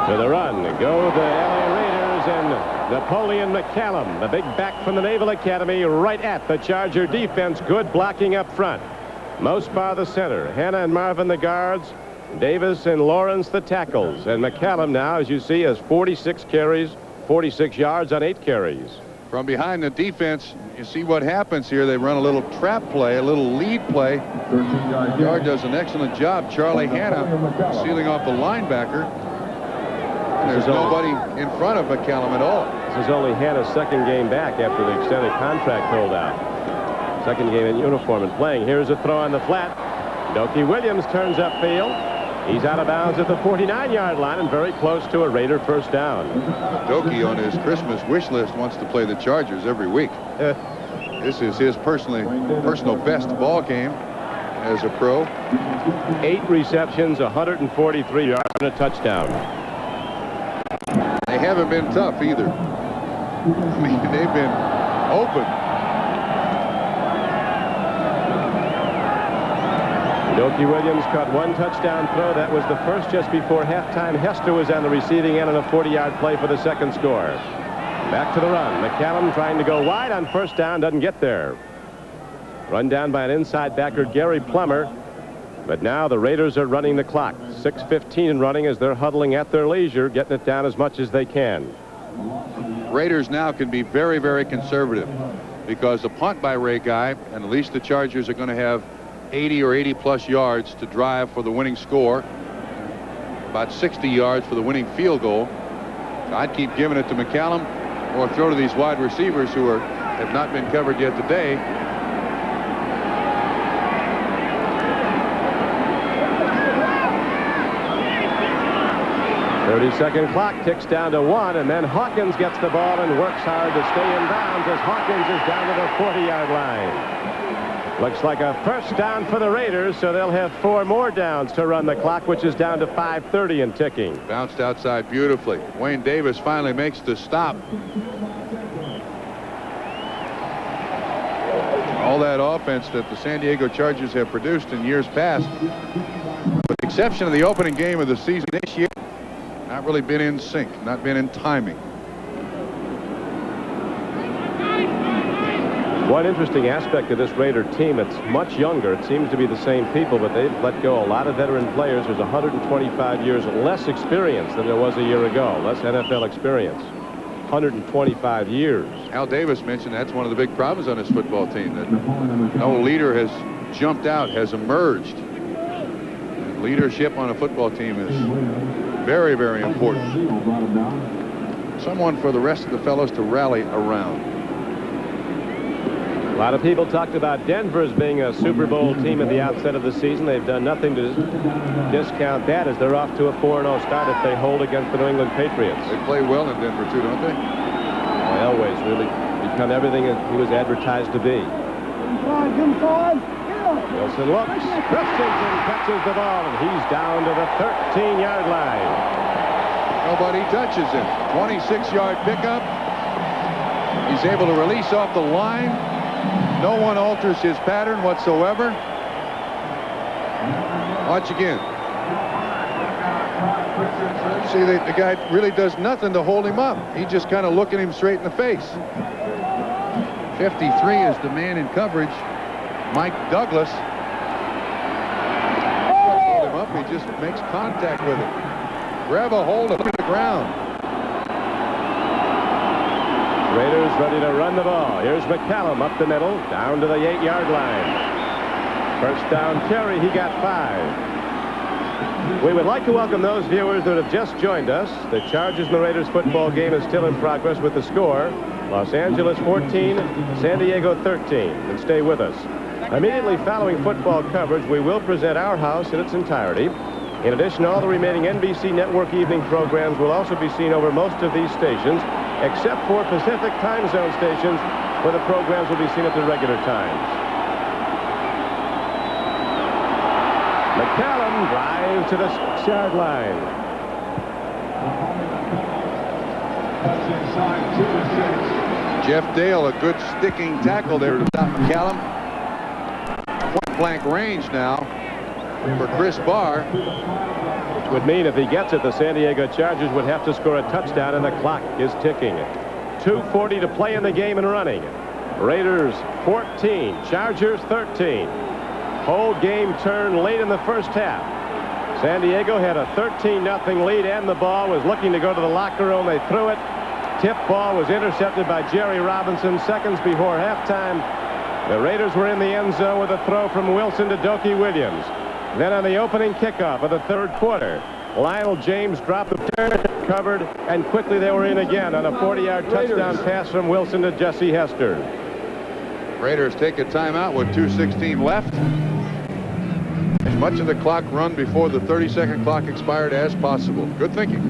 To the run go the LA Raiders and Napoleon McCallum, the big back from the Naval Academy, right at the Charger defense. Good blocking up front. Mosbar the center, Hanna and Marvin the guards, Davis and Lawrence the tackles, and McCallum now, as you see, has 46 carries, 46 yards on 8 carries. From behind the defense, you see what happens here. They run a little trap play, a little lead play. Guard does an excellent job. Charlie Hanna sealing off the linebacker. And there's nobody in front of McCallum at all. This is only Hanna's 2nd game back after the extended contract holdout. 2nd game in uniform and playing. Here's a throw on the flat. Doki Williams turns upfield. He's out of bounds at the 49-yard line and very close to a Raider 1st down. Doki on his Christmas wish list wants to play the Chargers every week. This is his personal best ball game as a pro. 8 receptions, 143 yards, and a touchdown. They haven't been tough either. I mean, they've been open. Doki Williams caught 1 touchdown throw. That was the first just before halftime. Hester was on the receiving end on a 40-yard play for the 2nd score. Back to the run. McCallum trying to go wide on 1st down. Doesn't get there. Run down by an inside backer, Gary Plummer. But now the Raiders are running the clock. 6:15 running as they're huddling at their leisure, getting it down as much as they can. Raiders now can be very, very conservative because the punt by Ray Guy, and at least the Chargers are going to have 80 or 80-plus yards to drive for the winning score. About 60 yards for the winning field goal. So I'd keep giving it to McCallum or throw to these wide receivers who have not been covered yet today. Second clock ticks down to 1, and then Hawkins gets the ball and works hard to stay in bounds as Hawkins is down to the 40-yard line. Looks like a 1st down for the Raiders, so they'll have 4 more downs to run the clock, which is down to 5:30 and ticking. Bounced outside beautifully. Wayne Davis finally makes the stop. All that offense that the San Diego Chargers have produced in years past, with the exception of the opening game of the season this year, Not really been in sync, not been in timing. One interesting aspect of this Raider team, it's much younger. It seems to be the same people, but they've let go a lot of veteran players. There's 125 years less experience than there was a year ago. Less NFL experience. 125 years. Al Davis mentioned that's one of the big problems on this football team, that no leader has jumped out, has emerged. And leadership on a football team is very, very important. Someone for the rest of the fellows to rally around. A lot of people talked about Denver as being a Super Bowl team at the outset of the season. They've done nothing to discount that, as they're off to a 4-0 start if they hold against the New England Patriots. They play well in Denver too, don't they? Well, Elway's really become everything that he was advertised to be. Wilson looks. Christensen catches the ball, and he's down to the 13-yard line. Nobody touches him. 26-yard pickup. He's able to release off the line. No one alters his pattern whatsoever. Watch again. See, the guy really does nothing to hold him up. He just kind of looking him straight in the face. 53 is the man in coverage, Mike Douglas. Hold him up. He just makes contact with him. Grab a hold of him to the ground. Raiders ready to run the ball. Here's McCallum up the middle, down to the 8-yard line. First down carry, he got 5. We would like to welcome those viewers that have just joined us. The Chargers and the Raiders football game is still in progress with the score. Los Angeles 14, San Diego 13. And stay with us. Immediately following football coverage, we will present Our House in its entirety. In addition, all the remaining NBC Network evening programs will also be seen over most of these stations, except for Pacific time zone stations, where the programs will be seen at their regular times. McCallum drives to the 6-yard line. Jeff Dale, a good sticking tackle there to stop McCallum. Point blank range now for Chris Barr. Which would mean if he gets it, the San Diego Chargers would have to score a touchdown, and the clock is ticking. 2:40 to play in the game and running. Raiders 14, Chargers 13. Whole game turned late in the first half. San Diego had a 13-0 lead, and the ball was looking to go to the locker room. They threw it. Tip ball was intercepted by Jerry Robinson seconds before halftime. The Raiders were in the end zone with a throw from Wilson to Dokie Williams. Then on the opening kickoff of the third quarter, Lionel James dropped the turn, covered, and quickly they were in again on a 40-yard touchdown pass from Wilson to Jesse Hester. Raiders take a timeout with 2:16 left. As much of the clock run before the 30-second clock expired as possible. Good thinking.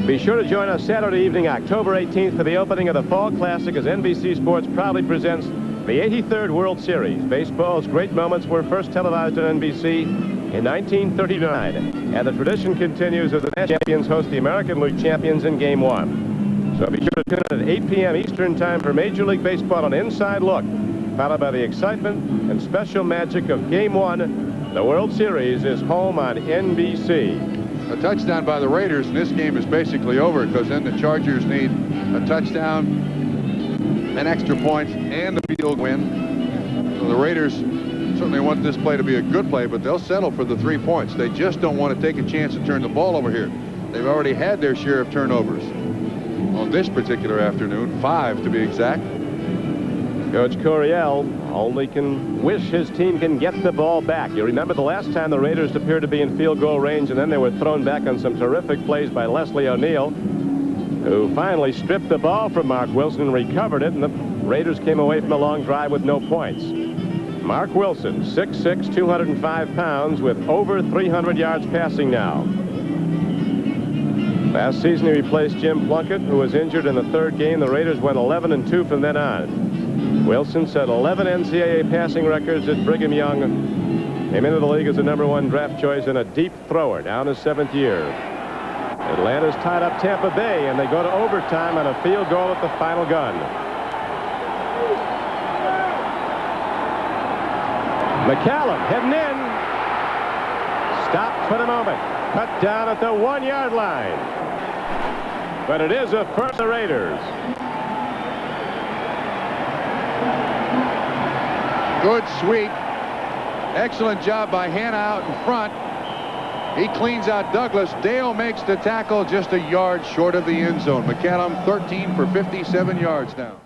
Be sure to join us Saturday evening, October 18th, for the opening of the Fall Classic, as NBC Sports proudly presents the 83rd World Series. Baseball's great moments were first televised on NBC in 1939. And the tradition continues as the national champions host the American League champions in Game 1. So be sure to tune in at 8 p.m. Eastern Time for Major League Baseball, an inside look, followed by the excitement and special magic of Game 1. The World Series is home on NBC. A touchdown by the Raiders, and this game is basically over, because then the Chargers need a touchdown, an extra point, and a field win. So the Raiders certainly want this play to be a good play, but they'll settle for the 3 points. They just don't want to take a chance to turn the ball over here. They've already had their share of turnovers on this particular afternoon, 5 to be exact. Coach Coryell only can wish his team can get the ball back. You remember the last time the Raiders appeared to be in field goal range, and then they were thrown back on some terrific plays by Leslie O'Neal, who finally stripped the ball from Mark Wilson and recovered it, and the Raiders came away from the long drive with no points. Mark Wilson, 6'6", 205 pounds, with over 300 yards passing now. Last season he replaced Jim Plunkett, who was injured in the third game. The Raiders went 11-2 from then on. Wilson set 11 NCAA passing records at Brigham Young. Came into the league as the #1 draft choice and a deep thrower, down his 7th year. Atlanta's tied up Tampa Bay, and they go to overtime on a field goal at the final gun. McCallum heading in. Stopped for the moment. cut down at the 1-yard line. But it is a first for the Raiders. Good sweep. Excellent job by Hanna out in front. He cleans out Douglas. Dale makes the tackle just a yard short of the end zone. McCallum 13 for 57 yards now.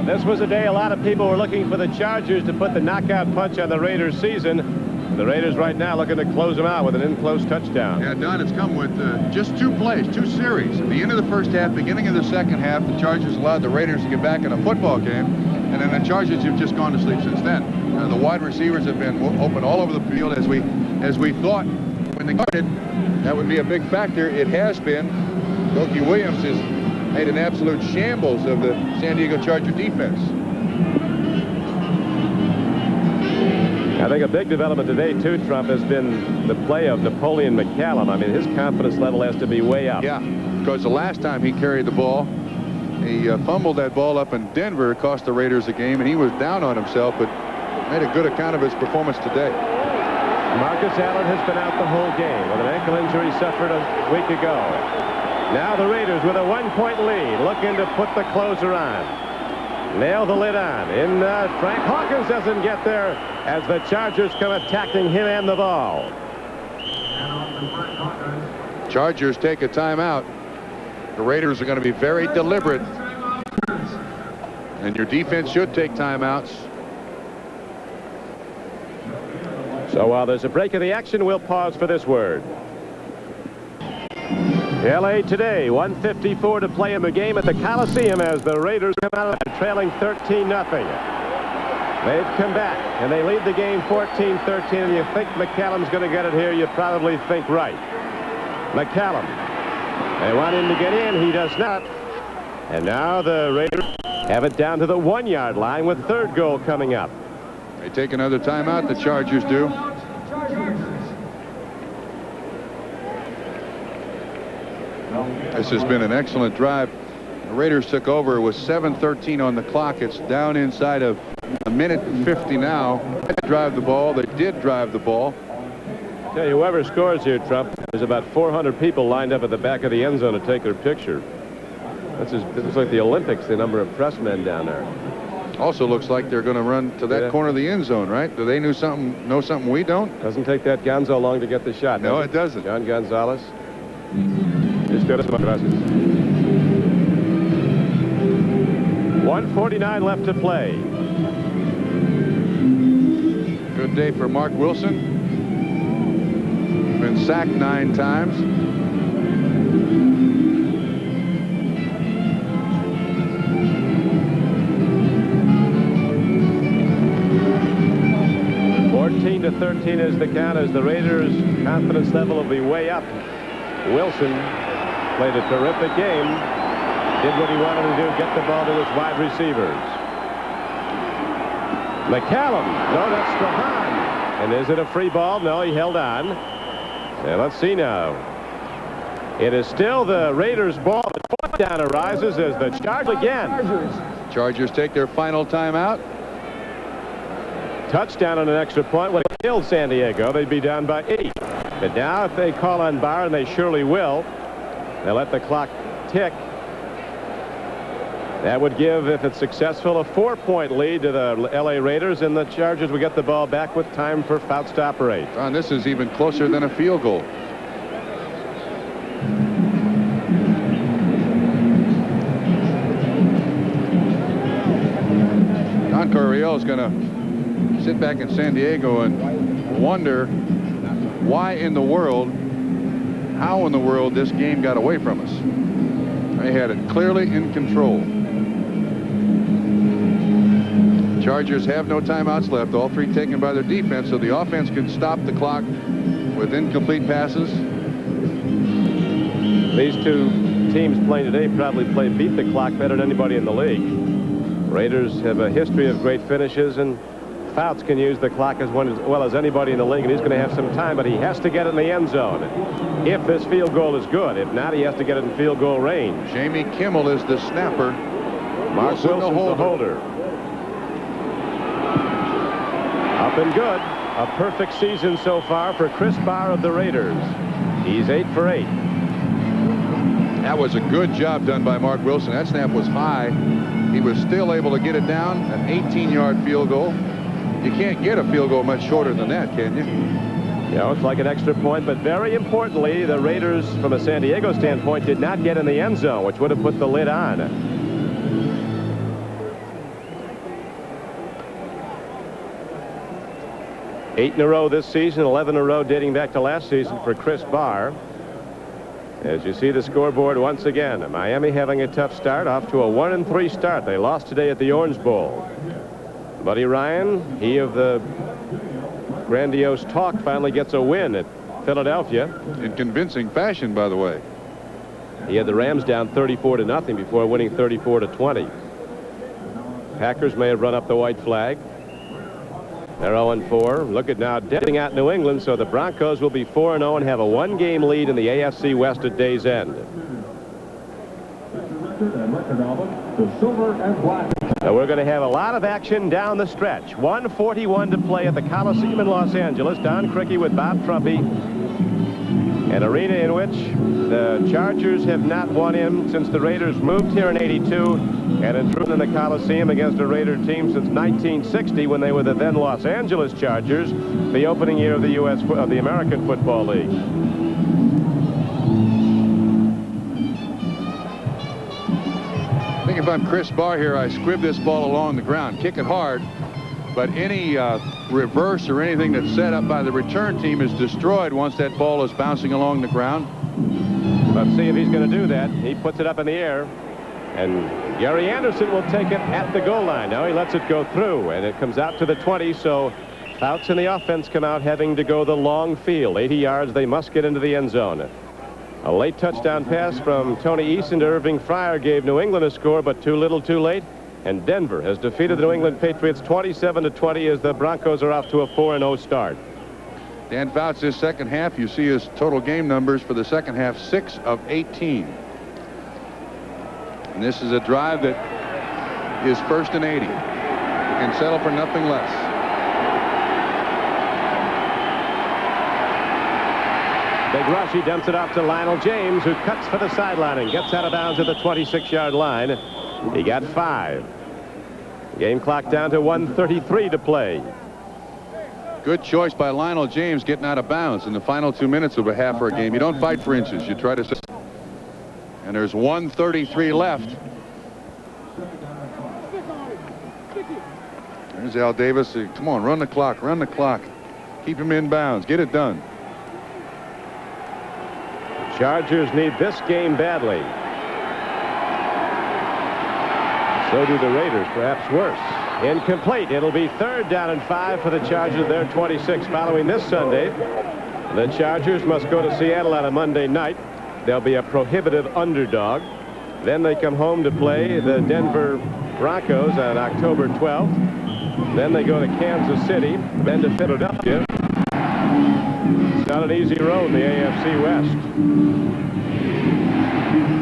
This was a day a lot of people were looking for the Chargers to put the knockout punch on the Raiders' season. The Raiders right now looking to close them out with an in-close touchdown. Yeah, Don, it's come with just 2 plays, 2 series. At the end of the first half, beginning of the second half, the Chargers allowed the Raiders to get back in a football game, and then the Chargers have just gone to sleep since then. The wide receivers have been open all over the field as we thought when they guarded. That would be a big factor. It has been. Loki Williams has made an absolute shambles of the San Diego Charger defense. I think a big development today, too, Trump, has been the play of Napoleon McCallum. I mean, his confidence level has to be way up. Yeah, because the last time he carried the ball, he fumbled that ball up in Denver, cost the Raiders a game, and he was down on himself, but made a good account of his performance today. Marcus Allen has been out the whole game with an ankle injury suffered a week ago. Now the Raiders with a 1-point lead, looking to put the closer on. Nail the lid on. Frank Hawkins doesn't get there as the Chargers come attacking him and the ball. Chargers take a timeout. The Raiders are going to be very deliberate. And your defense should take timeouts. So while there's a break in the action, we'll pause for this word. L.A. today, 1:54 to play in the game at the Coliseum as the Raiders come out of it trailing 13-0. They've come back, and they lead the game 14-13, and you think McCallum's going to get it here, you probably think right. McCallum. They want him to get in. He does not. And now the Raiders have it down to the 1-yard line with third goal coming up. They take another timeout, the Chargers do. This has been an excellent drive. The Raiders took over with 7:13 on the clock. It's down inside of a minute and 50 now. They drive the ball. They did drive the ball. Tell you, whoever scores here, Trump, there's about 400 people lined up at the back of the end zone to take their picture. This looks like the Olympics, the number of press men down there. Also looks like they're going to run to that corner of the end zone, right? Do they know something we don't? Doesn't take that Gonzo long to get the shot. No, it doesn't. John Gonzalez. Gracias. 1:49 left to play. Good day for Mark Wilson. Been sacked 9 times. To 13 is the count as the Raiders' confidence level will be way up. Wilson played a terrific game. Did what he wanted to do, get the ball to his wide receivers. McCallum. No, that's Strahan. And is it a free ball? No, he held on. And let's see now. It is still the Raiders' ball. The fourth down arises as the Chargers again. Chargers take their final timeout. Touchdown on an extra point would have killed San Diego. They'd be down by 8. But now if they call on Barr, and they surely will, they'll let the clock tick. That would give, if it's successful, a 4-point lead to the L.A. Raiders, and the Chargers would get the ball back with time for Fouts to operate. Ron, this is even closer than a field goal. Don Coryell is going to sit back in San Diego and wonder why in the world, how in the world this game got away from us. They had it clearly in control. Chargers have no timeouts left, all 3 taken by their defense, so the offense can stop the clock with incomplete passes. These 2 teams playing today probably beat the clock better than anybody in the league. Raiders have a history of great finishes, and Fouts can use the clock as well as anybody in the league, and he's going to have some time, but he has to get it in the end zone if this field goal is good. If not, he has to get it in field goal range. Jamie Kimmel is the snapper. Mark Wilson the holder. Up and good. A perfect season so far for Chris Barr of the Raiders. He's 8 for 8. That was a good job done by Mark Wilson. That snap was high. He was still able to get it down. An 18-yard field goal. You can't get a field goal much shorter than that, can you? You know, it's like an extra point, but very importantly, the Raiders, from a San Diego standpoint, did not get in the end zone, which would have put the lid on. Eight in a row this season, 11 in a row dating back to last season for Chris Barr. As you see the scoreboard once again, Miami having a tough start, off to a 1-3 start. They lost today at the Orange Bowl. Buddy Ryan, he of the grandiose talk, finally gets a win at Philadelphia. In convincing fashion, by the way. He had the Rams down 34-0 before winning 34-20. Packers may have run up the white flag. They're 0-4. Look at now deading out New England, so the Broncos will be 4-0 and have a one-game lead in the AFC West at day's end. So we're going to have a lot of action down the stretch. 1:41 to play at the Coliseum in Los Angeles. Don Criqui with Bob Trumpy. An arena in which the Chargers have not won in since the Raiders moved here in '82 and enthroned in the Coliseum against a Raider team since 1960 when they were the then Los Angeles Chargers, the opening year of the American Football League. I think if I'm Chris Barr here, I squib this ball along the ground, kick it hard, but any reverse or anything that's set up by the return team is destroyed once that ball is bouncing along the ground. Let's see if he's going to do that. He puts it up in the air, and Gary Anderson will take it at the goal line. Now he lets it go through, and it comes out to the 20, so Fouts and the offense come out having to go the long field. 80 yards, they must get into the end zone. A late touchdown pass from Tony Eason to Irving Fryer gave New England a score, but too little too late. And Denver has defeated the New England Patriots 27-20 as the Broncos are off to a 4-0 start. Dan Fouts, this second half, you see his total game numbers for the second half, 6 of 18. And this is a drive that is 1st and 80. You can settle for nothing less. Big rush, he dumps it off to Lionel James, who cuts for the sideline and gets out of bounds at the 26-yard line. He got 5. Game clock down to 1:33 to play. Good choice by Lionel James getting out of bounds in the final 2 minutes of a half for a game. You don't fight for inches. You try to... And there's 1:33 left. There's Al Davis. Come on, run the clock, run the clock. Keep him in bounds. Get it done. Chargers need this game badly. So do the Raiders, perhaps worse. Incomplete. It'll be 3rd down and 5 for the Chargers. They're 26 following this Sunday. The Chargers must go to Seattle on a Monday night. They'll be a prohibitive underdog. Then they come home to play the Denver Broncos on October 12th. Then they go to Kansas City, then to Philadelphia. It's not an easy road in the AFC West.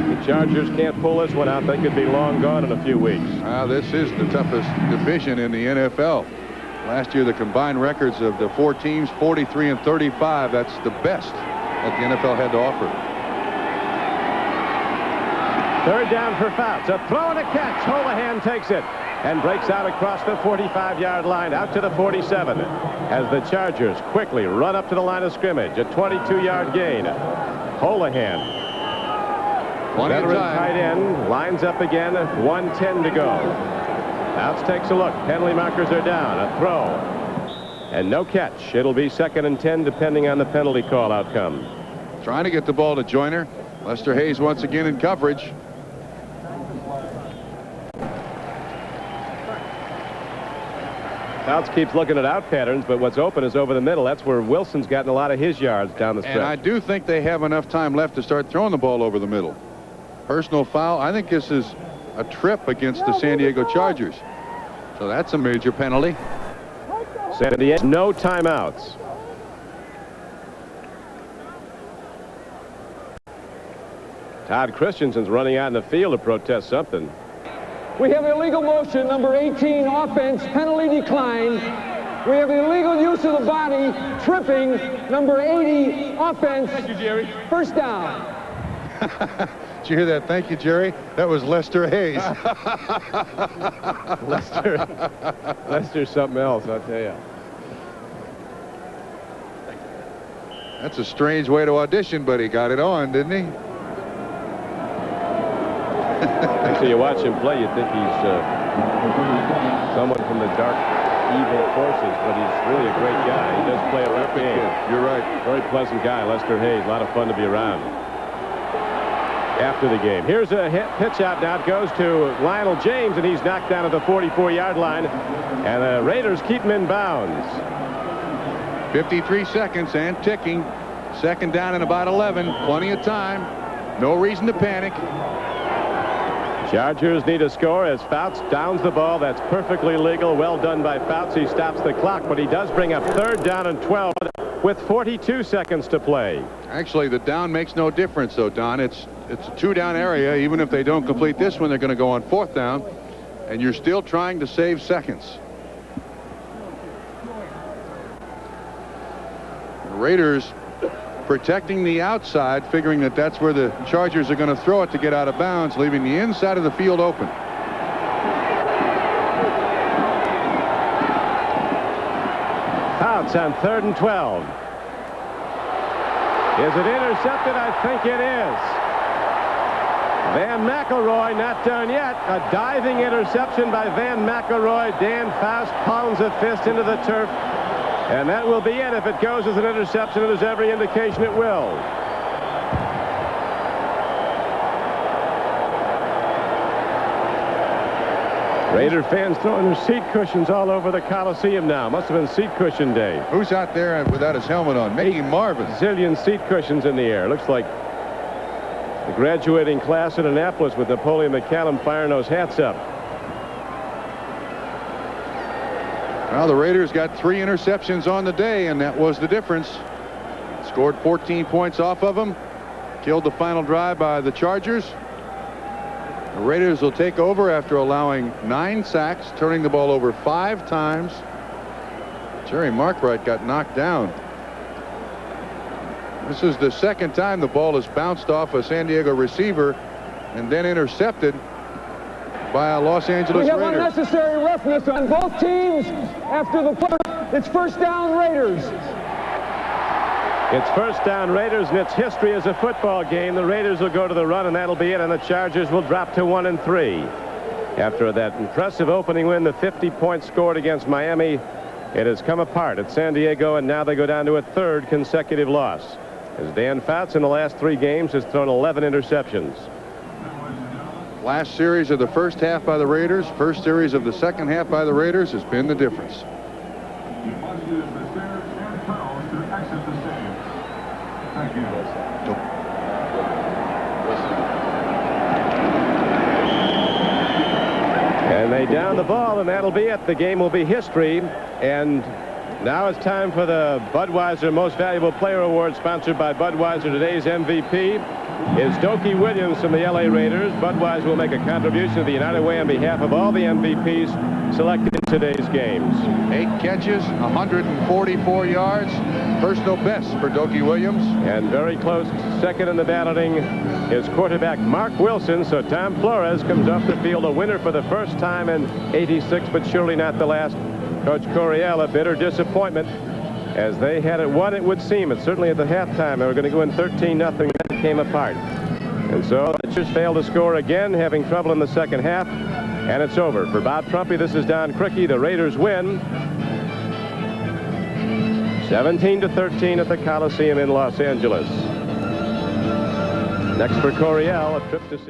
The Chargers can't pull this one out. They could be long gone in a few weeks. This is the toughest division in the NFL. Last year, the combined records of the 4 teams, 43 and 35. That's the best that the NFL had to offer. 3rd down for Fouts. A throw and a catch. Holohan takes it and breaks out across the 45-yard line out to the 47 as the Chargers quickly run up to the line of scrimmage. A 22-yard gain. Holohan, veteran tight end, lines up again. 1:10 to go. Fouts takes a look. Penalty markers are down. A throw and no catch. It'll be 2nd and 10 depending on the penalty call outcome. Trying to get the ball to Joyner. Lester Hayes once again in coverage. Fouts keeps looking at out patterns, but what's open is over the middle. That's where Wilson's gotten a lot of his yards down the stretch. And I do think they have enough time left to start throwing the ball over the middle. Personal foul. I think this is a trip against the San Diego Chargers. So that's a major penalty. San Diego, no timeouts. Todd Christensen's running out in the field to protest something. We have illegal motion, number 18, offense, penalty decline. We have illegal use of the body, tripping, number 80, offense. Thank you, Jerry. First down. Did you hear that? Thank you, Jerry. That was Lester Hayes. Lester's something else, I'll tell you. That's a strange way to audition, but he got it on, didn't he? Actually, you watch him play, you think he's someone from the dark, evil forces, but he's really a great guy. He does play a rough game. You're right. Very pleasant guy, Lester Hayes. A lot of fun to be around. After the game, here's a pitch out now. It goes to Lionel James, and he's knocked down at the 44-yard line, and the Raiders keep him in bounds. 53 seconds and ticking. Second down and about 11. Plenty of time. No reason to panic. Chargers need a score as Fouts downs the ball. That's perfectly legal. Well done by Fouts. He stops the clock, but he does bring up third down and 12 with 42 seconds to play. Actually, the down makes no difference, though, Don. It's a two-down area. Even if they don't complete this one, they're going to go on fourth down, and you're still trying to save seconds. The Raiders protecting the outside, figuring that that's where the Chargers are going to throw it to get out of bounds, leaving the inside of the field open. Fouts on third and 12. Is it intercepted? I think it is. Van McElroy not done yet. A diving interception by Van McElroy. Dan Faust pounds a fist into the turf. And that will be it if it goes as an interception, and there's every indication it will. Raider fans throwing their seat cushions all over the Coliseum now. Must have been seat cushion day. Who's out there without his helmet on? Mickey Marvin. Zillion seat cushions in the air. Looks like the graduating class in Annapolis with Napoleon McCallum firing those hats up. Well, the Raiders got 3 interceptions on the day, and that was the difference. Scored 14 points off of them. Killed the final drive by the Chargers. The Raiders will take over after allowing 9 sacks, turning the ball over 5 times. Jerry Markwright got knocked down. This is the second time the ball has bounced off a San Diego receiver and then intercepted by a Los Angeles Raiders. We have unnecessary roughness on both teams after the punt. It's first down Raiders. It's first down Raiders, and it's history as a football game. The Raiders will go to the run, and that'll be it, and the Chargers will drop to 1-3. After that impressive opening win, the 50-point scored against Miami, it has come apart at San Diego, and now they go down to a 3rd consecutive loss, as Dan Fouts in the last 3 games has thrown 11 interceptions. Last series of the first half by the Raiders, first series of the second half by the Raiders has been the difference. And they down the ball, and that'll be it. The game will be history. And now it's time for the Budweiser Most Valuable Player Award, sponsored by Budweiser. Today's MVP is Dokey Williams from the LA Raiders. Budweiser will make a contribution to the United Way on behalf of all the MVPs selected in today's games. 8 catches, 144 yards. Personal best for Dokey Williams. And very close second in the balloting is quarterback Mark Wilson. So Tom Flores comes off the field a winner for the first time in '86, but surely not the last. Coach Coryell, a bitter disappointment as they had it won, it would seem. It's certainly at the halftime. They were going to go in 13-0, and then came apart. And so the Raiders failed to score again, having trouble in the second half, and it's over. For Bout Trumpy, this is Don Criqui. The Raiders win 17-13 at the Coliseum in Los Angeles. Next for Coryell, a trip to see